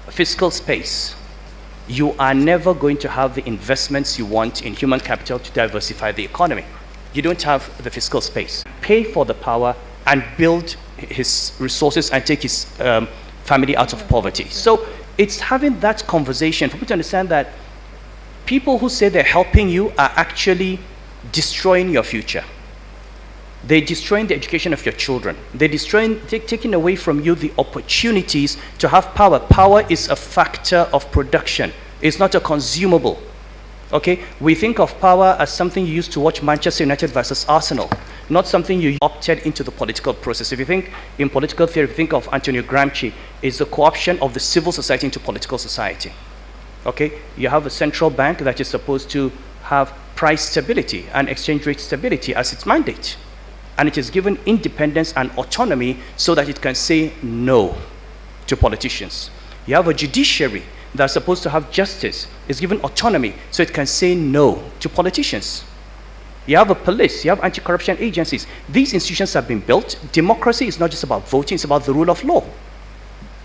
fiscal space, you are never going to have the investments you want in human capital to diversify the economy. You don't have the fiscal space. Pay for the power and build his resources and take his family out of poverty. So it's having that conversation for people to understand that people who say they're helping you are actually destroying your future. They're destroying the education of your children. They're destroying, taking away from you the opportunities to have power. Power is a factor of production. It's not a consumable. Okay? We think of power as something you used to watch Manchester United versus Arsenal, not something you opted into the political process. If you think in political theory, if you think of Antonio Gramsci, it's the co-option of the civil society into political society. Okay? You have a central bank that is supposed to have price stability and exchange rate stability as its mandate. And it is given independence and autonomy so that it can say no to politicians. You have a judiciary that's supposed to have justice, is given autonomy so it can say no to politicians. You have a police, you have anti-corruption agencies. These institutions have been built. Democracy is not just about voting, it's about the rule of law.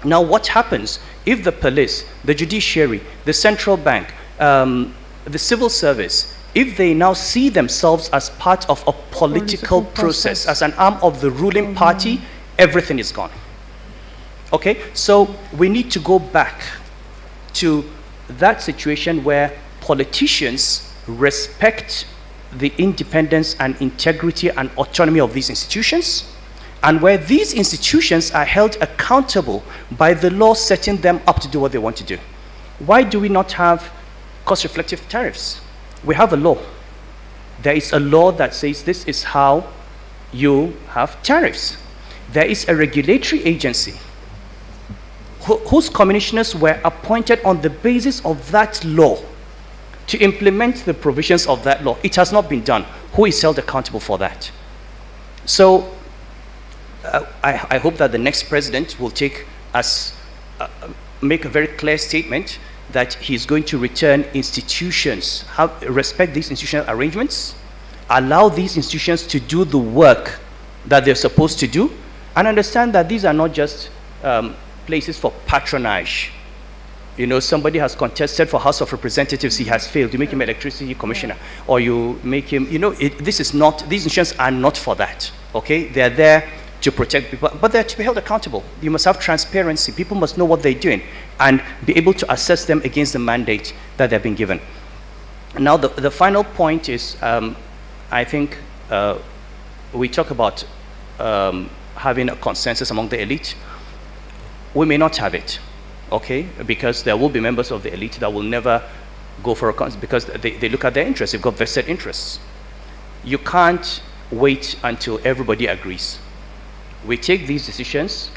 Now what happens if the police, the judiciary, the central bank, the civil service, if they now see themselves as part of a political process, as an arm of the ruling party, everything is gone. Okay, so we need to go back to that situation where politicians respect the independence and integrity and autonomy of these institutions, and where these institutions are held accountable by the law setting them up to do what they want to do. Why do we not have cost-reflective tariffs? We have a law. There is a law that says this is how you have tariffs. There is a regulatory agency whose commissioners were appointed on the basis of that law to implement the provisions of that law. It has not been done. Who is held accountable for that? So I hope that the next president will make a very clear statement that he's going to return institutions, respect these institutional arrangements, allow these institutions to do the work that they're supposed to do, and understand that these are not just places for patronage. You know, somebody has contested for House of Representatives, he has failed. You make him electricity commissioner, or you make him, you know, these institutions are not for that, okay? They're there to protect people, but they're to be held accountable. You must have transparency. People must know what they're doing and be able to assess them against the mandate that they've been given. Now, the final point is, I think we talk about having a consensus among the elite. We may not have it, okay? Because there will be members of the elite that will never go for a consensus because they look at their interests. They've got vested interests. You can't wait until everybody agrees. We take these decisions,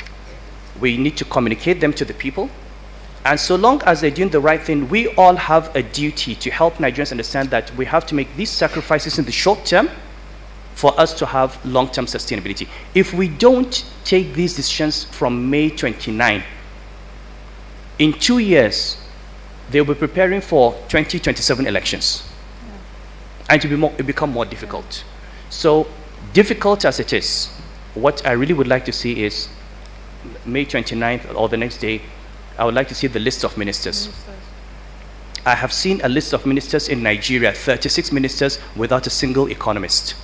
we need to communicate them to the people, and so long as they're doing the right thing, we all have a duty to help Nigerians understand that we have to make these sacrifices in the short term for us to have long-term sustainability. If we don't take these decisions from May 29, in 2 years, they'll be preparing for 2027 elections. And it will become more difficult. So, difficult as it is, what I really would like to see is May 29th or the next day, I would like to see the list of ministers. I have seen a list of ministers in Nigeria, 36 ministers without a single economist.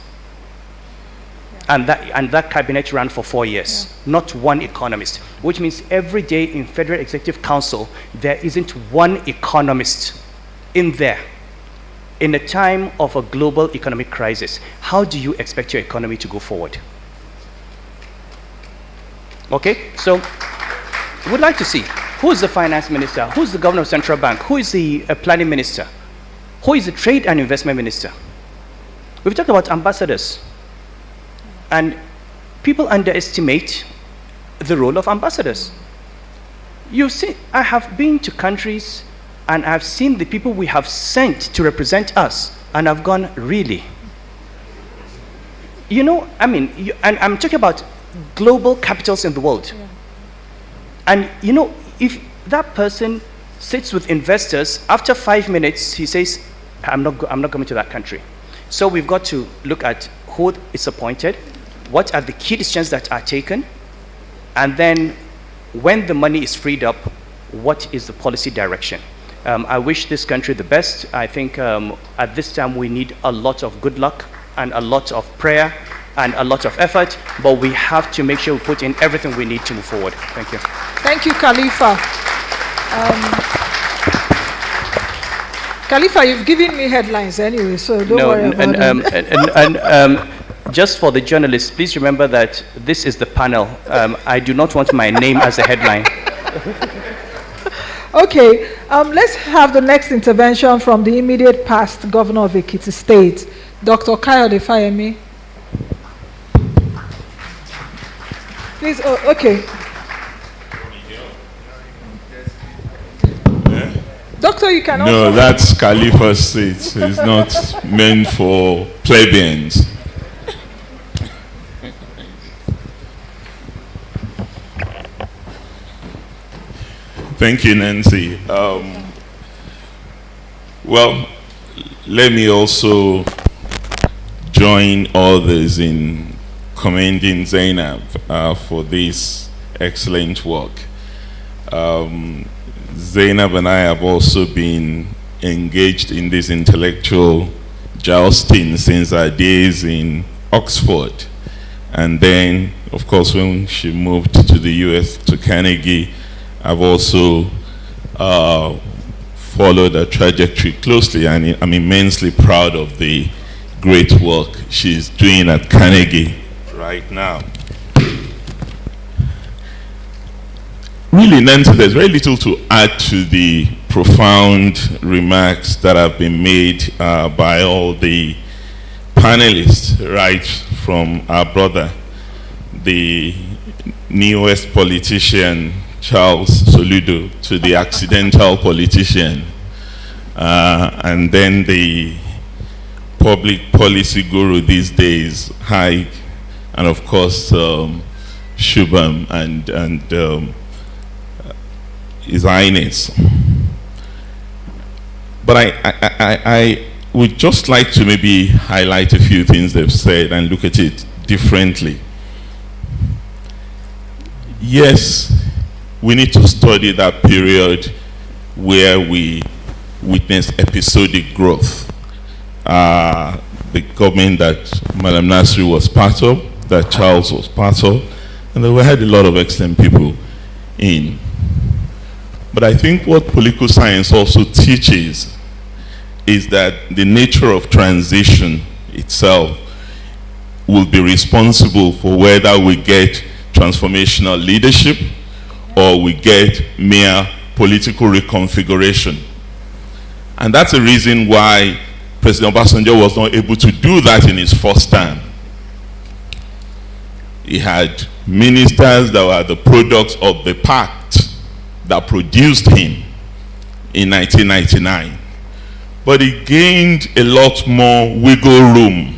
And that cabinet ran for 4 years, not one economist, which means every day in Federal Executive Council, there isn't one economist in there. In a time of a global economic crisis, how do you expect your economy to go forward? Okay, so we'd like to see who is the finance minister, who is the governor of central bank, who is the planning minister, who is the trade and investment minister. We've talked about ambassadors. And people underestimate the role of ambassadors. You see, I have been to countries and I've seen the people we have sent to represent us, and I've gone, really? You know, I mean, and I'm talking about global capitals in the world. Yeah. And you know, if that person sits with investors, after 5 minutes, he says, I'm not coming to that country. So we've got to look at who is appointed, what are the key decisions that are taken, and then when the money is freed up, what is the policy direction? I wish this country the best. I think at this time we need a lot of good luck and a lot of prayer and a lot of effort, but we have to make sure we put in everything we need to move forward. Thank you. Thank you, Khalifa. Khalifa, you've given me headlines anyway, so don't worry about it. Just for the journalists, please remember that this is the panel. I do not want my name as a headline. Okay, let's have the next intervention from the immediate past governor of Ekiti State, Dr. Kayode Fayemi. Please, okay. Doctor, you can also... No, that's Khalifa's seat. It's not meant for plebeians. Thank you, Nancy. Well, let me also join others in commending Zainab for this excellent work. Zainab and I have also been engaged in this intellectual jousting since our days in Oxford. And then, of course, when she moved to the US, to Carnegie, I've also followed her trajectory closely, and I'm immensely proud of the great work she's doing at Carnegie right now. Really, Nancy, there's very little to add to the profound remarks that have been made by all the panelists, right from our brother, the newest politician, Charles Soludo, to the accidental politician, and then the public policy guru these days, Haig, and of course Shubham and His Highness. But I would just like to maybe highlight a few things they've said and look at it differently. Yes, we need to study that period where we witnessed episodic growth. The government that Madam Nasri was part of, that Charles was part of, and we had a lot of excellent people in. But I think what political science also teaches is that the nature of transition itself will be responsible for whether we get transformational leadership or we get mere political reconfiguration. And that's the reason why President Obasanjo was not able to do that in his first term. He had ministers that were the products of the pact that produced him in 1999. But he gained a lot more wiggle room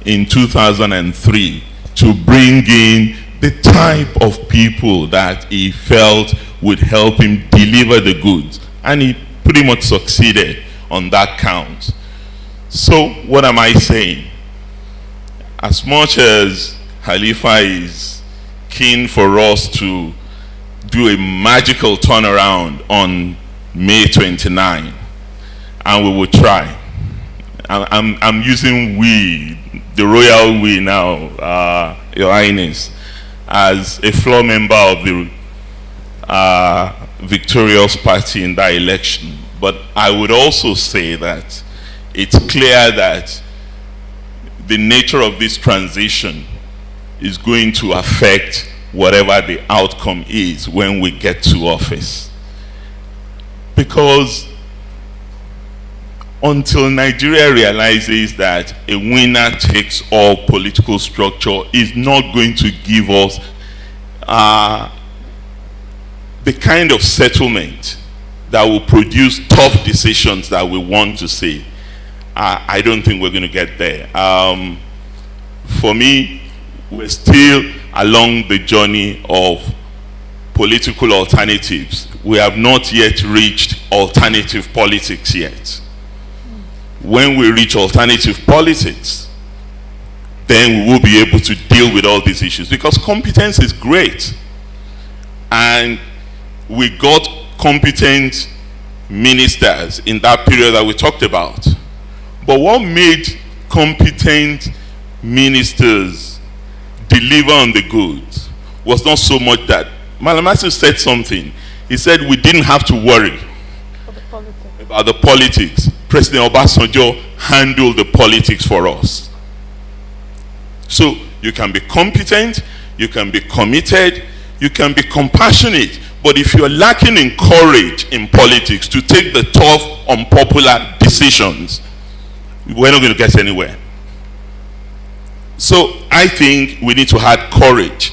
in 2003 to bring in the type of people that he felt would help him deliver the goods. And he pretty much succeeded on that count. So what am I saying? As much as Khalifa is keen for us to do a magical turnaround on May 29, and we will try. I'm using we, the royal we now, Your Highness, as a floor member of the victorious party in that election. But I would also say that it's clear that the nature of this transition is going to affect whatever the outcome is when we get to office. Because until Nigeria realizes that a winner takes all political structure is not going to give us the kind of settlement that will produce tough decisions that we want to see. I don't think we're going to get there. For me, we're still along the journey of political alternatives. We have not yet reached alternative politics yet. When we reach alternative politics, then we will be able to deal with all these issues, because competence is great. And we got competent ministers in that period that we talked about. But what made competent ministers deliver on the goods was not so much that. Malamasi said something. He said we didn't have to worry about the politics. President Obasanjo handled the politics for us. So you can be competent, you can be committed, you can be compassionate, but if you're lacking in courage in politics to take the tough, unpopular decisions, we're not going to get anywhere. So I think we need to add courage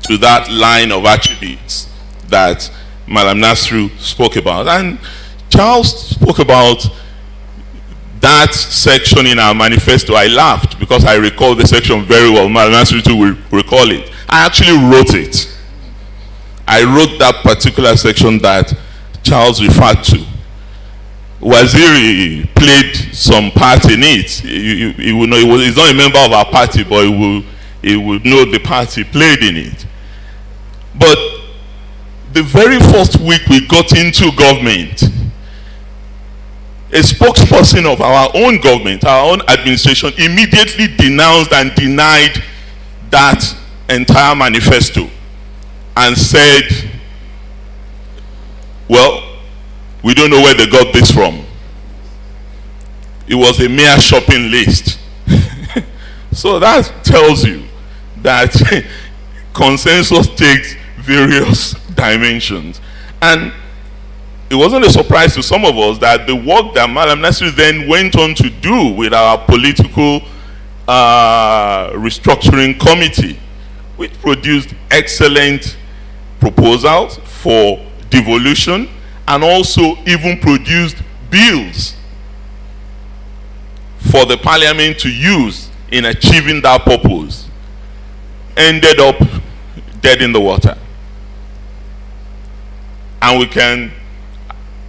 to that line of attributes that Malam Nasru spoke about. And Charles spoke about that section in our manifesto. I laughed because I recall the section very well. Malam Nasru too will recall it. I actually wrote it. I wrote that particular section that Charles referred to. Waziri played some part in it. He will know, he's not a member of our party, but he will know the part he played in it. But the very first week we got into government, a spokesperson of our own government, our own administration, immediately denounced and denied that entire manifesto and said, well, we don't know where they got this from. It was a mere shopping list. So that tells you that consensus takes various dimensions. And it wasn't a surprise to some of us that the work that Malam Nasir then went on to do with our political restructuring committee, which produced excellent proposals for devolution and also even produced bills for the parliament to use in achieving that purpose, ended up dead in the water. And we can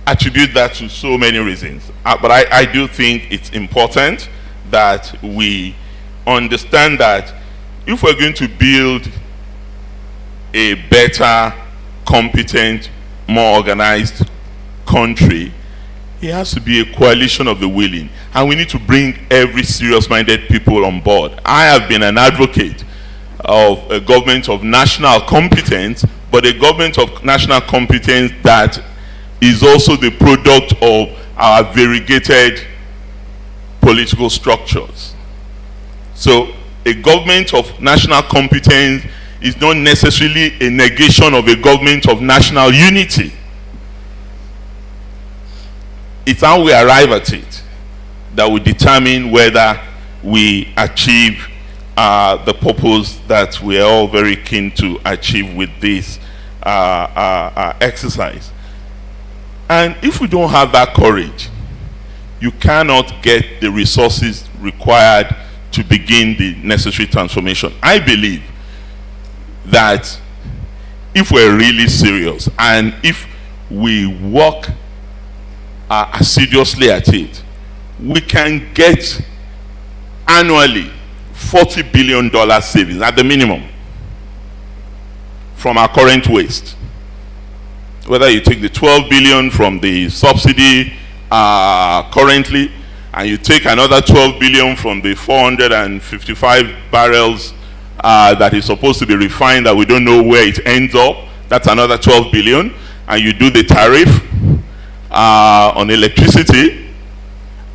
attribute that to so many reasons. But I do think it's important that we understand that if we're going to build a better, competent, more organized country, it has to be a coalition of the willing. And we need to bring every serious-minded people on board. I have been an advocate of a government of national competence, but a government of national competence that is also the product of our variegated political structures. So a government of national competence is not necessarily a negation of a government of national unity. It's how we arrive at it that will determine whether we achieve the purpose that we are all very keen to achieve with this exercise. And if we don't have that courage, you cannot get the resources required to begin the necessary transformation. I believe that if we're really serious and if we work assiduously at it, we can get annually $40 billion savings at the minimum from our current waste. Whether you take the 12 billion from the subsidy currently, and you take another 12 billion from the 455 barrels that is supposed to be refined that we don't know where it ends up, that's another 12 billion, and you do the tariff on electricity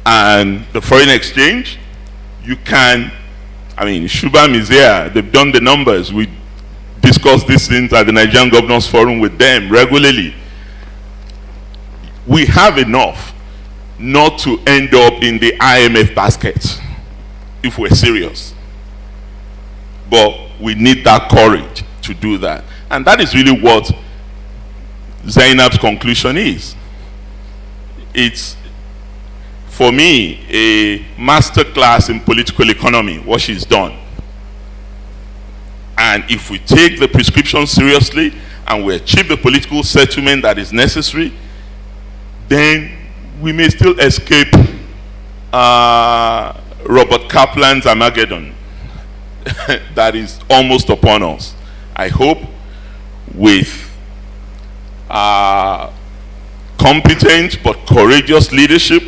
and the foreign exchange, you can, I mean, Shubham is here, they've done the numbers. We discuss these things at the Nigerian Governors Forum with them regularly. We have enough not to end up in the IMF basket if we're serious. But we need that courage to do that. And that is really what Zainab's conclusion is. It's, for me, a masterclass in political economy, what she's done. And if we take the prescription seriously and we achieve the political settlement that is necessary, then we may still escape Robert Kaplan's Armageddon that is almost upon us. I hope with competent but courageous leadership,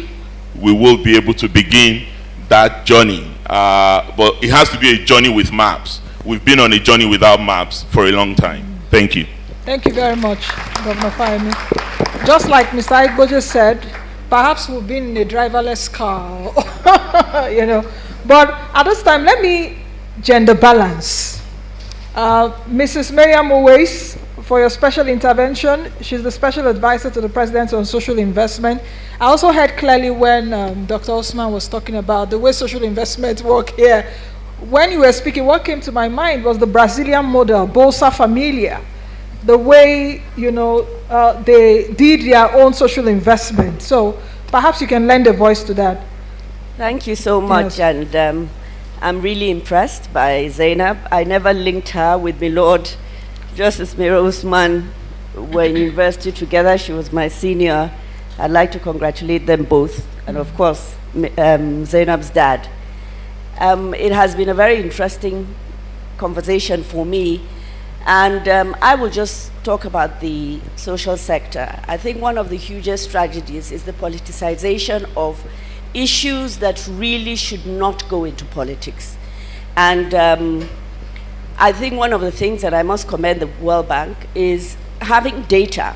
we will be able to begin that journey. But it has to be a journey with maps. We've been on a journey without maps for a long time. Thank you. Thank you very much, Governor Fahimi. Just like Mr. Igboje said, perhaps we've been in a driverless car, you know. But at this time, let me gender balance. Mrs. Miriam Owais, for your special intervention. She's the special advisor to the President on social investment. I also heard clearly when Dr. Osman was talking about the way social investment work here. When you were speaking, what came to my mind was the Brazilian model, Bolsa Familia. The way, you know, they did their own social investment. So perhaps you can lend a voice to that. Thank you so much. Yes. And I'm really impressed by Zainab. I never linked her with my Lord Justice Mira Usman. We're in university together. She was my senior. I'd like to congratulate them both. And of course, Zainab's dad. It has been a very interesting conversation for me. And I will just talk about the social sector. I think one of the hugest tragedies is the politicization of issues that really should not go into politics. And I think one of the things that I must commend the World Bank is having data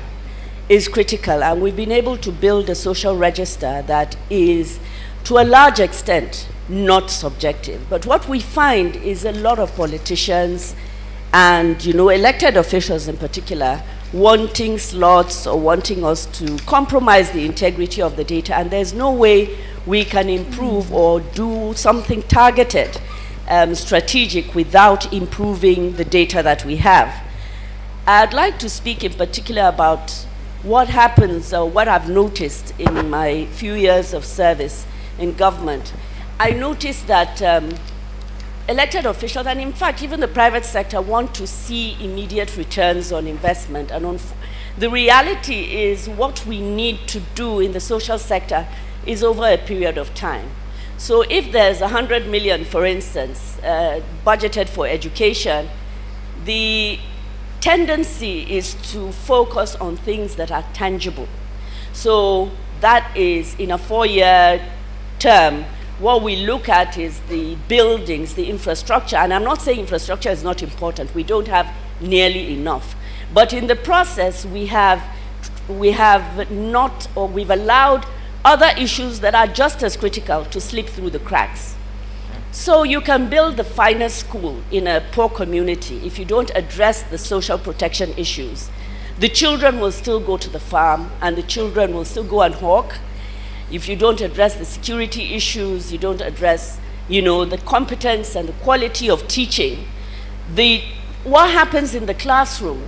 is critical. And we've been able to build a social register that is, to a large extent, not subjective. But what we find is a lot of politicians and, you know, elected officials in particular, wanting slots or wanting us to compromise the integrity of the data, and there's no way we can improve or do something targeted, strategic, without improving the data that we have. I'd like to speak in particular about what happens, or what I've noticed in my few years of service in government. I noticed that elected officials, and in fact even the private sector, want to see immediate returns on investment. And the reality is what we need to do in the social sector is over a period of time. So if there's 100 million, for instance, budgeted for education, the tendency is to focus on things that are tangible. So that is, in a 4-year term, what we look at is the buildings, the infrastructure, and I'm not saying infrastructure is not important. We don't have nearly enough. But in the process, we've allowed other issues that are just as critical to slip through the cracks. So you can build the finest school in a poor community if you don't address the social protection issues. The children will still go to the farm, and the children will still go and hawk. If you don't address the security issues, you don't address, you know, the competence and the quality of teaching, what happens in the classroom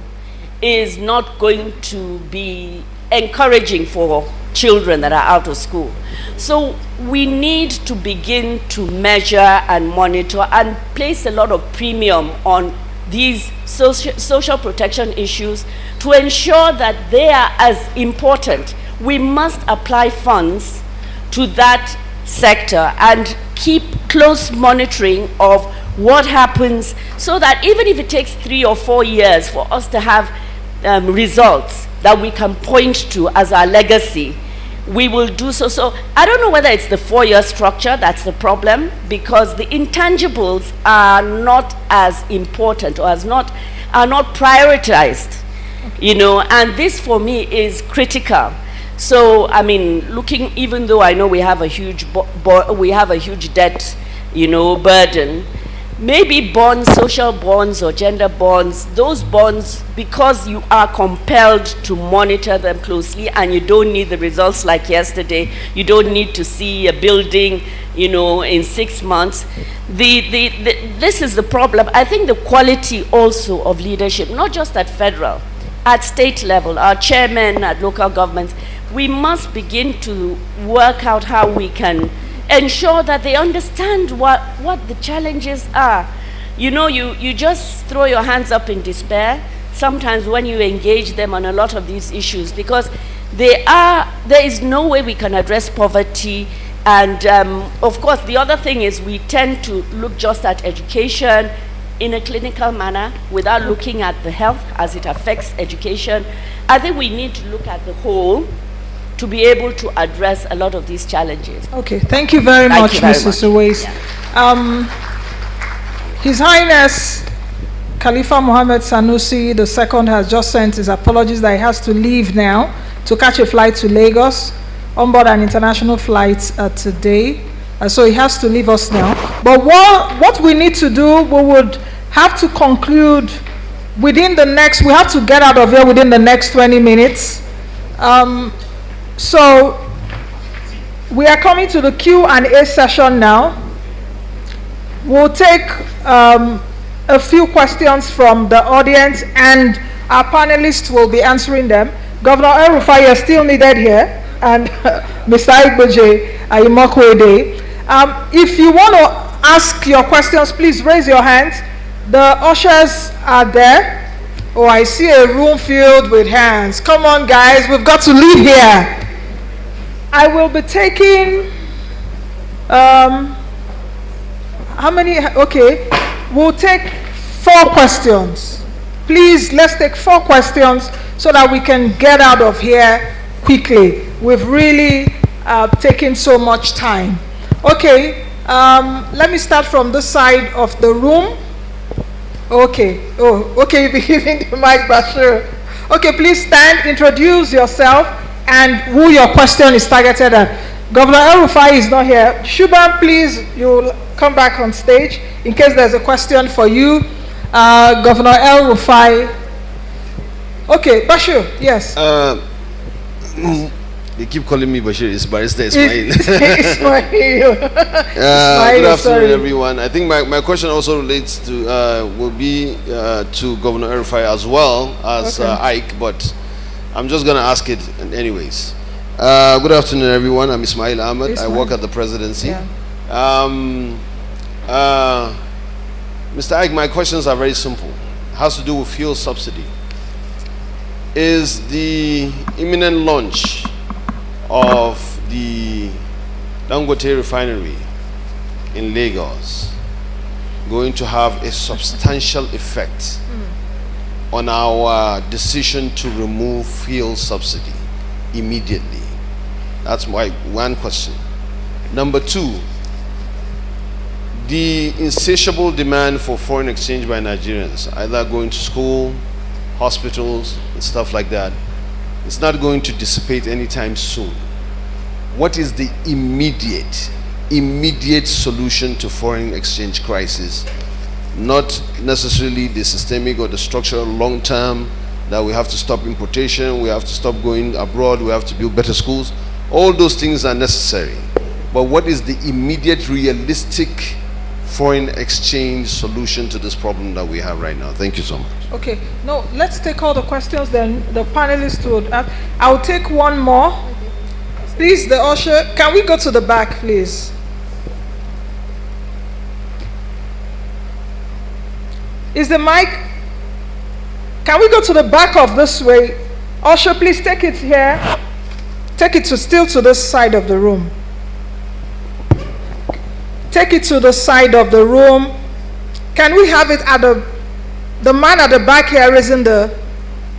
is not going to be encouraging for children that are out of school. So we need to begin to measure and monitor and place a lot of premium on these social protection issues to ensure that they are as important. We must apply funds to that sector and keep close monitoring of what happens, so that even if it takes 3 or 4 years for us to have results that we can point to as our legacy, we will do so. So I don't know whether it's the 4-year structure that's the problem, because the intangibles are not as important or are not prioritized, you know, and this for me is critical. So I mean, looking, even though I know we have a huge debt, you know, burden, maybe bonds, social bonds or gender bonds, those bonds, because you are compelled to monitor them closely and you don't need the results like yesterday, you don't need to see a building, you know, in 6 months. This is the problem. I think the quality also of leadership, not just at federal, at state level, our chairmen at local governments, we must begin to work out how we can ensure that they understand what the challenges are. You know, you just throw your hands up in despair sometimes when you engage them on a lot of these issues, because there is no way we can address poverty. And of course, the other thing is we tend to look just at education in a clinical manner without looking at the health as it affects education. I think we need to look at the whole to be able to address a lot of these challenges. Okay, thank you very much, Mrs. Uwais. His Highness Khalifa Mohammed Sanusi II has just sent his apologies that he has to leave now to catch a flight to Lagos on board an international flight today. So he has to leave us now. But what we need to do, we would have to conclude within the next, we have to get out of here within the next 20 minutes. So we are coming to the Q&A session now. We'll take a few questions from the audience and our panelists will be answering them. Governor El-Rufai is still needed here, and Mr. Igboje Ayimokwede. If you want to ask your questions, please raise your hands. The ushers are there. Oh, I see a room filled with hands. Come on, guys, we've got to leave here. I will be taking, how many? Okay, we'll take 4 questions. Please, let's take 4 questions so that we can get out of here quickly. We've really taken so much time. Okay, let me start from this side of the room. Okay, okay, you'll be giving the mic, Bashir. Okay, please stand, introduce yourself, and who your question is targeted at. Governor El-Rufai is not here. Shuban, please, you'll come back on stage in case there's a question for you. Governor El-Rufai. Okay, Bashir, yes. They keep calling me Bashir. It's Barrister Ismail. Ismail. Good afternoon, everyone. I think my question also relates to, will be to Governor El-Rufai as well as Ike, but I'm just going to ask it anyways. Good afternoon, everyone. I'm Ismail Ahmed. I work at the presidency. Yeah. Mr. Ike, my questions are very simple. It has to do with fuel subsidy. Is the imminent launch of the Dangote refinery in Lagos going to have a substantial effect on our decision to remove fuel subsidy immediately? That's my one question. Number 2, the insatiable demand for foreign exchange by Nigerians, either going to school, hospitals, and stuff like that, it's not going to dissipate anytime soon. What is the immediate solution to foreign exchange crisis? Not necessarily the systemic or the structural long term, that we have to stop importation, we have to stop going abroad, we have to build better schools. All those things are necessary. But what is the immediate realistic foreign exchange solution to this problem that we have right now? Thank you so much. Okay, no, let's take all the questions, then the panelists would ask. I'll take one more. Please, the usher, can we go to the back, please? Is the mic? Can we go to the back of this way? Usher, please take it here. Take it still to this side of the room. Take it to the side of the room. Can we have it at the man at the back here isn't the,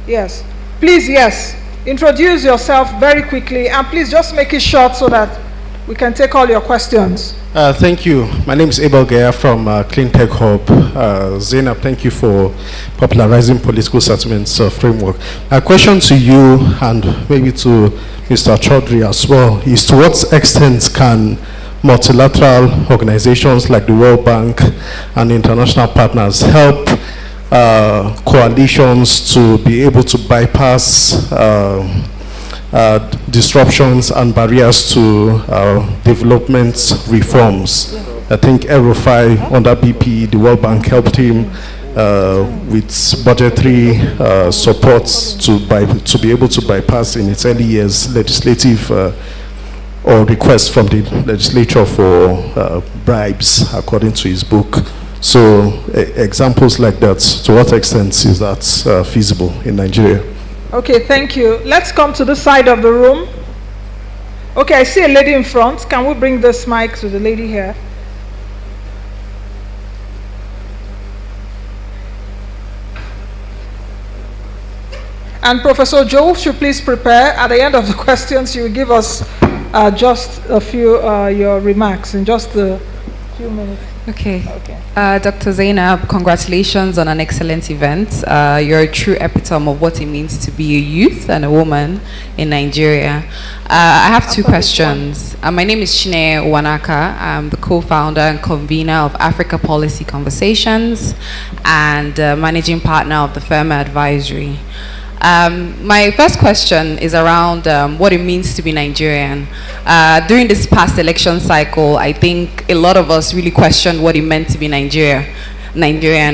yes. Please, yes. Introduce yourself very quickly and please just make it short so that we can take all your questions. Thank you. My name is Abel Gaya from Clean Tech Hub. Zainab, thank you for popularizing political settlements framework. My question to you and maybe to Mr. Chaudhry as well is, to what extent can multilateral organizations like the World Bank and international partners help coalitions to be able to bypass disruptions and barriers to development reforms. I think Erufai under BP, the World Bank helped him with budgetary supports to be able to bypass in its early years legislative or requests from the legislature for bribes, according to his book. So examples like that, to what extent is that feasible in Nigeria? Okay, thank you. Let's come to the side of the room. Okay, I see a lady in front. Can we bring this mic to the lady here? And Professor Joe should please prepare. At the end of the questions, you will give us just a few your remarks in just a few minutes. Okay. Dr. Zainab, congratulations on an excellent event. You're a true epitome of what it means to be a youth and a woman in Nigeria. I have two questions. My name is Chineye Wanaka. I'm the co-founder and convener of Africa Policy Conversations and managing partner of the Firma Advisory. My first question is around what it means to be Nigerian. During this past election cycle, I think a lot of us really questioned what it meant to be Nigerian.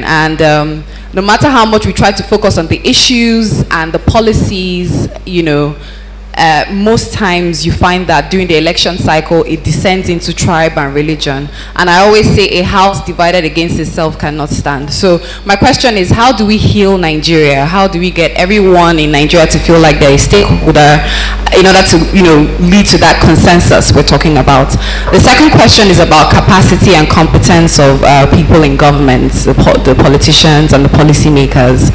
And no matter how much we try to focus on the issues and the policies, you know, most times you find that during the election cycle, it descends into tribe and religion. And I always say a house divided against itself cannot stand. So my question is, how do we heal Nigeria? How do we get everyone in Nigeria to feel like they're a stakeholder in order to, you know, lead to that consensus we're talking about? The second question is about capacity and competence of people in government, the politicians and the policymakers.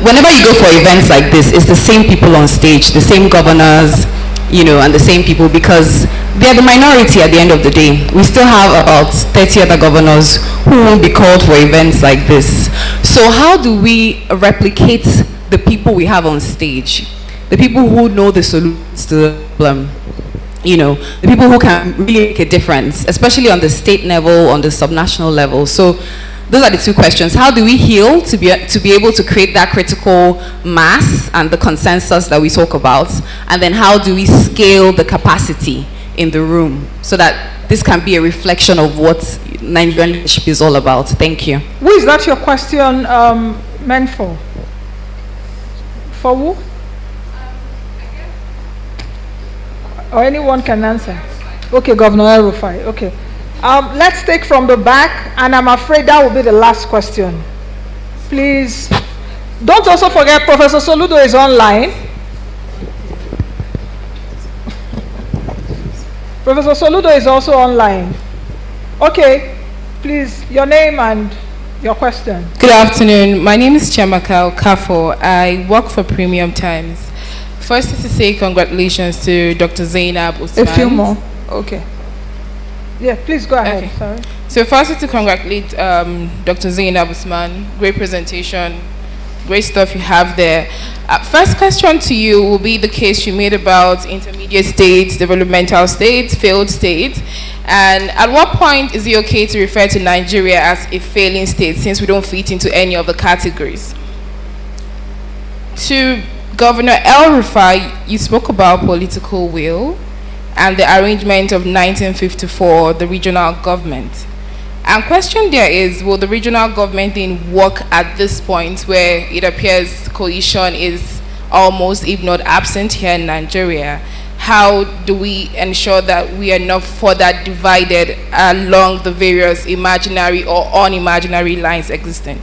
Whenever you go for events like this, it's the same people on stage, the same governors, you know, and the same people, because they're the minority at the end of the day. We still have about 30 other governors who won't be called for events like this. So how do we replicate the people we have on stage? The people who know the solutions to the problem, you know, the people who can really make a difference, especially on the state level, on the subnational level. So those are the two questions. How do we heal to be able to create that critical mass and the consensus that we talk about? And then how do we scale the capacity in the room so that this can be a reflection of what Nigerian leadership is all about? Thank you. Who is that your question meant for? For who? Or anyone can answer. Okay, Governor Erufai. Okay. Let's take from the back, and I'm afraid that will be the last question. Please, don't also forget Professor Soludo is online. Professor Soludo is also online. Okay, please, your name and your question. Good afternoon. My name is Chiamaka Okafo. I work for Premium Times. First is to say congratulations to Dr. Zainab Usman. A few more. Okay. Yeah, please go ahead. Okay. Sorry. So first is to congratulate Dr. Zainab Usman. Great presentation. Great stuff you have there. First question to you will be the case you made about intermediate states, developmental states, failed states. And at what point is it okay to refer to Nigeria as a failing state, since we don't fit into any of the categories? To Governor El-Rufai, you spoke about political will and the arrangement of 1954, the regional government. And question there is, will the regional government then work at this point where it appears cohesion is almost, if not absent here in Nigeria? How do we ensure that we are not further divided along the various imaginary or unimaginary lines existing?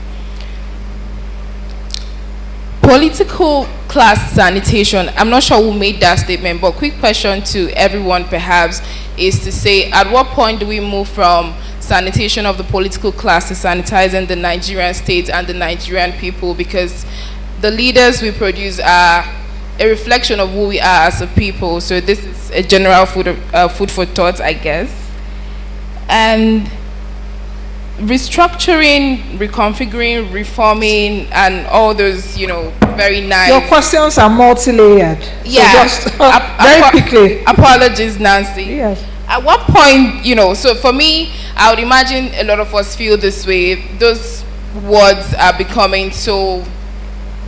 Political class sanitation, I'm not sure who made that statement, but quick question to everyone perhaps is to say, at what point do we move from sanitation of the political class to sanitizing the Nigerian state and the Nigerian people? Because the leaders we produce are a reflection of who we are as a people. So this is a general food for thought, I guess. And restructuring, reconfiguring, reforming, and all those, you know, very nice. Your questions are multi-layered. Yeah. So just very quickly. Apologies, Nancy. Yes. At what point, so for me, I would imagine a lot of us feel this way. Those words are becoming so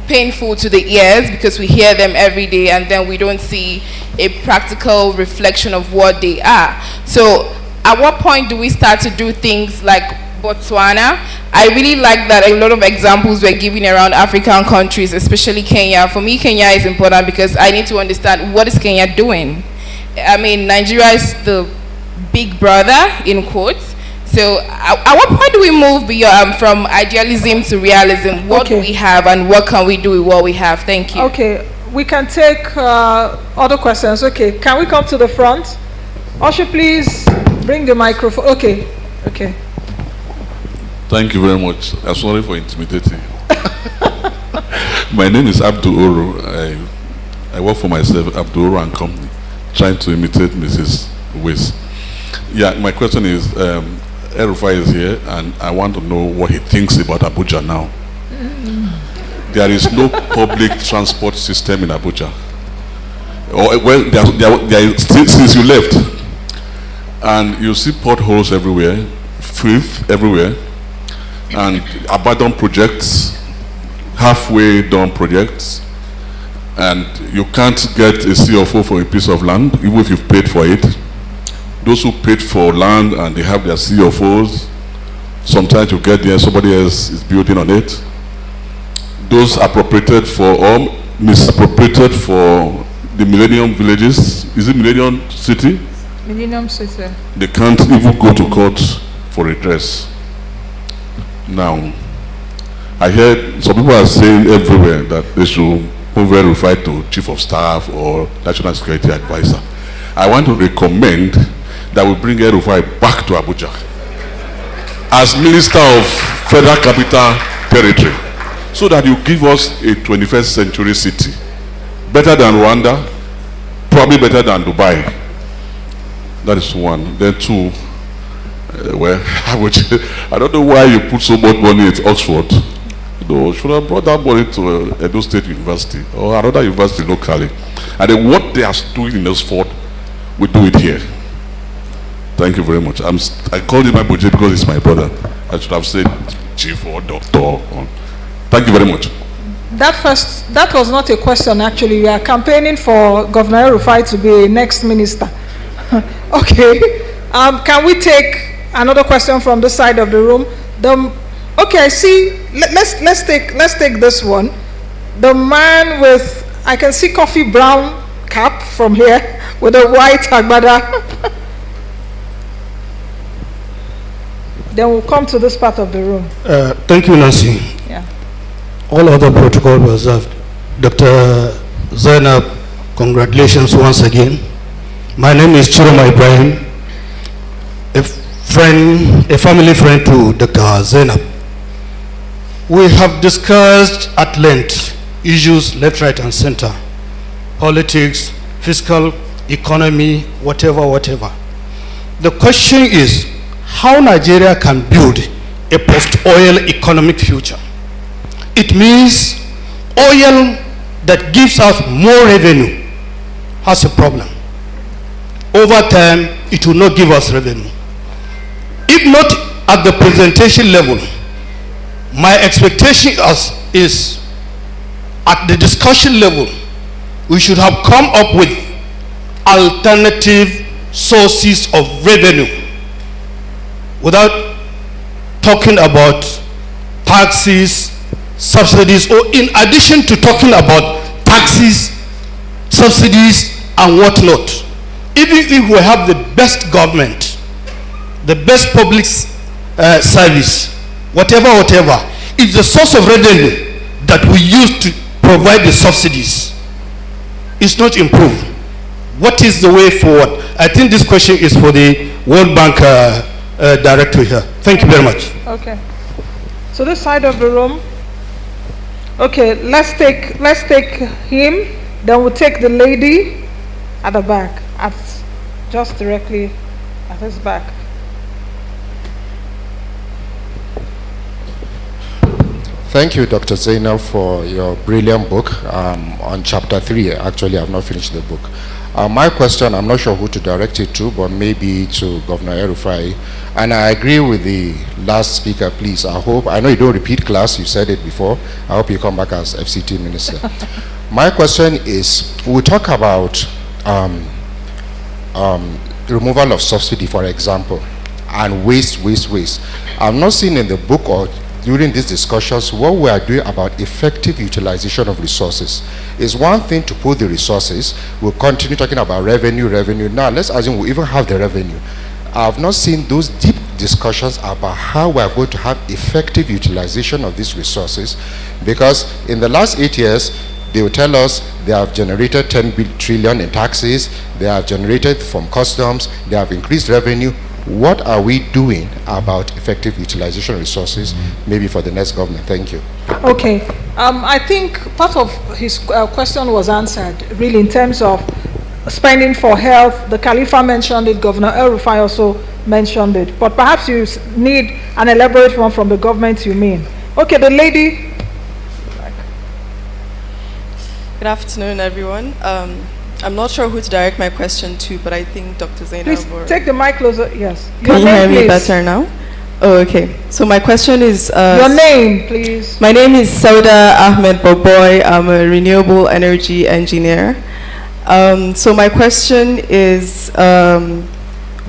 painful to the ears because we hear them every day and then we don't see a practical reflection of what they are. So at what point do we start to do things like Botswana? I really like that a lot of examples were given around African countries, especially Kenya. For me, Kenya is important because I need to understand what is Kenya doing. I mean, Nigeria is the big brother, in quotes. So at what point do we move beyond, from idealism to realism? What do we have and what can we do with what we have? Thank you. Okay, we can take other questions. Okay, can we come to the front? Usher, please bring the microphone. Okay. Thank you very much. I'm sorry for intimidating. My name is Abdul Oro. I work for myself, Abdul Oro and Company, trying to imitate Mrs. Wiss. Yeah, my question is, Erufai is here, and I want to know what he thinks about Abuja now. There is no public transport system in Abuja. There is since you left, and you see potholes everywhere, filth everywhere, and abandoned projects, halfway done projects, and you can't get a CFO for a piece of land, even if you've paid for it. Those who paid for land and they have their CFOs, sometimes you get there, somebody else is building on it. Those appropriated for, or misappropriated for the Millennium Villages, is it Millennium City? Millennium City. They can't even go to court for redress. Now, I heard some people are saying everywhere that they should move Erufai to Chief of Staff or National Security Advisor. I want to recommend that we bring Erufai back to Abuja as Minister of Federal Capital Territory, so that you give us a 21st century city, better than Rwanda, probably better than Dubai. That is one. Then two, I don't know why you put so much money at Oxford. Though, should have brought that money to Edo State University or another university locally. And then what they are doing in Oxford, we do it here. Thank you very much. I called him my budget because he's my brother. I should have said chief or doctor. Thank you very much. That was not a question actually. We are campaigning for Governor Erufai to be next minister. Okay. Can we take another question from this side of the room? Okay, I see. Let's take this one. The man with, I can see coffee brown cap from here with a white agbada. Then we'll come to this part of the room. Thank you, Nancy. Yeah. All other protocol was observed. Dr. Zainab, congratulations once again. My name is Chiroma Ibrahim, a family friend to Dr. Zainab. We have discussed at length issues left, right, and center. Politics, fiscal, economy, whatever. The question is how Nigeria can build a post-oil economic future. It means oil that gives us more revenue has a problem. Over time, it will not give us revenue. If not at the presentation level, my expectation is at the discussion level, we should have come up with alternative sources of revenue without talking about taxes, subsidies, or in addition to talking about taxes, subsidies, and whatnot. Even if we have the best government, the best public service, whatever, if the source of revenue that we use to provide the subsidies is not improved, what is the way forward? I think this question is for the World Bank director here. Thank you very much. Okay. So this side of the room. Okay, let's take him. Then we'll take the lady at the back, just directly at his back. Thank you, Dr. Zainab, for your brilliant book on chapter 3. Actually, I have not finished the book. My question, I'm not sure who to direct it to, but maybe to Governor El-Rufai. And I agree with the last speaker, please. I know you don't repeat class, you said it before. I hope you come back as FCT Minister. My question is, we talk about removal of subsidy, for example, and waste. I've not seen in the book or during these discussions what we are doing about effective utilization of resources. It's one thing to put the resources, we'll continue talking about revenue. Now let's assume we even have the revenue. I've not seen those deep discussions about how we are going to have effective utilization of these resources, because in the last 8 years, they will tell us they have generated 10 trillion in taxes, they have generated from customs, they have increased revenue. What are we doing about effective utilization of resources, maybe for the next government? Thank you. Okay. I think part of his question was answered, really, in terms of spending for health. The Khalifa mentioned it, Governor El-Rufai also mentioned it. But perhaps you need an elaborate one from the government you mean. Okay, the lady. Good afternoon, everyone. I'm not sure who to direct my question to, but I think Dr. Zainab. Please take the mic closer. Yes. Can you hear me better now? Oh, okay. So my question is... your name, please. My name is Sauda Ahmed Boboy. I'm a renewable energy engineer. So my question is,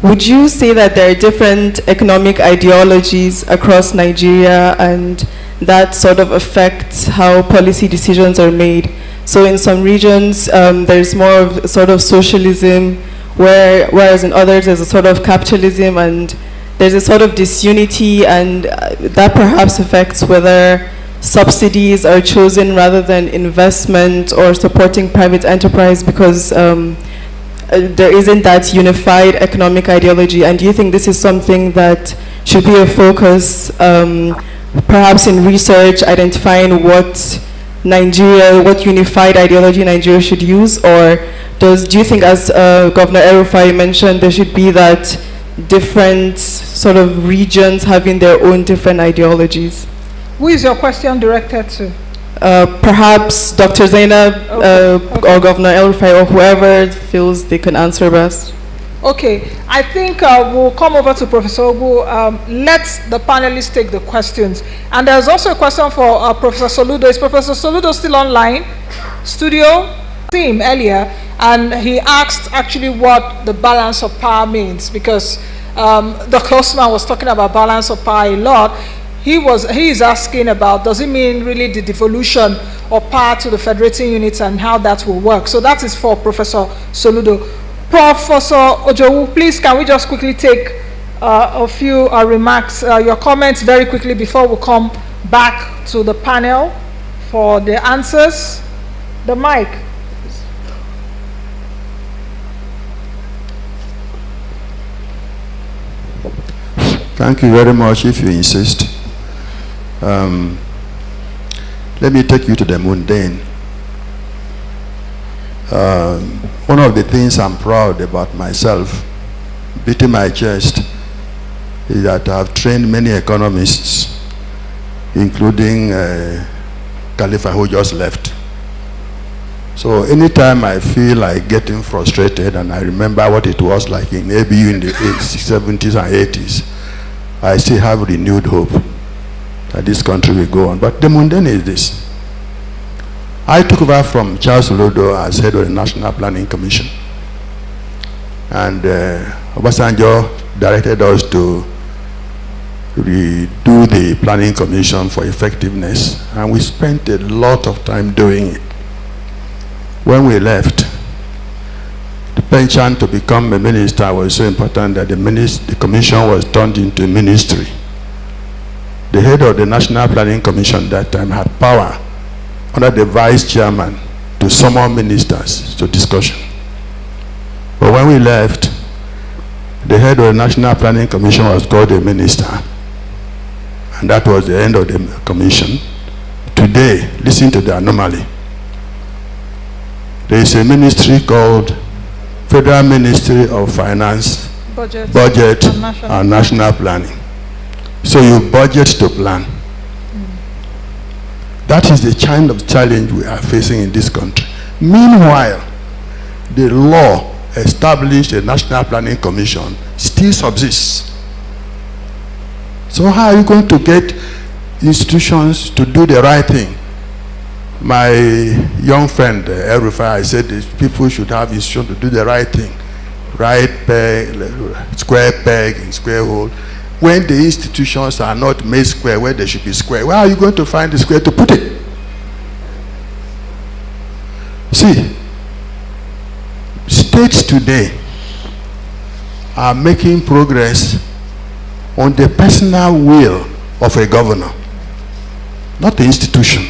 would you say that there are different economic ideologies across Nigeria and that sort of affects how policy decisions are made? So in some regions, there's more of sort of socialism, whereas in others there's a sort of capitalism, and there's a sort of disunity, and that perhaps affects whether subsidies are chosen rather than investment or supporting private enterprise, because there isn't that unified economic ideology. And do you think this is something that should be a focus, perhaps in research, identifying what unified ideology Nigeria should use? Or do you think, as Governor El-Rufai mentioned, there should be that different sort of regions having their own different ideologies? Who is your question directed to? Perhaps Dr. Zainab or Governor El-Rufai, or whoever feels they can answer best. Okay, I think we'll come over to Professor Ogu. Let the panelists take the questions. And there's also a question for Professor Soludo. Is Professor Soludo still online? Studio? I see him earlier, and he asked actually what the balance of power means, because Dr. Osman was talking about balance of power a lot. He is asking about, does it mean really the devolution of power to the federating units and how that will work? So that is for Professor Soludo. Professor Ojowu, please, can we just quickly take a few remarks, your comments very quickly before we come back to the panel for the answers. The mic. Thank you very much, if you insist. Let me take you to the mundane. One of the things I'm proud about myself, beating my chest, is that I've trained many economists, including Khalifa, who just left. So anytime I feel like getting frustrated and I remember what it was like in ABU in the 70s and 80s, I still have renewed hope that this country will go on. But the mundane is this. I took over from Charles Olodo as head of the National Planning Commission. And Obasanjo directed us to redo the Planning Commission for effectiveness. And we spent a lot of time doing it. When we left, the penchant to become a minister was so important that the commission was turned into a ministry. The head of the National Planning Commission that time had power under the vice chairman to summon ministers to discussion. But when we left, the head of the National Planning Commission was called a minister. And that was the end of the commission. Today, listen to the anomaly. There is a ministry called Federal Ministry of Finance, Budget and National Planning. So you budget to plan. That is the kind of challenge we are facing in this country. Meanwhile, the law established a National Planning Commission still subsists. So how are you going to get institutions to do the right thing? My young friend, El-Rufai, said people should have institutions to do the right thing. Right peg, square peg in square hole. When the institutions are not made square where they should be square, where are you going to find the square to put it? See, states today are making progress on the personal will of a governor, not the institution.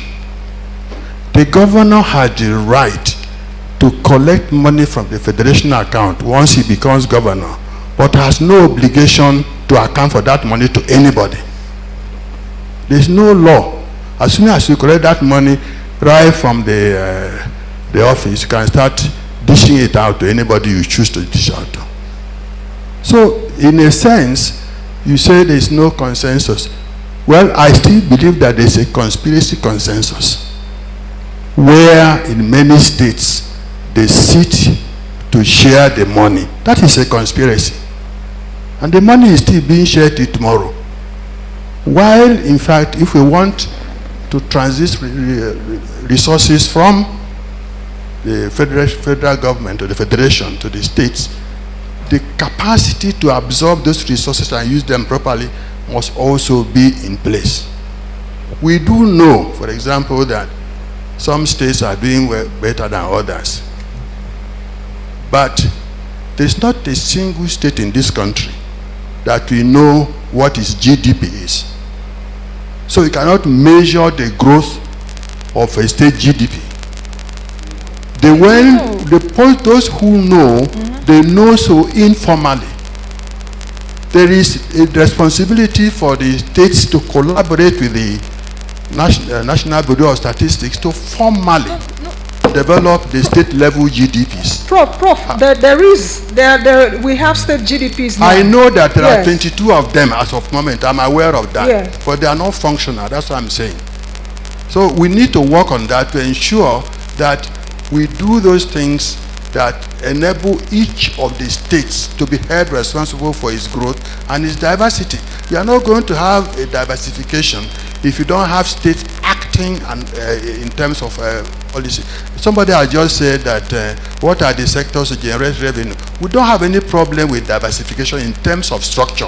The governor has the right to collect money from the federation account once he becomes governor, but has no obligation to account for that money to anybody. There's no law. As soon as you collect that money right from the office, you can start dishing it out to anybody you choose to dish out to. So, in a sense, you say there's no consensus. Well, I still believe that there's a conspiracy consensus, where in many states they sit to share the money. That is a conspiracy. And the money is still being shared till tomorrow. While, in fact, if we want to transit resources from the federal government or the federation to the states, the capacity to absorb those resources and use them properly must also be in place. We do know, for example, that some states are doing better than others. But there's not a single state in this country that we know what its GDP is. So you cannot measure the growth of a state GDP. Those who know, they know so informally. There is a responsibility for the states to collaborate with the National Bureau of Statistics to formally develop the state level GDPs. Prof, we have state GDPs now. I know that there are 22 of them as of moment. I'm aware of that. Yes. But they are not functional. That's what I'm saying. So we need to work on that to ensure that we do those things that enable each of the states to be held responsible for its growth and its diversity. You are not going to have a diversification if you don't have states acting and, in terms of policy. Somebody has just said that what are the sectors to generate revenue? We don't have any problem with diversification in terms of structure.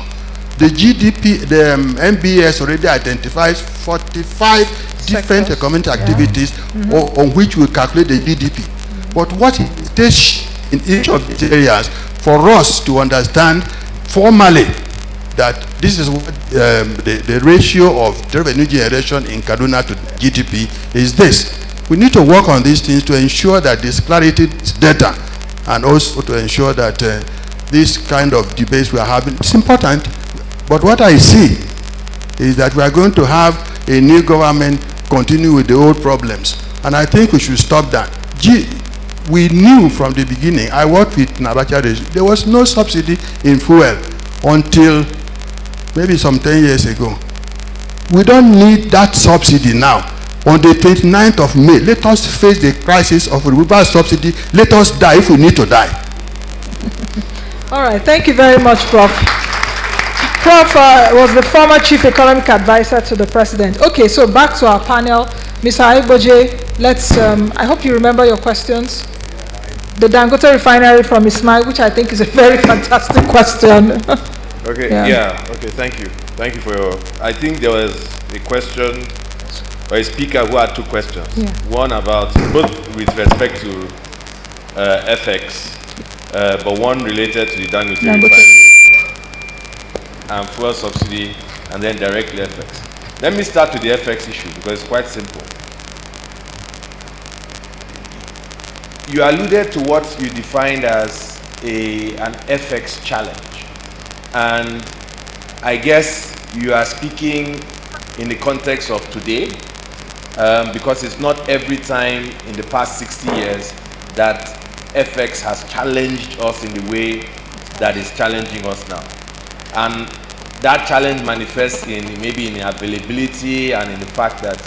The GDP, the MBS already identifies 45 different economic activities on which we calculate the GDP. But what it takes in each of these areas for us to understand formally that this is what the ratio of revenue generation in Kaduna to GDP is this. We need to work on these things to ensure that this clarity is data, and also to ensure that this kind of debates we are having, it's important. But what I see is that we are going to have a new government continue with the old problems. And I think we should stop that. We knew from the beginning, I worked with Nabacha, there was no subsidy in fuel until maybe some 10 years ago. We don't need that subsidy now. On the 29th of May, let us face the crisis of removal subsidy. Let us die if we need to die. All right, thank you very much, Prof. Prof was the former Chief Economic Advisor to the President. Okay, so back to our panel. Mr. Aiboje, let's, I hope you remember your questions. The Dangote refinery from Ismail, which I think is a very fantastic question. Okay, okay, thank you. Thank you for your, I think there was a question, or a speaker who had two questions. Yeah. One about, both with respect to FX, but one related to the Dangote refinery and fuel subsidy, and then directly FX. Let me start with the FX issue because it's quite simple. You alluded to what you defined as an FX challenge, and I guess you are speaking in the context of today, because it's not every time in the past 60 years that FX has challenged us in the way that is challenging us now. And that challenge manifests in maybe in availability and in the fact that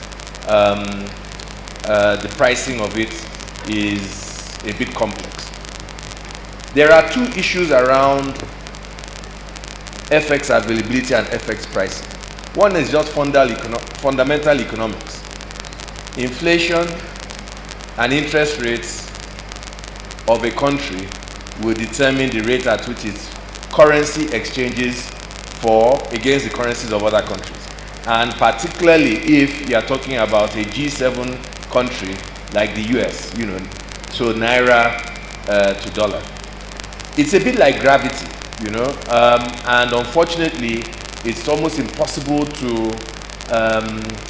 the pricing of it is a bit complex. There are two issues around FX availability and FX pricing. One is just fundamental economics. Inflation and interest rates of a country will determine the rate at which its currency exchanges for against the currencies of other countries. And particularly if you are talking about a G7 country like the US, you know, so naira to dollar. It's a bit like gravity, you know, and unfortunately, it's almost impossible to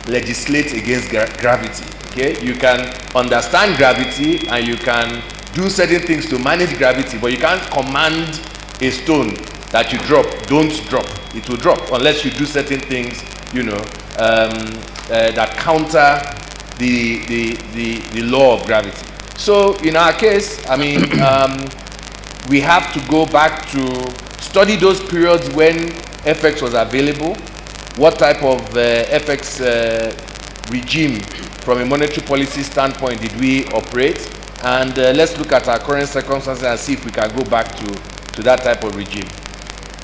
legislate against gravity. Okay, you can understand gravity and you can do certain things to manage gravity, but you can't command a stone that you drop, don't drop. It will drop unless you do certain things, you know, that counter the law of gravity. So in our case, I mean, we have to go back to study those periods when FX was available, what type of FX regime from a monetary policy standpoint did we operate, and let's look at our current circumstances and see if we can go back to that type of regime.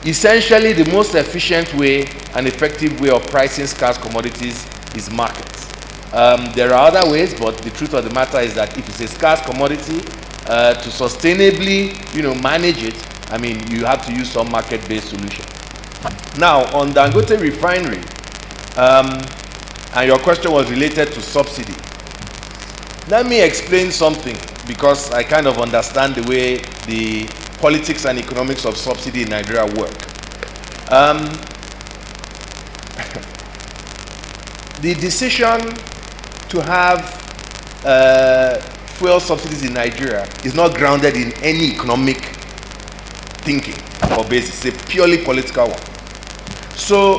Essentially, the most efficient way and effective way of pricing scarce commodities is markets. There are other ways, but the truth of the matter is that if it's a scarce commodity, to sustainably, you know, manage it, I mean, you have to use some market-based solution. Now, on Dangote refinery, and your question was related to subsidy. Let me explain something, because I kind of understand the way the politics and economics of subsidy in Nigeria work. The decision to have fuel subsidies in Nigeria is not grounded in any economic thinking or basis. It's a purely political one. So,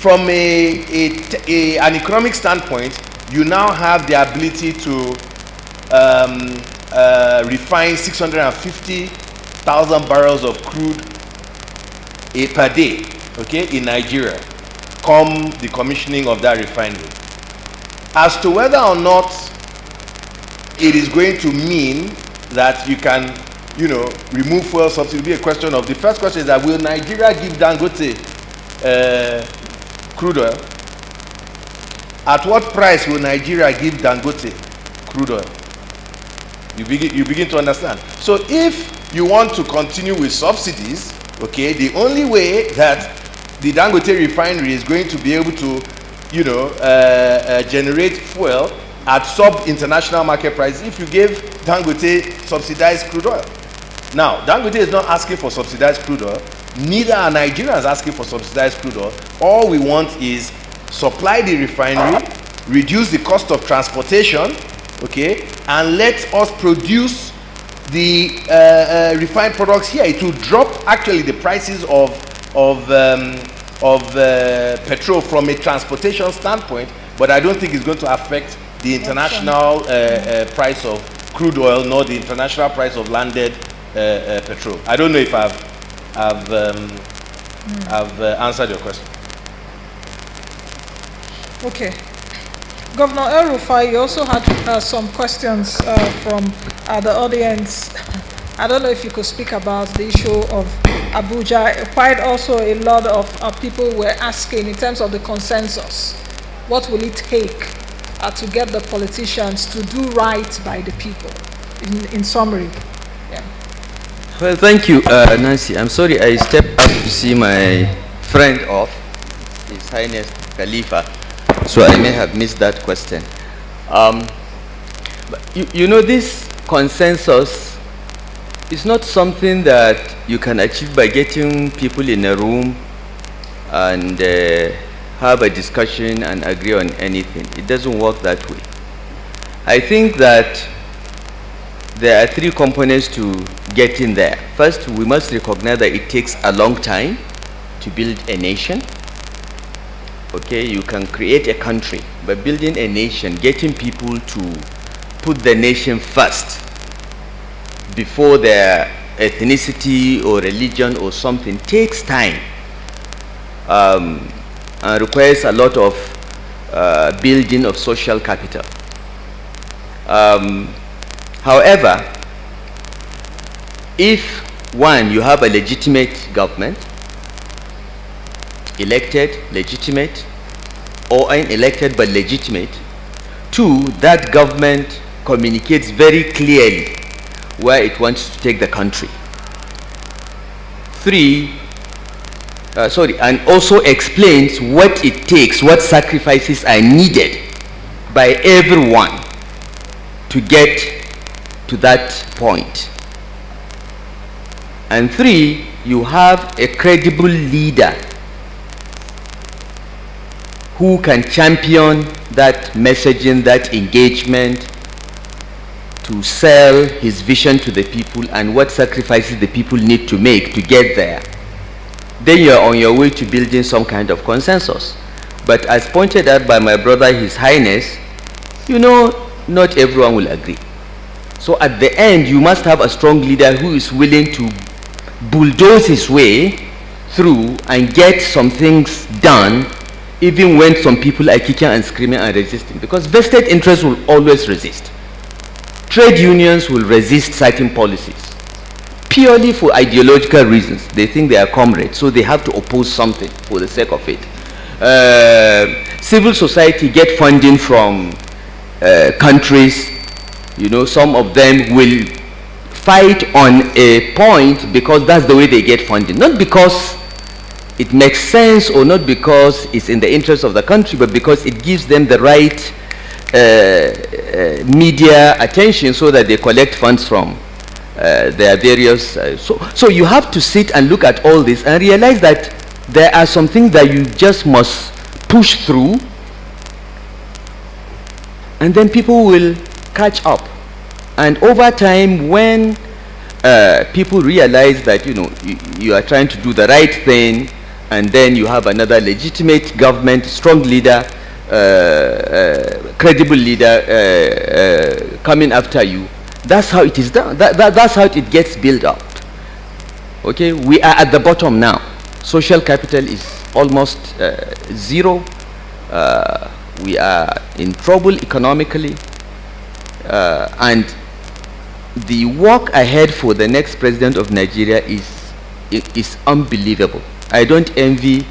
from an economic standpoint, you now have the ability to refine 650,000 barrels of crude per day, okay, in Nigeria, come the commissioning of that refinery. As to whether or not it is going to mean that you can, you know, remove fuel subsidy, will be a question of, the first question is that will Nigeria give Dangote crude oil? At what price will Nigeria give Dangote crude oil? You begin to understand. So if you want to continue with subsidies, okay, the only way that the Dangote refinery is going to be able to, you know, generate fuel at sub-international market prices if you give Dangote subsidized crude oil. Now, Dangote is not asking for subsidized crude oil. Neither are Nigerians asking for subsidized crude oil. All we want is supply the refinery, reduce the cost of transportation, okay, and let us produce the refined products here. It will drop actually the prices of petrol from a transportation standpoint, but I don't think it's going to affect the international price of crude oil nor the international price of landed petrol. I don't know if I've answered your question. Okay. Governor El-Rufai, you also had some questions from the audience. I don't know if you could speak about the issue of Abuja. Quite also a lot of people were asking in terms of the consensus, what will it take to get the politicians to do right by the people, in summary? Yeah. Well, thank you, Nancy. I'm sorry I stepped up to see my friend off, His Highness Khalifa, so I may have missed that question. But you know, this consensus is not something that you can achieve by getting people in a room and have a discussion and agree on anything. It doesn't work that way. I think that there are three components to getting there. First, we must recognize that it takes a long time to build a nation. Okay, you can create a country, but building a nation, getting people to put the nation first before their ethnicity or religion or something takes time and requires a lot of building of social capital. However, if one, you have a legitimate government, elected, legitimate, or unelected but legitimate. Two, that government communicates very clearly where it wants to take the country. Three, and also explains what it takes, what sacrifices are needed by everyone to get to that point. And three, you have a credible leader who can champion that messaging, that engagement, to sell his vision to the people and what sacrifices the people need to make to get there. Then you're on your way to building some kind of consensus. But as pointed out by my brother, His Highness, you know, not everyone will agree. So at the end, you must have a strong leader who is willing to bulldoze his way through and get some things done, even when some people are kicking and screaming and resisting. Because vested interests will always resist. Trade unions will resist certain policies purely for ideological reasons. They think they are comrades, so they have to oppose something for the sake of it. Civil society get funding from countries. You know, some of them will fight on a point because that's the way they get funding, not because it makes sense or not because it's in the interest of the country, but because it gives them the right media attention so that they collect funds from their various. So you have to sit and look at all this and realize that there are some things that you just must push through, and then people will catch up. And over time, when people realize that, you know, you are trying to do the right thing, and then you have another legitimate government, strong leader, credible leader coming after you, that's how it is done. That's how it gets built up. Okay, we are at the bottom now. Social capital is almost zero. We are in trouble economically, and the work ahead for the next president of Nigeria is unbelievable. I don't envy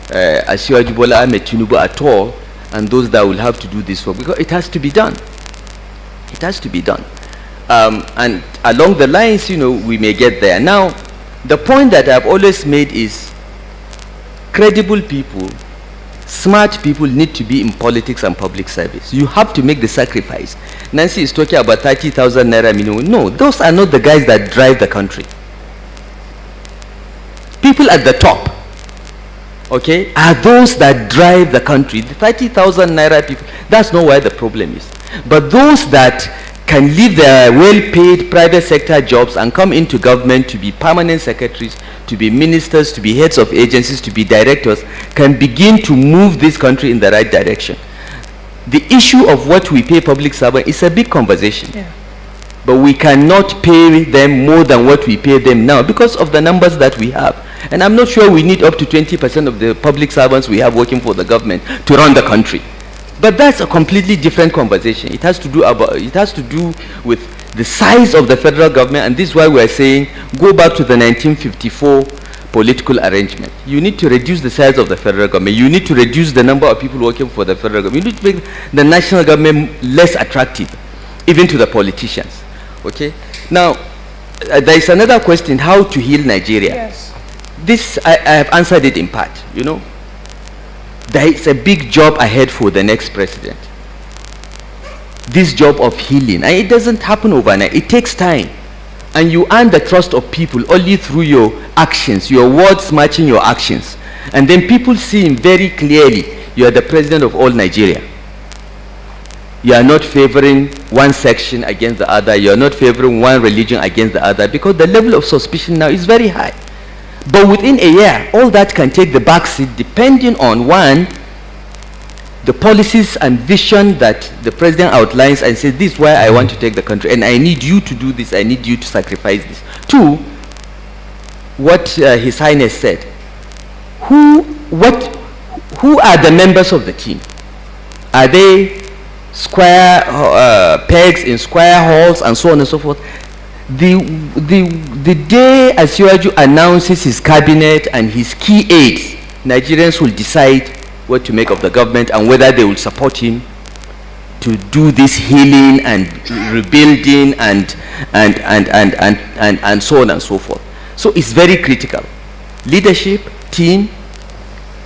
Asiwaju Bola Ahmed Tinubu at all, and those that will have to do this work, because it has to be done. It has to be done. And along the lines, you know, we may get there. Now, the point that I've always made is credible people, smart people need to be in politics and public service. You have to make the sacrifice. Nancy is talking about 30,000 naira minimum. No, those are not the guys that drive the country. People at the top, okay, are those that drive the country. The 30,000 naira people, that's not where the problem is. But those that can leave their well-paid private sector jobs and come into government to be permanent secretaries, to be ministers, to be heads of agencies, to be directors, can begin to move this country in the right direction. The issue of what we pay public servants is a big conversation. Yeah. But we cannot pay them more than what we pay them now because of the numbers that we have. And I'm not sure we need up to 20% of the public servants we have working for the government to run the country. But that's a completely different conversation. It has to do with the size of the federal government, and this is why we are saying go back to the 1954 political arrangement. You need to reduce the size of the federal government. You need to reduce the number of people working for the federal government. You need to make the national government less attractive, even to the politicians. Okay. Now, there is another question: how to heal Nigeria? Yes. This I have answered it in part. You know, there is a big job ahead for the next president. This job of healing, and it doesn't happen overnight. It takes time, and you earn the trust of people only through your actions, your words matching your actions, and then people see very clearly you are the president of all Nigeria. You are not favoring one section against the other. You are not favoring one religion against the other, because the level of suspicion now is very high. But within a year, all that can take the backseat depending on, one, the policies and vision that the president outlines and says, this is where I want to take the country, and I need you to do this, I need you to sacrifice this. Two, what His Highness said, who are the members of the team? Are they square pegs in square holes and so on and so forth? The day Asiwaju announces his cabinet and his key aides, Nigerians will decide what to make of the government and whether they will support him to do this healing and rebuilding and so on and so forth. So it's very critical. Leadership, team,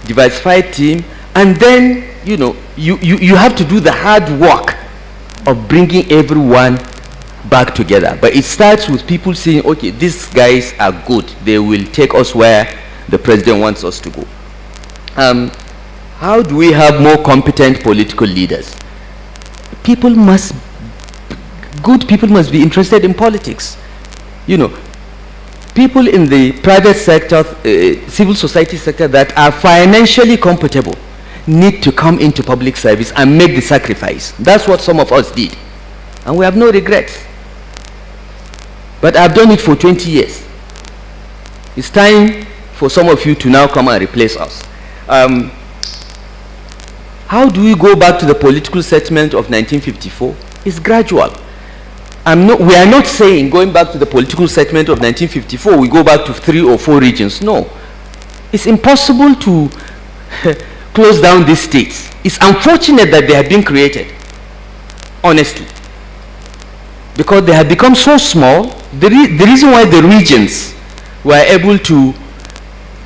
diversified team, and then you have to do the hard work of bringing everyone back together. But it starts with people saying, okay, these guys are good. They will take us where the president wants us to go. How do we have more competent political leaders? Good people must be interested in politics. People in the private sector, civil society sector that are financially comfortable need to come into public service and make the sacrifice. That's what some of us did. And we have no regrets. But I've done it for 20 years. It's time for some of you to now come and replace us. How do we go back to the political settlement of 1954? It's gradual. We are not saying going back to the political settlement of 1954, we go back to 3 or 4 regions. No. It's impossible to close down these states. It's unfortunate that they have been created, honestly, because they have become so small. The reason why the regions were able to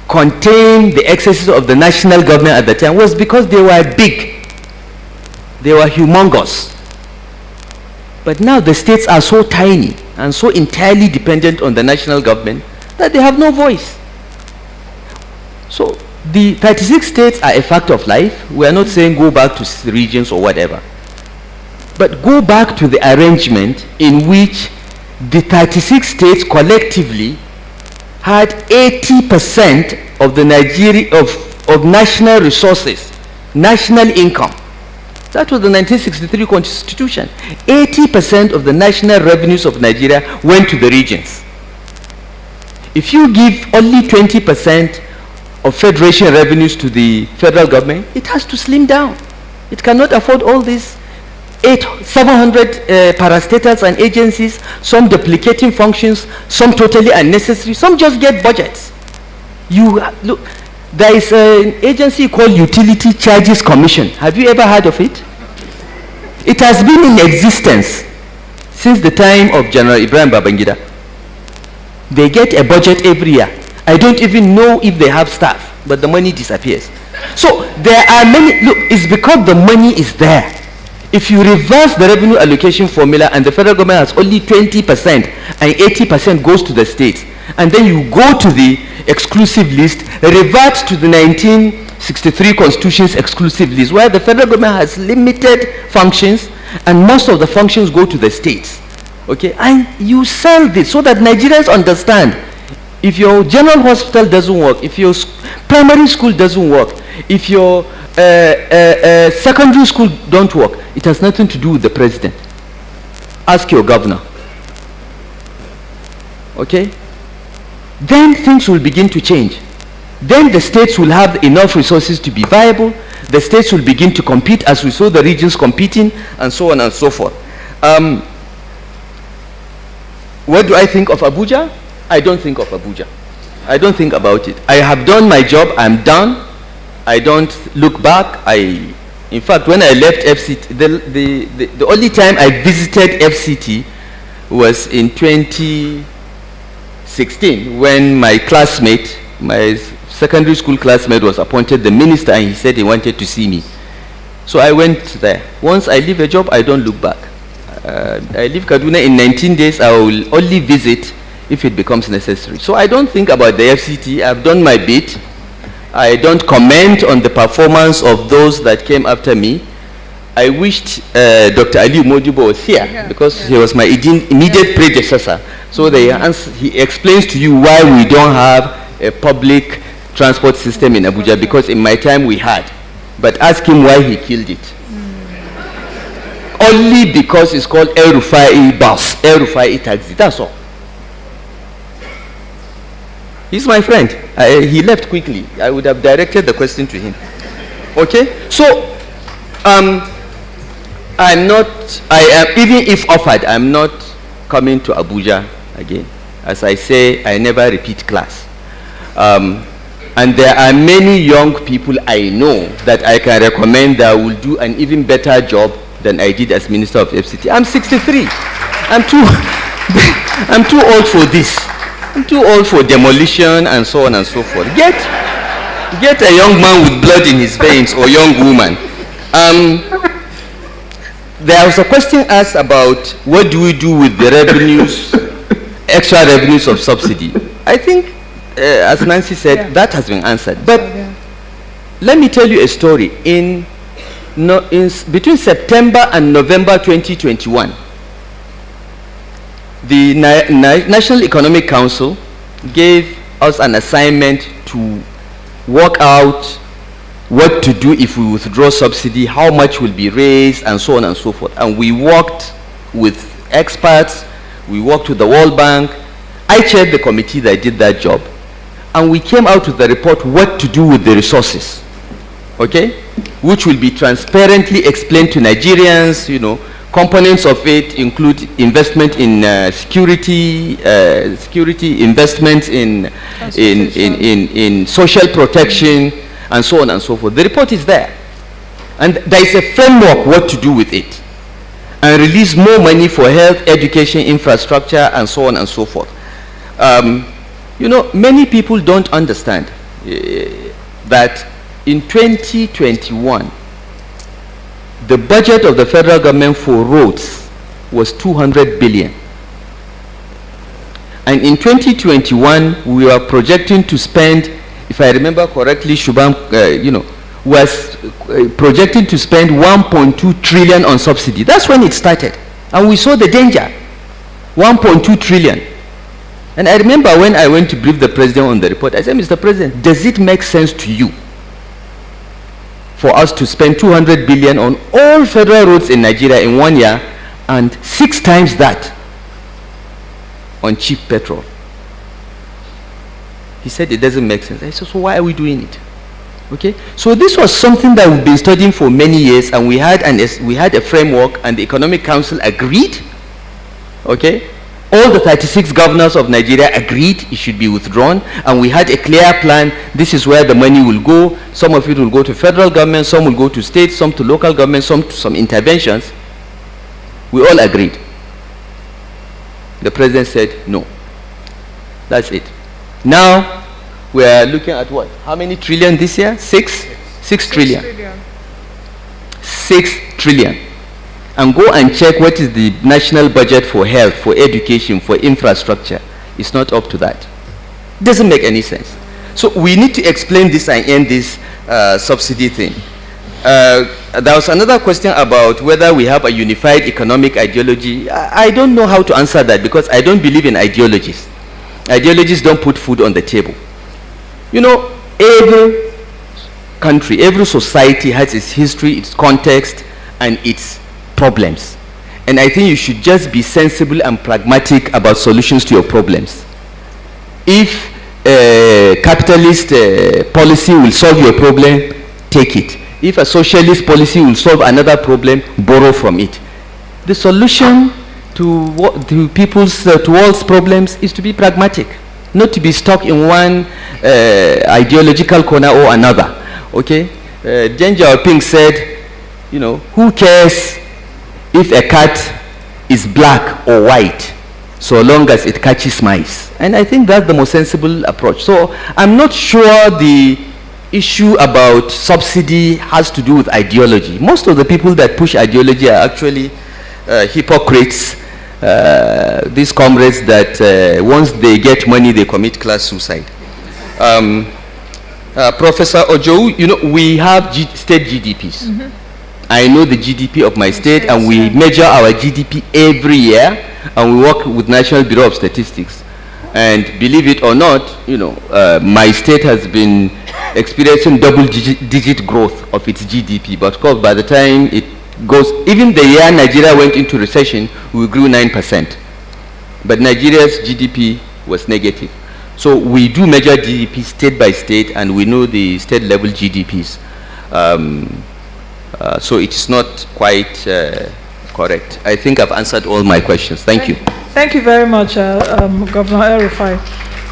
contain the excesses of the national government at the time was because they were big. They were humongous. But now the states are so tiny and so entirely dependent on the national government that they have no voice. So the 36 states are a fact of life. We are not saying go back to regions or whatever. But go back to the arrangement in which the 36 states collectively had 80% of the of national resources, national income. That was the 1963 Constitution. 80% of the national revenues of Nigeria went to the regions. If you give only 20% of federation revenues to the federal government, it has to slim down. It cannot afford all these 700 parastatals and agencies, some duplicating functions, some totally unnecessary, some just get budgets. Look, there is an agency called Utility Charges Commission. Have you ever heard of it? It has been in existence since the time of General Ibrahim Babangida. They get a budget every year. I don't even know if they have staff, but the money disappears. So there are many, look, it's because the money is there. If you reverse the revenue allocation formula and the federal government has only 20% and 80% goes to the states, and then you go to the exclusive list, revert to the 1963 Constitution's exclusive list, where the federal government has limited functions and most of the functions go to the states. Okay, and you sell this so that Nigerians understand. If your general hospital doesn't work, if your primary school doesn't work, if your secondary school don't work, it has nothing to do with the president. Ask your governor. Okay? Then things will begin to change. Then the states will have enough resources to be viable. The states will begin to compete as we saw the regions competing and so on and so forth. What do I think of Abuja? I don't think of Abuja. I don't think about it. I have done my job. I'm done. I don't look back. In fact, when I left FCT, the only time I visited FCT was in 2016 when my classmate, my secondary school classmate, was appointed the minister, and he said he wanted to see me. So I went there. Once I leave a job, I don't look back. I leave Kaduna in 19 days. I will only visit if it becomes necessary. So I don't think about the FCT. I've done my bit. I don't comment on the performance of those that came after me. I wished Dr. Ali Modibo was here because he was my immediate predecessor. So he explains to you why we don't have a public transport system in Abuja, because in my time we had. But ask him why he killed it. Only because it's called El Rufai bus, El Rufai taxi, that's all. He's my friend. He left quickly. I would have directed the question to him. Okay? So, I'm not, I am, even if offered, I'm not coming to Abuja again. As I say, I never repeat class. And there are many young people I know that I can recommend that will do an even better job than I did as Minister of FCT. I'm 63. I'm too old for this. I'm too old for demolition and so on and so forth. Get a young man with blood in his veins or young woman. There was a question asked about what do we do with the revenues, extra revenues of subsidy. I think, as Nancy said, that has been answered. But let me tell you a story. Between September and November 2021, the National Economic Council gave us an assignment to work out what to do if we withdraw subsidy, how much will be raised, and so on and so forth. And we worked with experts, we worked with the World Bank. I chaired the committee that did that job. And we came out with the report, what to do with the resources, okay? Which will be transparently explained to Nigerians. You know, components of it include investment in security, investments in social protection, and so on and so forth. The report is there. And there is a framework what to do with it. And release more money for health, education, infrastructure, and so on and so forth. You know, many people don't understand that in 2021, the budget of the federal government for roads was 200 billion. And in 2021, we were projecting to spend, if I remember correctly, Shubham, was projecting to spend 1.2 trillion on subsidy. That's when it started. And we saw the danger, 1.2 trillion. And I remember when I went to brief the president on the report, I said, Mr. President, does it make sense to you for us to spend 200 billion on all federal roads in Nigeria in 1 year and 6 times that on cheap petrol? He said it doesn't make sense. I said, so why are we doing it? Okay, so this was something that we've been studying for many years, and we had a framework, and the Economic Council agreed. Okay, all the 36 governors of Nigeria agreed it should be withdrawn, and we had a clear plan. This is where the money will go. Some of it will go to federal government, some will go to states, some to local government, some to some interventions. We all agreed. The president said no. That's it. Now we are looking at what? How many trillion this year? 6 trillion. 6 trillion. And go and check what is the national budget for health, for education, for infrastructure. It's not up to that. Doesn't make any sense. So we need to explain this and end this subsidy thing. There was another question about whether we have a unified economic ideology. I don't know how to answer that, because I don't believe in ideologies. Ideologies don't put food on the table. You know, every country, every society has its history, its context, and its problems. And I think you should just be sensible and pragmatic about solutions to your problems. If capitalist policy will solve your problem, take it. If a socialist policy will solve another problem, borrow from it. The solution to people's world's problems is to be pragmatic, not to be stuck in one ideological corner or another. Okay, Deng Xiaoping said, you know, who cares if a cat is black or white, so long as it catches mice? And I think that's the most sensible approach. So I'm not sure the issue about subsidy has to do with ideology. Most of the people that push ideology are actually hypocrites, these comrades that once they get money, they commit class suicide. Professor Ojo, you know, we have state GDPs. Mm-hmm. I know the GDP of my state, and we measure our GDP every year, and we work with National Bureau of Statistics. And believe it or not, you know, my state has been experiencing double-digit growth of its GDP. But of course, by the time it goes, even the year Nigeria went into recession, we grew 9%. But Nigeria's GDP was negative. So we do measure GDP state by state, and we know the state-level GDPs. So it's not quite correct. I think I've answered all my questions. Thank you. Thank you very much, Governor El-Rufai.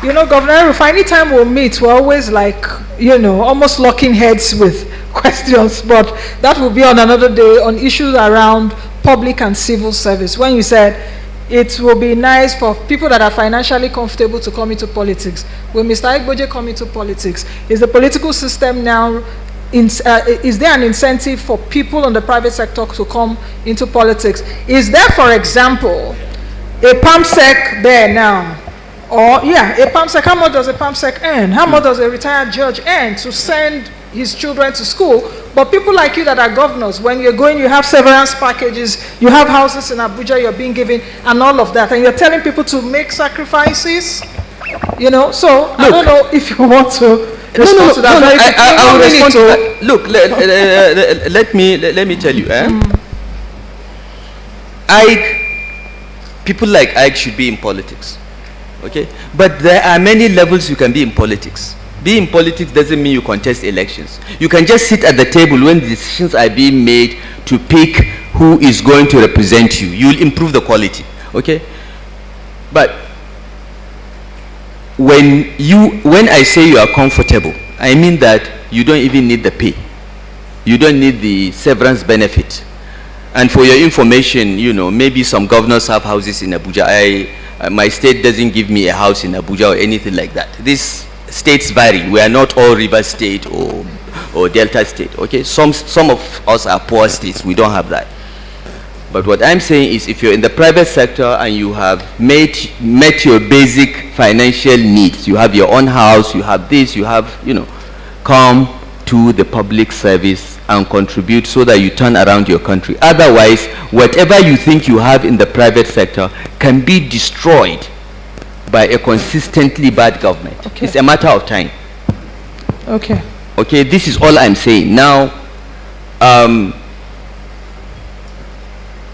You know, Governor El-Rufai, anytime we'll meet, we're always like, almost locking heads with questions, but that will be on another day on issues around public and civil service. When you said it will be nice for people that are financially comfortable to come into politics. Will Mr. Igboje come into politics? Is the political system now, is there an incentive for people in the private sector to come into politics? Is there, for example, a PAMSEC there now? Or, a PAMSEC, how much does a PAMSEC earn? How much does a retired judge earn to send his children to school? But people like you that are governors, when you're going, you have severance packages, you have houses in Abuja you're being given, and all of that, and you're telling people to make sacrifices, So, look, I don't know if you want to respond to that. I will respond to that. Look, let me tell you, people like Ike should be in politics. Okay, but there are many levels you can be in politics. Being in politics doesn't mean you contest elections. You can just sit at the table when decisions are being made to pick who is going to represent you. You'll improve the quality. Okay, but when I say you are comfortable, I mean that you don't even need the pay. You don't need the severance benefit. And for your information, maybe some governors have houses in Abuja. My state doesn't give me a house in Abuja or anything like that. These states vary. We are not all river state or delta state. Okay, some of us are poor states. We don't have that. But what I'm saying is, if you're in the private sector and you have met your basic financial needs, you have your own house, you have this, you have, come to the public service and contribute so that you turn around your country. Otherwise, whatever you think you have in the private sector can be destroyed by a consistently bad government. Okay. It's a matter of time. Okay. Okay, this is all I'm saying. Now,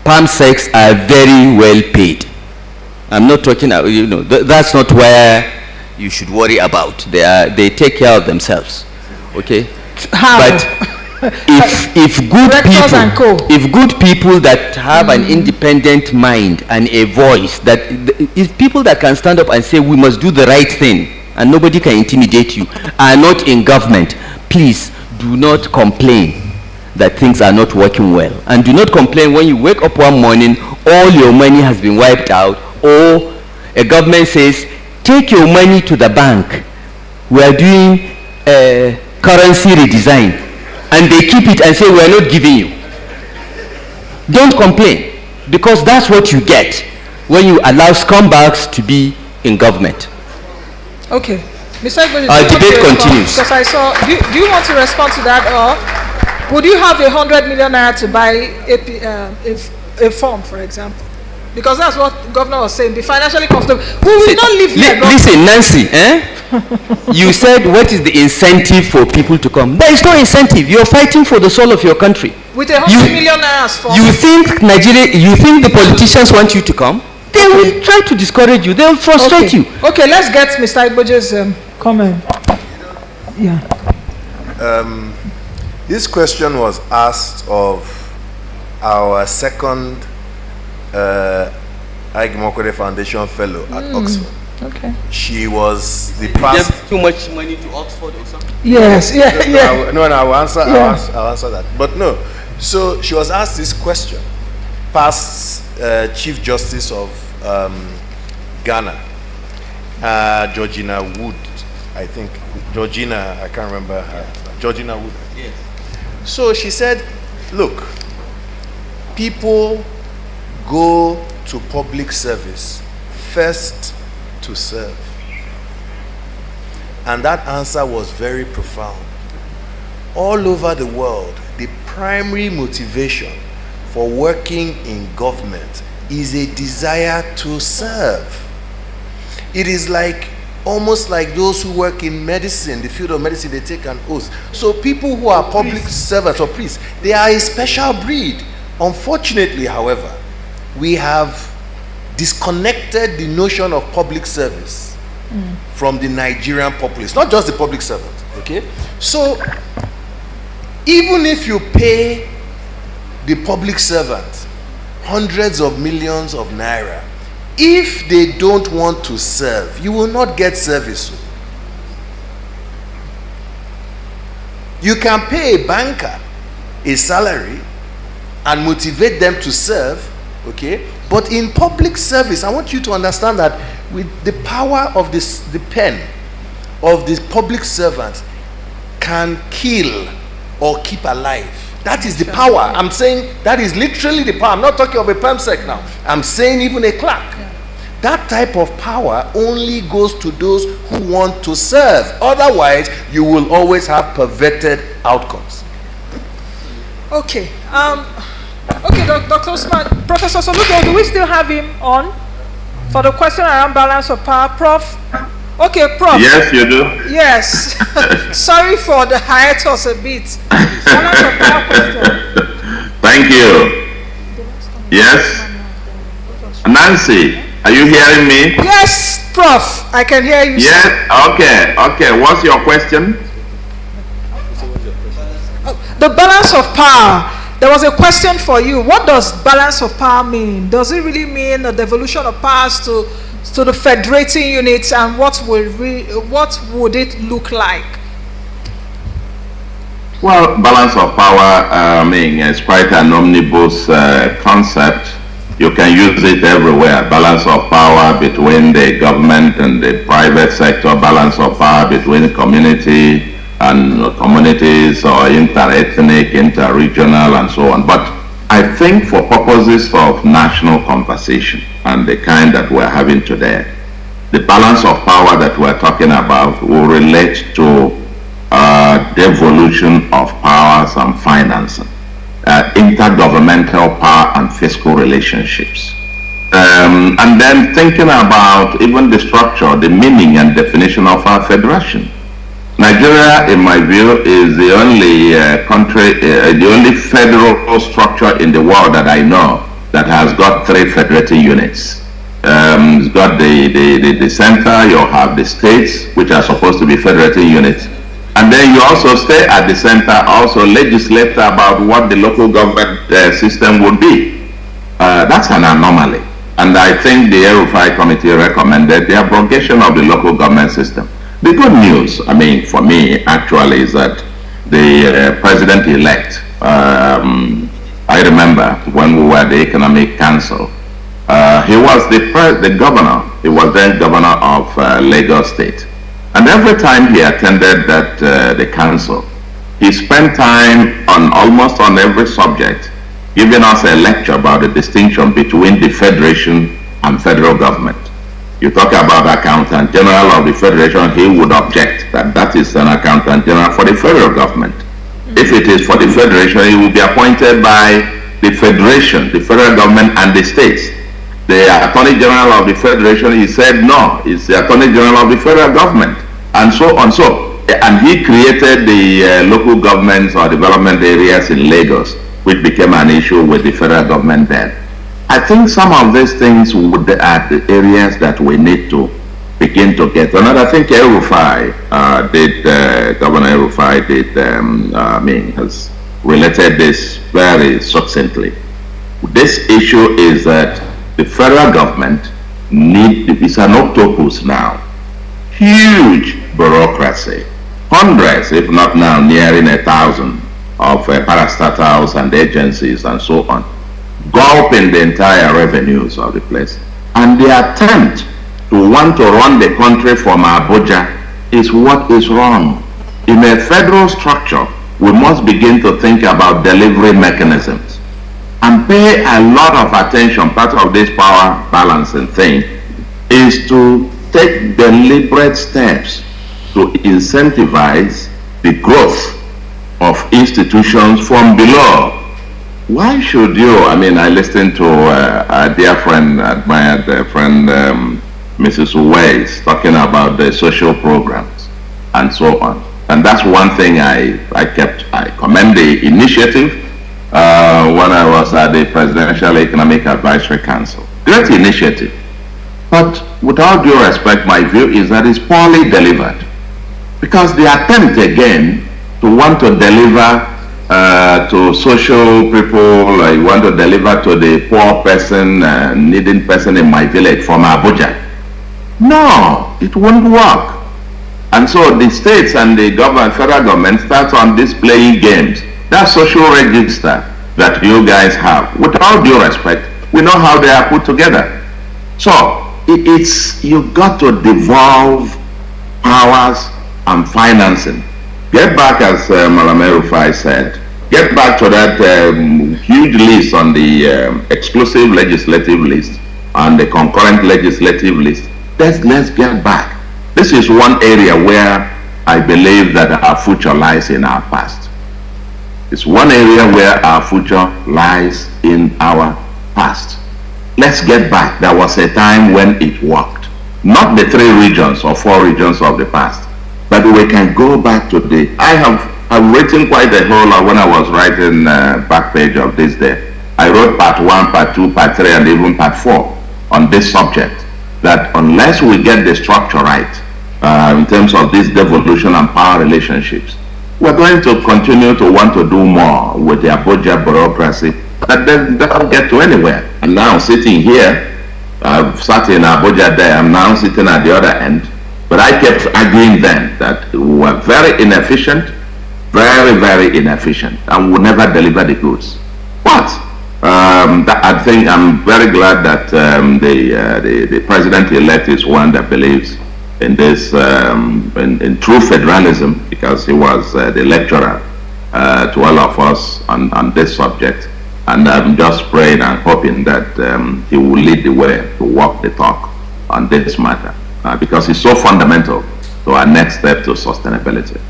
PAMSECs are very well paid. I'm not talking, that's not where you should worry about. They take care of themselves. Okay? How? But if good people that have an independent mind and a voice, if people that can stand up and say we must do the right thing and nobody can intimidate you, are not in government, please do not complain that things are not working well. And do not complain when you wake up one morning, all your money has been wiped out, or a government says, take your money to the bank. We are doing currency redesign. And they keep it and say, we are not giving you. Don't complain, because that's what you get when you allow scumbags to be in government. Okay. Mr. Igboje, our debate continues. Because I saw, do you want to respond to that, or would you have 100 million naira to buy a farm, for example? Because that's what the governor was saying, be financially comfortable. We will not live here. Listen, Nancy, you said what is the incentive for people to come? There is no incentive. You're fighting for the soul of your country. With 100 million naira for you think the politicians want you to come? They will try to discourage you. They will frustrate you. Okay, let's get Mr. Igboje's comment. Yeah. This question was asked of our second Agimokode Foundation Fellow at Oxford. Okay. She was the past. Give too much money to Oxford or something? Yes. No, I will answer. I'll answer that. But no. So she was asked this question. Past Chief Justice of Ghana, Georgina Wood, I think. Georgina, I can't remember her. Georgina Wood. Yes. So she said, look, people go to public service first to serve. And that answer was very profound. All over the world, the primary motivation for working in government is a desire to serve. It is like almost like those who work in medicine, the field of medicine, they take an oath. So people who are public servants or priests, they are a special breed. Unfortunately, however, we have disconnected the notion of public service from the Nigerian populace, not just the public servants, okay? So, even if you pay the public servants hundreds of millions of naira. If they don't want to serve, you will not get service. You can pay a banker a salary and motivate them to serve, okay? But in public service, I want you to understand that with the power of the pen of the public servants can kill or keep alive. That is the power. I'm saying that is literally the power. I'm not talking of a PEMSEC now. I'm saying even a clerk. That type of power only goes to those who want to serve. Otherwise, you will always have perverted outcomes. Okay. Okay, Dr. Usman. Professor Soludo, do we still have him on for the question around balance of power? Prof? Okay, Prof. Yes, you do. Yes. Sorry for the hiatus a bit. Balance of power question. Thank you. Yes? Nancy, are you hearing me? Yes, Prof. I can hear you. Yes, okay, okay. What's your question? The balance of power. There was a question for you. What does balance of power mean? Does it really mean the devolution of powers to the federating units, and what would it look like? Well, balance of power, I mean, it's quite an omnibus concept. You can use it everywhere. Balance of power between the government and the private sector, balance of power between community and communities, or inter-ethnic, inter-regional, and so on. But I think for purposes of national conversation and the kind that we're having today, the balance of power that we're talking about will relate to devolution of powers and financing, intergovernmental power and fiscal relationships. And then thinking about even the structure, the meaning and definition of our federation. Nigeria, in my view, is the only country, the only federal structure in the world that I know that has got 3 federating units. It's got the center, you have the states, which are supposed to be federating units. And then you also stay at the center, also legislate about what the local government system would be. That's an anomaly. And I think the El-Rufai committee recommended the abrogation of the local government system. The good news, I mean, for me, actually, is that the president-elect, I remember when we were at the Economic Council, he was the governor, he was then governor of Lagos State. And every time he attended the council, he spent time on almost on every subject, giving us a lecture about the distinction between the federation and federal government. You talk about Accountant General of the Federation, he would object that that is an Accountant General for the federal government. If it is for the Federation, he will be appointed by the Federation, the federal government, and the states. The Attorney General of the Federation, he said no, it's the Attorney General of the federal government, and so on. And he created the local governments or development areas in Lagos, which became an issue with the federal government then. I think some of these things would are the areas that we need to begin to get. And I think El-Rufai Governor El-Rufai has related this very succinctly. This issue is that the federal government is an octopus now. Huge bureaucracy. Hundreds, if not now, nearing 1,000 of parastatals and agencies and so on, gulping the entire revenues of the place. And the attempt to want to run the country from Abuja is what is wrong. In a federal structure, we must begin to think about delivery mechanisms and pay a lot of attention. Part of this power balancing thing is to take deliberate steps to incentivize the growth of institutions from below. Why should you, I mean, I listened to a dear friend, admired friend, Mrs. Uwais, talking about the social programs and so on. And that's one thing I commend the initiative when I was at the Presidential Economic Advisory Council. Great initiative. But with all due respect, my view is that it's poorly delivered. Because the attempt again to want to deliver to social people, you want to deliver to the poor person, needing person in my village from Abuja. No, it won't work. And so the states and the government, federal government starts on this playing games. That social register that you guys have, with all due respect, we know how they are put together. So you've got to devolve powers and financing. Get back, as Malame Rufai said, get back to that huge list on the exclusive legislative list and the concurrent legislative list. Let's get back. This is one area where I believe that our future lies in our past. It's one area where our future lies in our past. Let's get back. There was a time when it worked. Not the 3 regions or 4 regions of the past, but we can go back to I've written quite a whole lot when I was writing back page of this day. I wrote part 1, part 2, part 3, and even part 4 on this subject, that unless we get the structure right in terms of this devolution and power relationships, we're going to continue to want to do more with the Abuja bureaucracy that doesn't get to anywhere. And now sitting here, I've sat in Abuja there, I'm now sitting at the other end, but I kept arguing then that we were very inefficient, very, very inefficient, and would never deliver the goods. But I think I'm very glad that the president-elect is one that believes in this, in true federalism, because he was the lecturer to all of us on this subject. And I'm just praying and hoping that he will lead the way to walk the talk on this matter, because it's so fundamental to our next step to sustainability.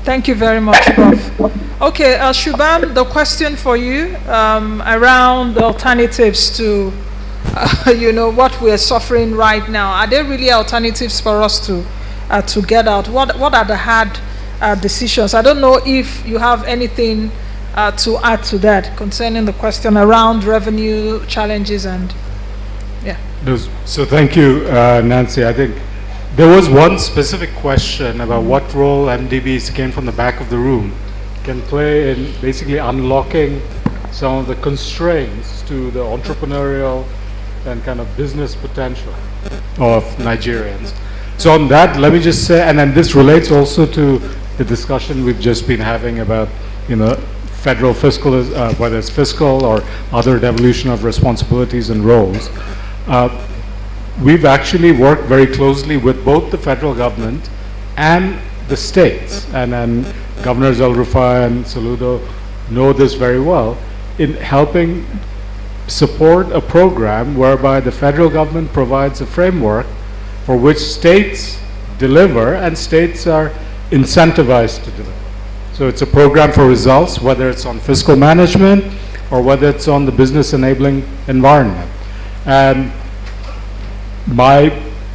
Thank you very much, Prof. Okay, Shubham, the question for you around the alternatives to, what we are suffering right now. Are there really alternatives for us to get out? What are the hard decisions? I don't know if you have anything to add to that concerning the question around revenue challenges and, yeah. So thank you, Nancy. I think there was one specific question about what role MDBs came from the back of the room can play in basically unlocking some of the constraints to the entrepreneurial and kind of business potential of Nigerians. So on that, let me just say, and then this relates also to the discussion we've just been having about, federal fiscal, whether it's fiscal or other devolution of responsibilities and roles. We've actually worked very closely with both the federal government and the states, and then Governors El Rufai and Saludo know this very well, in helping support a program whereby the federal government provides a framework for which states deliver and states are incentivized to deliver. So it's a program for results, whether it's on fiscal management or whether it's on the business enabling environment. And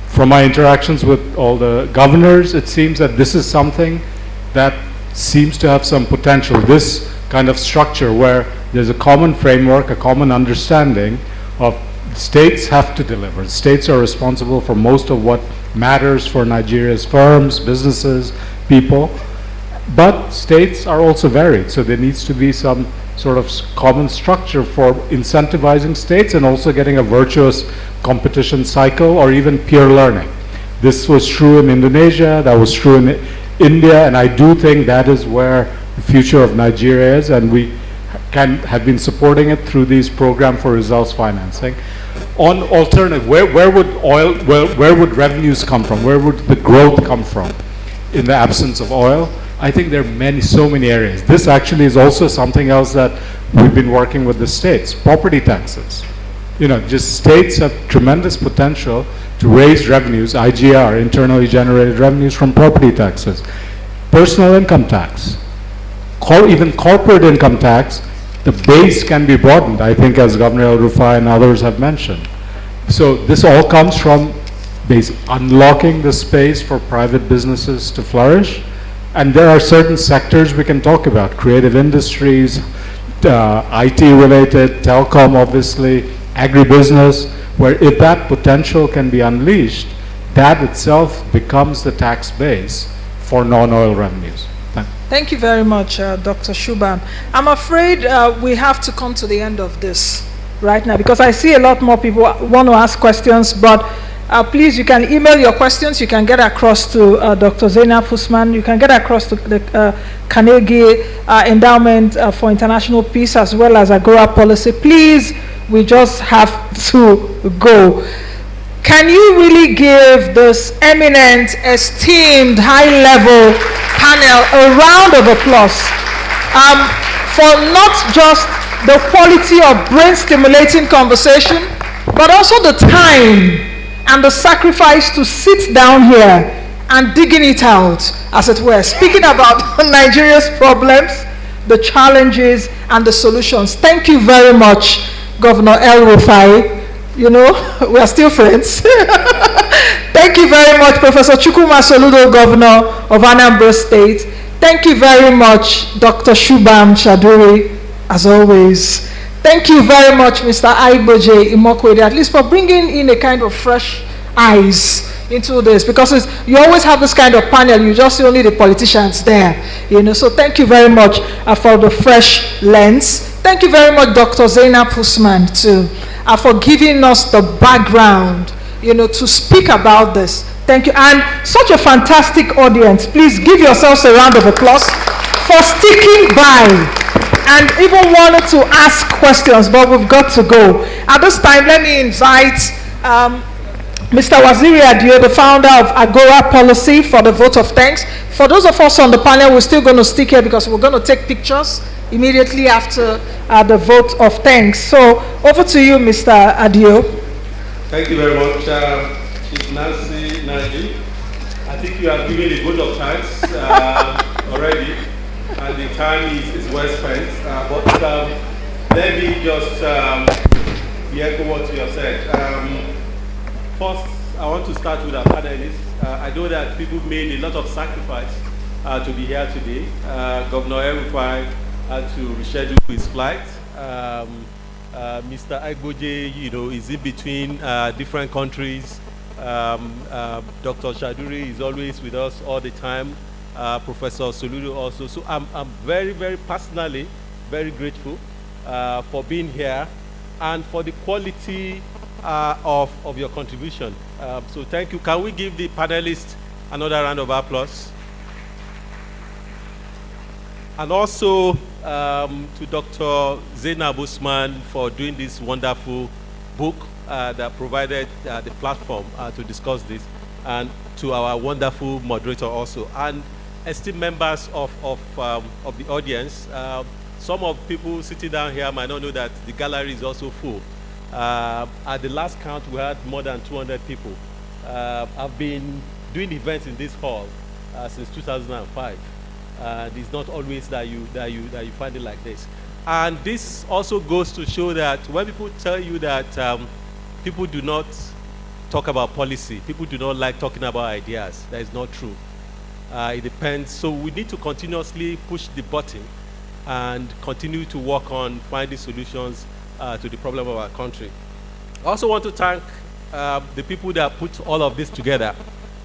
from my interactions with all the governors, it seems that this is something that seems to have some potential. This kind of structure where there's a common framework, a common understanding of states have to deliver. States are responsible for most of what matters for Nigeria's firms, businesses, people. But states are also varied, so there needs to be some sort of common structure for incentivizing states and also getting a virtuous competition cycle or even peer learning. This was true in Indonesia, that was true in India, and I do think that is where the future of Nigeria is, and we have been supporting it through these program for results financing. On alternative, where would revenues come from? Where would the growth come from in the absence of oil? I think there are so many areas. This actually is also something else that we've been working with the states. Property taxes. Just states have tremendous potential to raise revenues, IGR, internally generated revenues from property taxes. Personal income tax, even corporate income tax, the base can be broadened, I think, as Governor El Rufai and others have mentioned. So this all comes from unlocking the space for private businesses to flourish. And there are certain sectors we can talk about, creative industries, IT-related, telecom, obviously, agribusiness, where if that potential can be unleashed, that itself becomes the tax base for non-oil revenues. Thank you. Thank you very much, Dr. Shubham. I'm afraid we have to come to the end of this right now because I see a lot more people want to ask questions, but please, you can email your questions. You can get across to Dr. Zainab Usman. You can get across to the Carnegie Endowment for International Peace as well as Agora Policy. Please, we just have to go. Can you really give this eminent, esteemed, high-level panel a round of applause for not just the quality of brain-stimulating conversation, but also the time and the sacrifice to sit down here and digging it out, as it were, speaking about Nigeria's problems, the challenges, and the solutions. Thank you very much, Governor El-Rufai. You know, we are still friends. Thank you very much, Professor Chukwuma Soludo, Governor of Anambra State. Thank you very much, Dr. Shubham Shaduri, as always. Thank you very much, Mr. Aiboje Imokwede, at least for bringing in a kind of fresh eyes into this, because you always have this kind of panel, you just see only the politicians there, you know. So thank you very much for the fresh lens. Thank you very much, Dr. Zainab Usman, too, for giving us the background, you know, to speak about this. Thank you. And such a fantastic audience. Please give yourselves a round of applause for sticking by and even wanted to ask questions, but we've got to go. At this time, let me invite Mr. Waziri Adio, the founder of Agora Policy, for the vote of thanks. For those of us on the panel, we're still going to stick here because we're going to take pictures immediately after the vote of thanks. So over to you, Mr. Adio. Thank you very much, Chief Nancy Naji. I think you have given a vote of thanks already, and the time is well spent. But let me just echo what you have said. First, I want to start with our panelists. I know that people made a lot of sacrifice to be here today. Governor El-Rufai had to reschedule his flight. Mr. Agboje, you know, is in between different countries. Dr. Shaduri is always with us all the time. Professor Soludo also. So I'm very, very personally very grateful for being here and for the quality of your contribution. So thank you. Can we give the panelists another round of applause? And also to Dr. Zainab Usman for doing this wonderful book that provided the platform to discuss this, and to our wonderful moderator also, and esteemed members of the audience. Some of people sitting down here might not know that the gallery is also full. At the last count, we had more than 200 people. I've been doing events in this hall since 2005. It's not always that you find it like this. And this also goes to show that when people tell you that people do not talk about policy, people do not like talking about ideas, that is not true. It depends. So we need to continuously push the button and continue to work on finding solutions to the problem of our country. I also want to thank the people that put all of this together.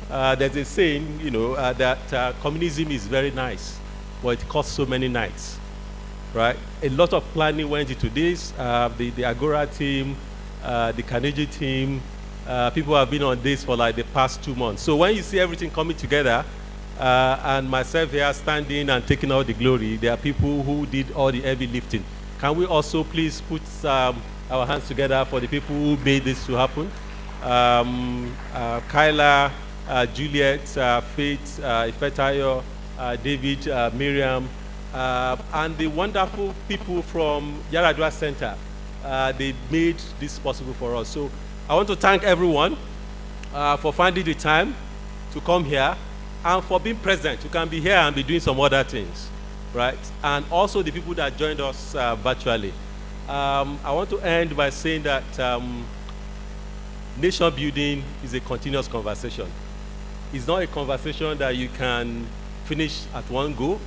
There's a saying, you know, that communism is very nice, but it costs so many nights, right? A lot of planning went into this. The Agora team, the Carnegie team, people have been on this for like the past 2 months. So when you see everything coming together, and myself here standing and taking all the glory, there are people who did all the heavy lifting. Can we also please put our hands together for the people who made this to happen? Kyla, Juliet, Faith, Ifetayo, David, Miriam, and the wonderful people from Yaradua Center. They made this possible for us. So I want to thank everyone for finding the time to come here and for being present. You can be here and be doing some other things, right? And also the people that joined us virtually. I want to end by saying that nation building is a continuous conversation. It's not a conversation that you can finish at one go,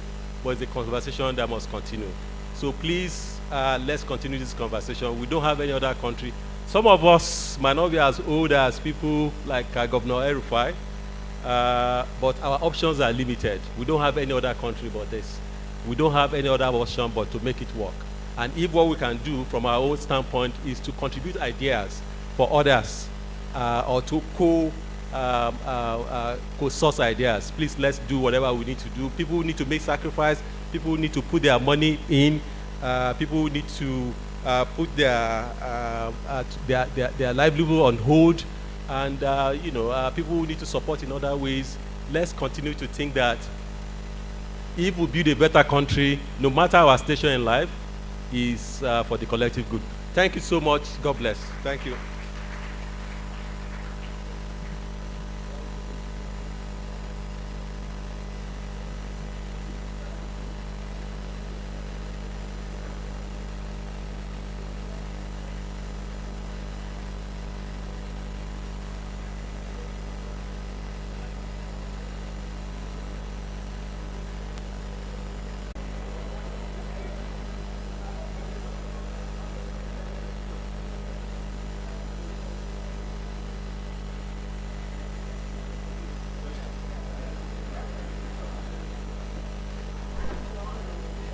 but it's a conversation that must continue. So please, let's continue this conversation. We don't have any other country. Some of us might not be as old as people like Governor El-Rufai, but our options are limited. We don't have any other country but this. We don't have any other option but to make it work. And if what we can do from our own standpoint is to contribute ideas for others or to co-source ideas, please let's do whatever we need to do. People need to make sacrifice. People need to put their money in. People need to put their livelihood on hold. And people need to support in other ways. Let's continue to think that if we build a better country, no matter our station in life, is for the collective good. Thank you so much. God bless. Thank you.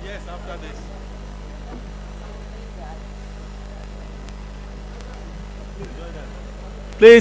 Yes, after this.